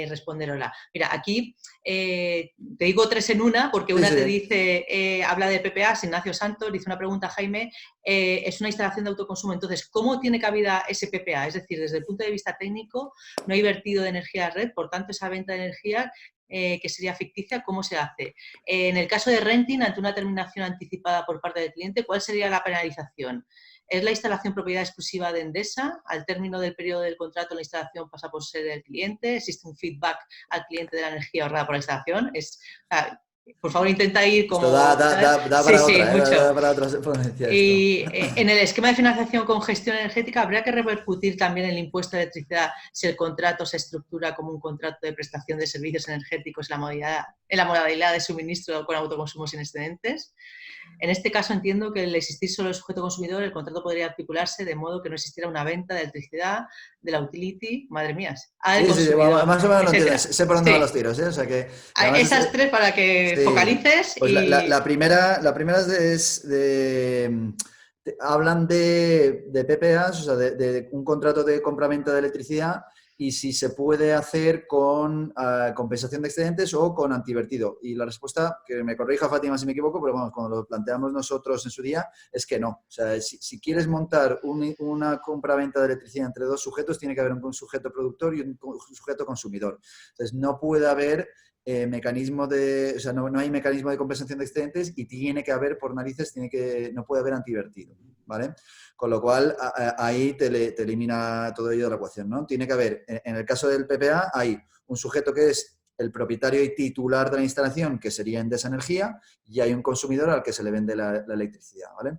responderosla. Mira, aquí te digo 3 en una, porque una te dice, habla de PPA, Ignacio Santos, dice una pregunta a Jaime, es una instalación de autoconsumo, entonces, ¿cómo tiene cabida ese PPA? Es decir, desde el punto de vista técnico, no hay vertido de energía a red, por tanto, esa venta de energía que sería ficticia, ¿cómo se hace? En el caso de renting, ante una terminación anticipada por parte del cliente, ¿cuál sería la penalización? ¿Es la instalación propiedad exclusiva de Endesa? Al término del periodo del contrato, la instalación pasa por ser del cliente. ¿Existe un feedback al cliente de la energía ahorrada por la instalación? Por favor, intenta ir como... Esto da sí, para sí, otra, mucho. da para otra ponencia esto. Y en el esquema de financiación con gestión energética, ¿habría que repercutir también el impuesto de electricidad si el contrato se estructura como un contrato de prestación de servicios energéticos en la modalidad de suministro con autoconsumo sin excedentes? En este caso entiendo que al existir solo el sujeto consumidor, el contrato podría articularse de modo que no existiera una venta de electricidad de la utility, madre mía, al Sí, consumidor, más o menos lo entiendo. etcétera. Sé por dónde van los Sí, tiros, ¿eh? O sea que además esas 3 para que sí. focalices Pues y... la primera hablan de PPAs, o sea, de un contrato de compra-venta de electricidad y si se puede hacer con compensación de excedentes o con antivertido. Y la respuesta, que me corrija Fátima si me equivoco, pero vamos, cuando lo planteamos nosotros en su día, es que no. O sea, si quieres montar una compra-venta de electricidad entre dos sujetos, tiene que haber un sujeto productor y un sujeto consumidor. Entonces, no puede haber o sea, no hay mecanismo de compensación de excedentes y tiene que haber, por narices, no puede haber antivertido, ¿vale? Con lo cual, ahí te elimina todo ello de la ecuación, ¿no? Tiene que haber, en el caso del PPA, hay un sujeto que es el propietario y titular de la instalación, que sería Endesa Energía, y hay un consumidor al que se le vende la electricidad, ¿vale?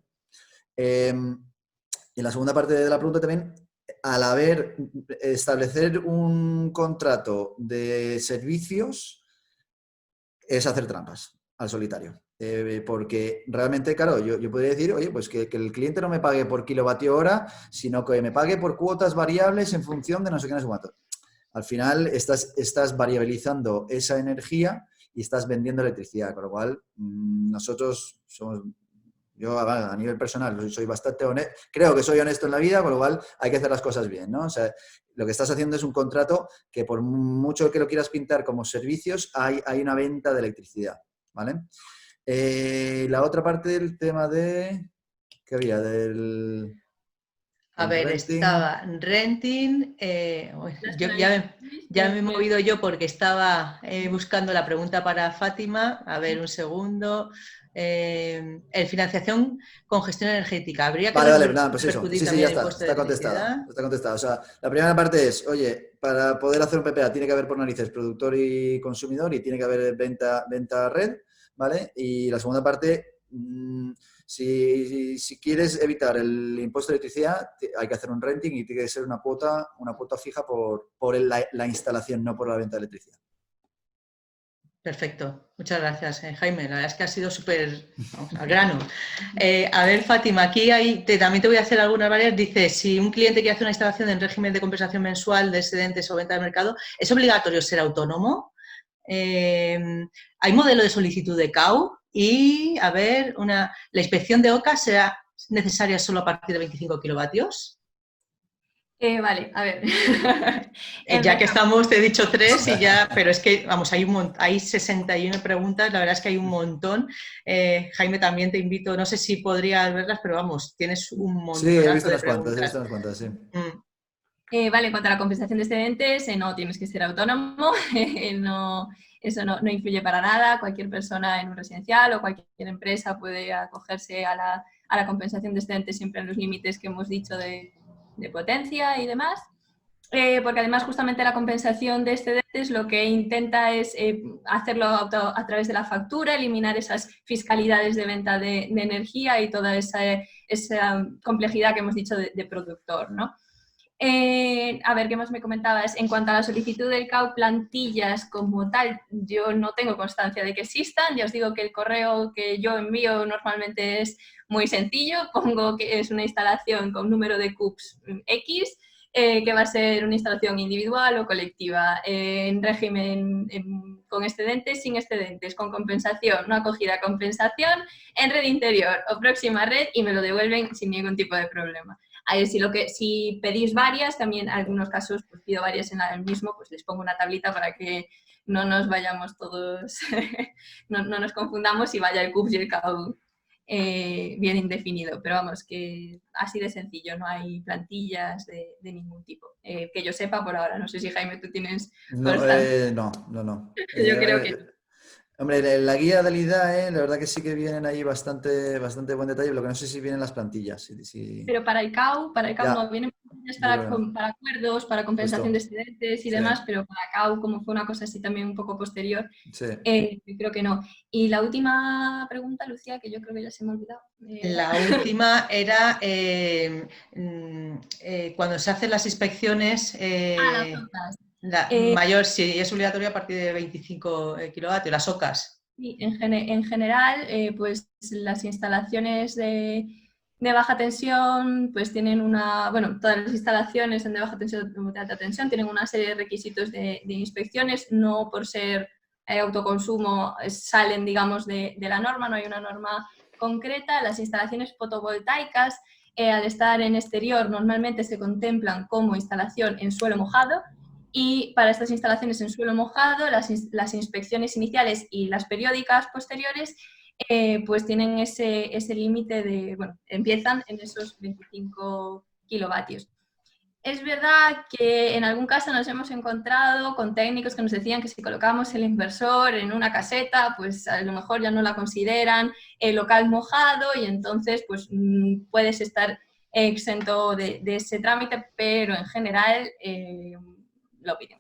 Y la segunda parte de la pregunta también, al establecer un contrato de servicios, es hacer trampas al solitario. Porque realmente, claro, yo podría decir, oye, pues que el cliente no me pague por kilovatio hora, sino que me pague por cuotas variables en función de no sé qué, no sé cuánto. Al final estás variabilizando esa energía y estás vendiendo electricidad, con lo cual nosotros somos... Yo a nivel personal soy bastante honesto, creo que soy honesto en la vida, con lo cual hay que hacer las cosas bien, ¿no? O sea, lo que estás haciendo es un contrato que por mucho que lo quieras pintar como servicios, hay una venta de electricidad, ¿vale? La otra parte del tema de... ¿Qué había? A ver, renting. estaba renting, ya me he movido yo porque estaba buscando la pregunta para Fátima. A ver, un segundo. El financiación con gestión energética. ¿Habría que Vale, nada, pues eso. repercutir Sí, ya también el está, coste de está electricidad? contestada. Está contestada. O sea, la primera parte es, oye, para poder hacer un PPA tiene que haber por narices productor y consumidor y tiene que haber venta a red, ¿vale? Y la segunda parte, si quieres evitar el impuesto de electricidad, hay que hacer un renting y tiene que ser una cuota fija por la instalación, no por la venta de electricidad. Perfecto, muchas gracias, Jaime. La verdad es que ha sido súper al grano. A ver, Fátima, aquí también te voy a hacer algunas varias. Dice, si un cliente quiere hacer una instalación en régimen de compensación mensual de excedentes o venta de mercado, ¿es obligatorio ser autónomo? ¿Hay modelo de solicitud de CAU? Y, a ver, la inspección de OCA será necesaria solo a partir de 25 kilovatios. Vale, a ver. Ya que estamos, te he dicho 3 y ya, pero es que, vamos, hay 61 preguntas, la verdad es que hay un montón. Jaime, también te invito, no sé si podrías verlas, pero vamos, tienes un montonazo Sí, he visto de unas cuantas, preguntas. sí. Vale, en cuanto a la compensación de excedentes, no tienes que ser autónomo, eso no influye para nada. Cualquier persona en un residencial o cualquier empresa puede acogerse a la compensación de excedentes siempre en los límites que hemos dicho de potencia y demás. Porque además justamente la compensación de excedentes lo que intenta es hacerlo a través de la factura, eliminar esas fiscalidades de venta de energía y toda esa complejidad que hemos dicho de productor, ¿no? A ver, ¿qué más me comentabas? En cuanto a la solicitud del CAU, plantillas como tal, yo no tengo constancia de que existan. Ya os digo que el correo que yo envío normalmente es muy sencillo. Pongo que es una instalación con número de CUPS X, que va a ser una instalación individual o colectiva, en régimen con excedentes, sin excedentes, con compensación, no acogida, compensación, en red interior o próxima red, y me lo devuelven sin ningún tipo de problema. Si pedís varias, también en algunos casos pues pido varias en el mismo, pues les pongo una tablita para que no nos vayamos todos, no nos confundamos y vaya el CUPS y el CAU bien indefinido. Pero vamos, que así de sencillo, no hay plantillas de ningún tipo. Que yo sepa por ahora, no sé si Jaime tú tienes constancia. No. Yo creo que no. Hombre, la guía del IDAE, la verdad que sí que vienen ahí bastante buen detalle, lo que no sé si vienen las plantillas. Pero para el CAU no, vienen plantillas para acuerdos, para compensación de excedentes y demás, pero para CAU, como fue una cosa así también un poco posterior, creo que no. Y la última pregunta, Lucía, que yo creo que ya se me ha olvidado. La última era cuando se hacen las inspecciones. Las OCAs. Mayor, sí, es obligatorio a partir de 25 kilovatios, las OCAs. Sí, en general, pues las instalaciones de baja tensión, pues tienen todas las instalaciones de baja tensión o de alta tensión tienen una serie de requisitos de inspecciones, no por ser autoconsumo salen, digamos, de la norma, no hay una norma concreta. Las instalaciones fotovoltaicas, al estar en exterior, normalmente se contemplan como instalación en suelo mojado. Y para estas instalaciones en suelo mojado, las inspecciones iniciales y las periódicas posteriores, pues tienen ese límite de, empiezan en esos 25 kilovatios. Es verdad que en algún caso nos hemos encontrado con técnicos que nos decían que si colocamos el inversor en una caseta, pues a lo mejor ya no la consideran el local mojado y entonces pues puedes estar exento de ese trámite, pero en general lo piden.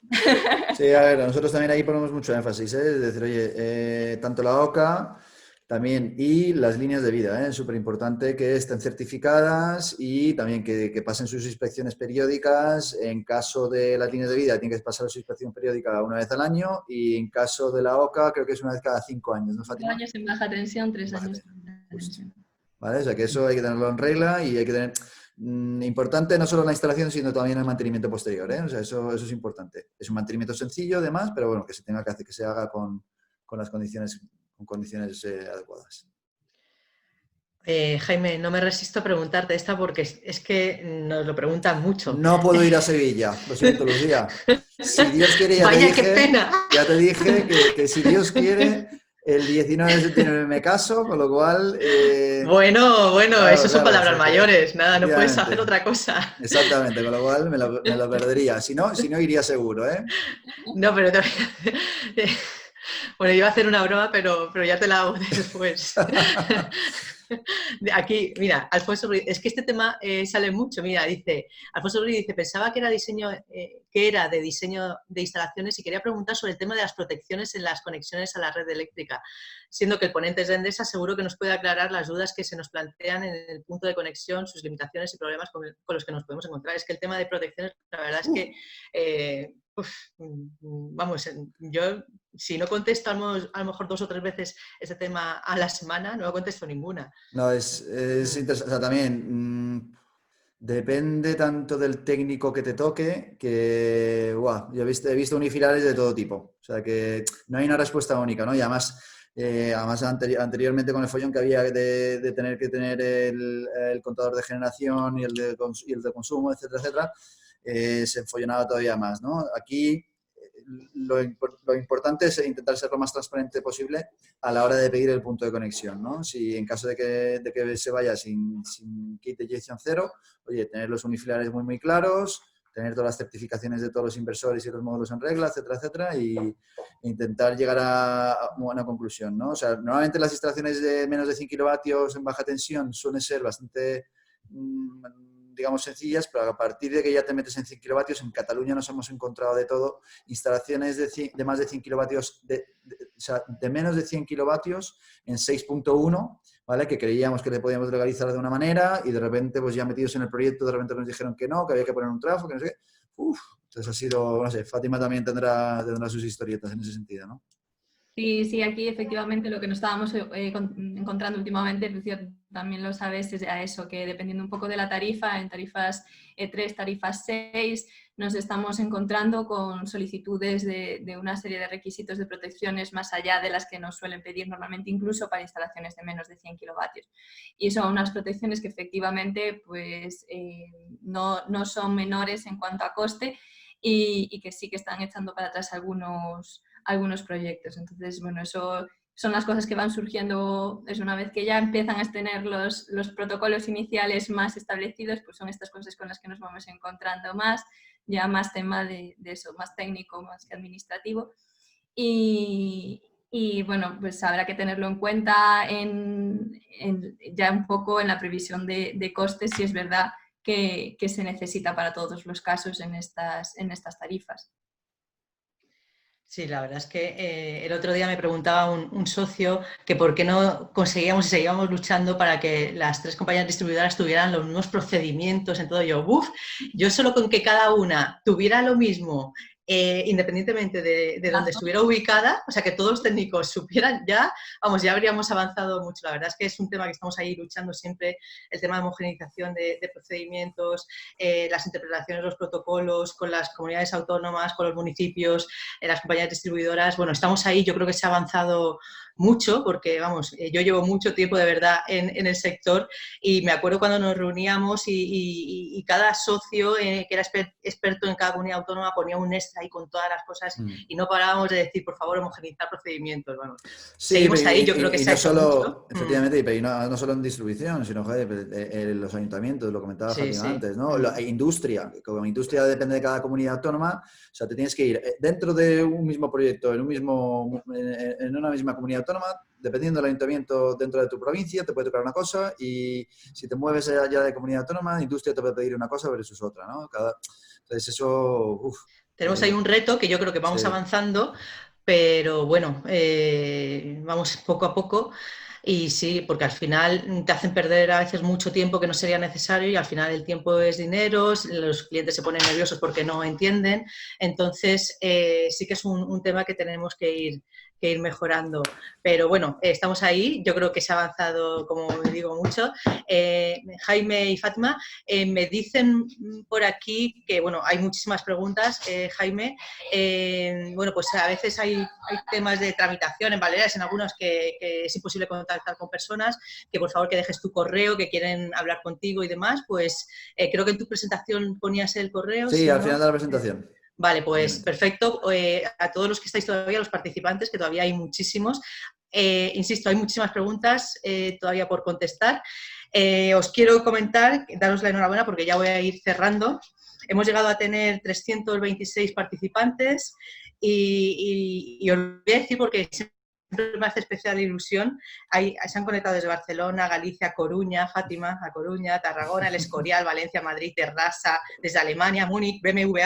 Sí, a ver, nosotros también ahí ponemos mucho énfasis, es decir, oye, tanto la OCA también y las líneas de vida, es súper importante que estén certificadas y también que pasen sus inspecciones periódicas. En caso de las líneas de vida tienen que pasar su inspección periódica una vez al año y en caso de la OCA creo que es una vez cada 5 años, ¿no, Fátima? 5 años en baja tensión, 3 años en baja tensión. ¿Vale? O sea que eso hay que tenerlo en regla y hay que tener... importante no solo la instalación, sino también el mantenimiento posterior, ¿eh? O sea, eso es importante. Es un mantenimiento sencillo, además, pero bueno, que se tenga que hacer, que se haga con las condiciones adecuadas. Jaime, no me resisto a preguntarte esta porque es que nos lo preguntan mucho. No puedo ir a Sevilla, lo siento, Lucía. Si Dios quiere, Vaya, qué pena. ya te dije que si Dios quiere, el 19 de septiembre me caso, con lo cual... Bueno, claro, eso son claro, o palabras sea que, mayores, nada, no puedes hacer efectivamente, otra cosa. exactamente, con lo cual me lo perdería. Si no, iría seguro, ¿eh? No, pero bueno, iba a hacer una broma, pero ya te la hago después. Aquí, mira, Alfonso Ruiz, es que este tema sale mucho, mira, dice, Alfonso Ruiz dice, pensaba que era diseño, que era de diseño de instalaciones y quería preguntar sobre el tema de las protecciones en las conexiones a la red eléctrica, siendo que el ponente es de Endesa, seguro que nos puede aclarar las dudas que se nos plantean en el punto de conexión, sus limitaciones y problemas con los que nos podemos encontrar. Es que el tema de protecciones, la verdad es que, vamos, yo si no contesto a lo mejor 2 o 3 veces este tema a la semana, no contesto ninguna. No, es interesante. O sea, también depende tanto del técnico que te toque que, yo he visto unifilares de todo tipo. O sea, que no hay una respuesta única, ¿no? Y además, anteriormente con el follón que había de tener que tener el contador de generación y el de consumo, etcétera, etcétera, se enfollonaba todavía más, ¿no? Aquí lo importante es intentar ser lo más transparente posible a la hora de pedir el punto de conexión, ¿no? Si en caso de que se vaya sin kit de inyección cero, oye, tener los unifilares muy, muy claros, tener todas las certificaciones de todos los inversores y los módulos en regla, etcétera, etcétera, y intentar llegar a una conclusión, ¿no? O sea, normalmente las instalaciones de menos de 100 kilovatios en baja tensión suelen ser bastante digamos, sencillas, pero a partir de que ya te metes en 100 kilovatios, en Cataluña nos hemos encontrado de todo, instalaciones de más de 100 kilovatios, o sea, de menos de 100 kilovatios en 6.1, ¿vale? Que creíamos que le podíamos legalizar de una manera y de repente, pues ya metidos en el proyecto, de repente nos dijeron que no, que había que poner un trafo, que no sé qué. Entonces ha sido, no sé, Fátima también tendrá sus historietas en ese sentido, ¿no? Sí, sí, aquí efectivamente lo que nos estábamos encontrando últimamente, Lucio, también lo sabes, es a eso, que dependiendo un poco de la tarifa, en tarifas 3, tarifas 6, nos estamos encontrando con solicitudes de una serie de requisitos de protecciones más allá de las que nos suelen pedir normalmente, incluso para instalaciones de menos de 100 kilovatios. Y son unas protecciones que efectivamente pues, no son menores en cuanto a coste y que sí que están echando para atrás algunos proyectos. Entonces, bueno, eso son las cosas que van surgiendo, es una vez que ya empiezan a tener los protocolos iniciales más establecidos, pues son estas cosas con las que nos vamos encontrando más, ya más tema de eso, más técnico, más que administrativo. Y bueno, pues habrá que tenerlo en cuenta ya un poco en la previsión de costes, si es verdad que se necesita para todos los casos en estas tarifas. Sí, la verdad es que el otro día me preguntaba un socio que por qué no conseguíamos y seguíamos luchando para que las 3 compañías distribuidoras tuvieran los mismos procedimientos en todo. Yo solo con que cada una tuviera lo mismo, independientemente de donde estuviera ubicada, o sea, que todos los técnicos supieran ya, vamos, ya habríamos avanzado mucho. La verdad es que es un tema que estamos ahí luchando siempre, el tema de homogeneización de procedimientos, las interpretaciones de los protocolos con las comunidades autónomas, con los municipios, las compañías distribuidoras. Bueno, estamos ahí, yo creo que se ha avanzado mucho porque, vamos, yo llevo mucho tiempo de verdad en el sector y me acuerdo cuando nos reuníamos y cada socio que era experto en cada comunidad autónoma ponía un extra ahí con todas las cosas y no parábamos de decir, por favor, homogeneizar procedimientos. Bueno, sí, seguimos ahí, yo creo que y se ha no hecho solo, mucho. efectivamente, y no solo en distribución, sino joder, los ayuntamientos, lo comentaba Sí, Fátima sí. antes, ¿no? La industria, como industria depende de cada comunidad autónoma, o sea, te tienes que ir dentro de un mismo proyecto, en una misma comunidad autónoma, dependiendo del ayuntamiento dentro de tu provincia, te puede tocar una cosa y si te mueves allá de comunidad autónoma, la industria te puede pedir una cosa versus otra, ¿no? Entonces eso, Tenemos ahí un reto que yo creo que vamos sí. avanzando, pero bueno, vamos poco a poco y sí, porque al final te hacen perder a veces mucho tiempo que no sería necesario y al final el tiempo es dinero, los clientes se ponen nerviosos porque no entienden, entonces sí que es un tema que tenemos que ir mejorando. Pero bueno, estamos ahí, yo creo que se ha avanzado, como digo, mucho. Jaime y Fátima, me dicen por aquí que, bueno, hay muchísimas preguntas, Jaime. Bueno, pues a veces hay temas de tramitación en Baleares, en algunos que es imposible contactar con personas, que por favor que dejes tu correo, que quieren hablar contigo y demás, pues creo que en tu presentación ponías el correo, Sí, si al no... final de la presentación. Vale, pues Obviamente. perfecto. A todos los que estáis todavía, los participantes, que todavía hay muchísimos, Insisto, hay muchísimas preguntas todavía por contestar. Os quiero comentar, daros la enhorabuena porque ya voy a ir cerrando. Hemos llegado a tener 326 participantes y os voy a decir porque siempre me hace especial ilusión. Se han conectado desde Barcelona, Galicia, Coruña, Fátima, a Coruña, Tarragona, El Escorial, Valencia, Madrid, Terrassa, desde Alemania, Múnich, BMW,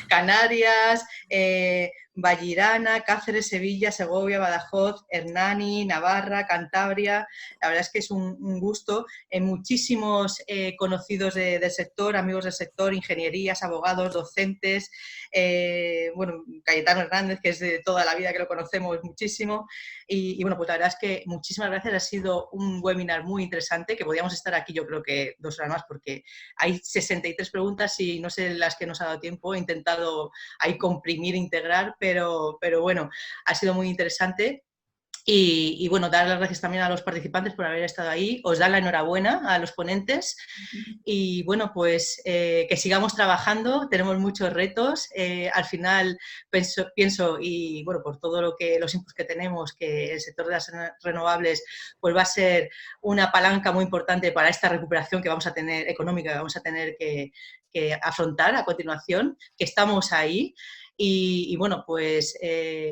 Canarias, Vallirana, Cáceres, Sevilla, Segovia, Badajoz, Hernani, Navarra, Cantabria. La verdad es que es un gusto. Muchísimos conocidos del sector, amigos del sector, ingenierías, abogados, docentes. Bueno, Cayetano Hernández, que es de toda la vida que lo conocemos muchísimo. Y bueno, pues la verdad es que muchísimas gracias. Ha sido un webinar muy interesante, que podíamos estar aquí yo creo que 2 horas más porque hay 63 preguntas y no sé las que nos ha dado tiempo. He intentado ahí comprimir, integrar, pero bueno, ha sido muy interesante. Y bueno, dar las gracias también a los participantes por haber estado ahí. Os dan la enhorabuena a los ponentes. Y bueno, pues que sigamos trabajando. Tenemos muchos retos. Al final pienso, y bueno, por todo los inputs que tenemos, que el sector de las renovables pues va a ser una palanca muy importante para esta recuperación que vamos a tener, económica, que vamos a tener que afrontar a continuación, que estamos ahí. Y bueno, pues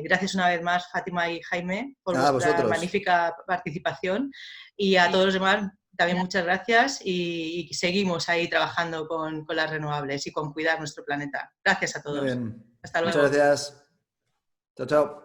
gracias una vez más, Fátima y Jaime, por vuestra magnífica participación. Y a todos los demás, también muchas gracias y seguimos ahí trabajando con las renovables y con cuidar nuestro planeta. Gracias a todos. Muy bien. Hasta luego. Muchas gracias. Chao, chao.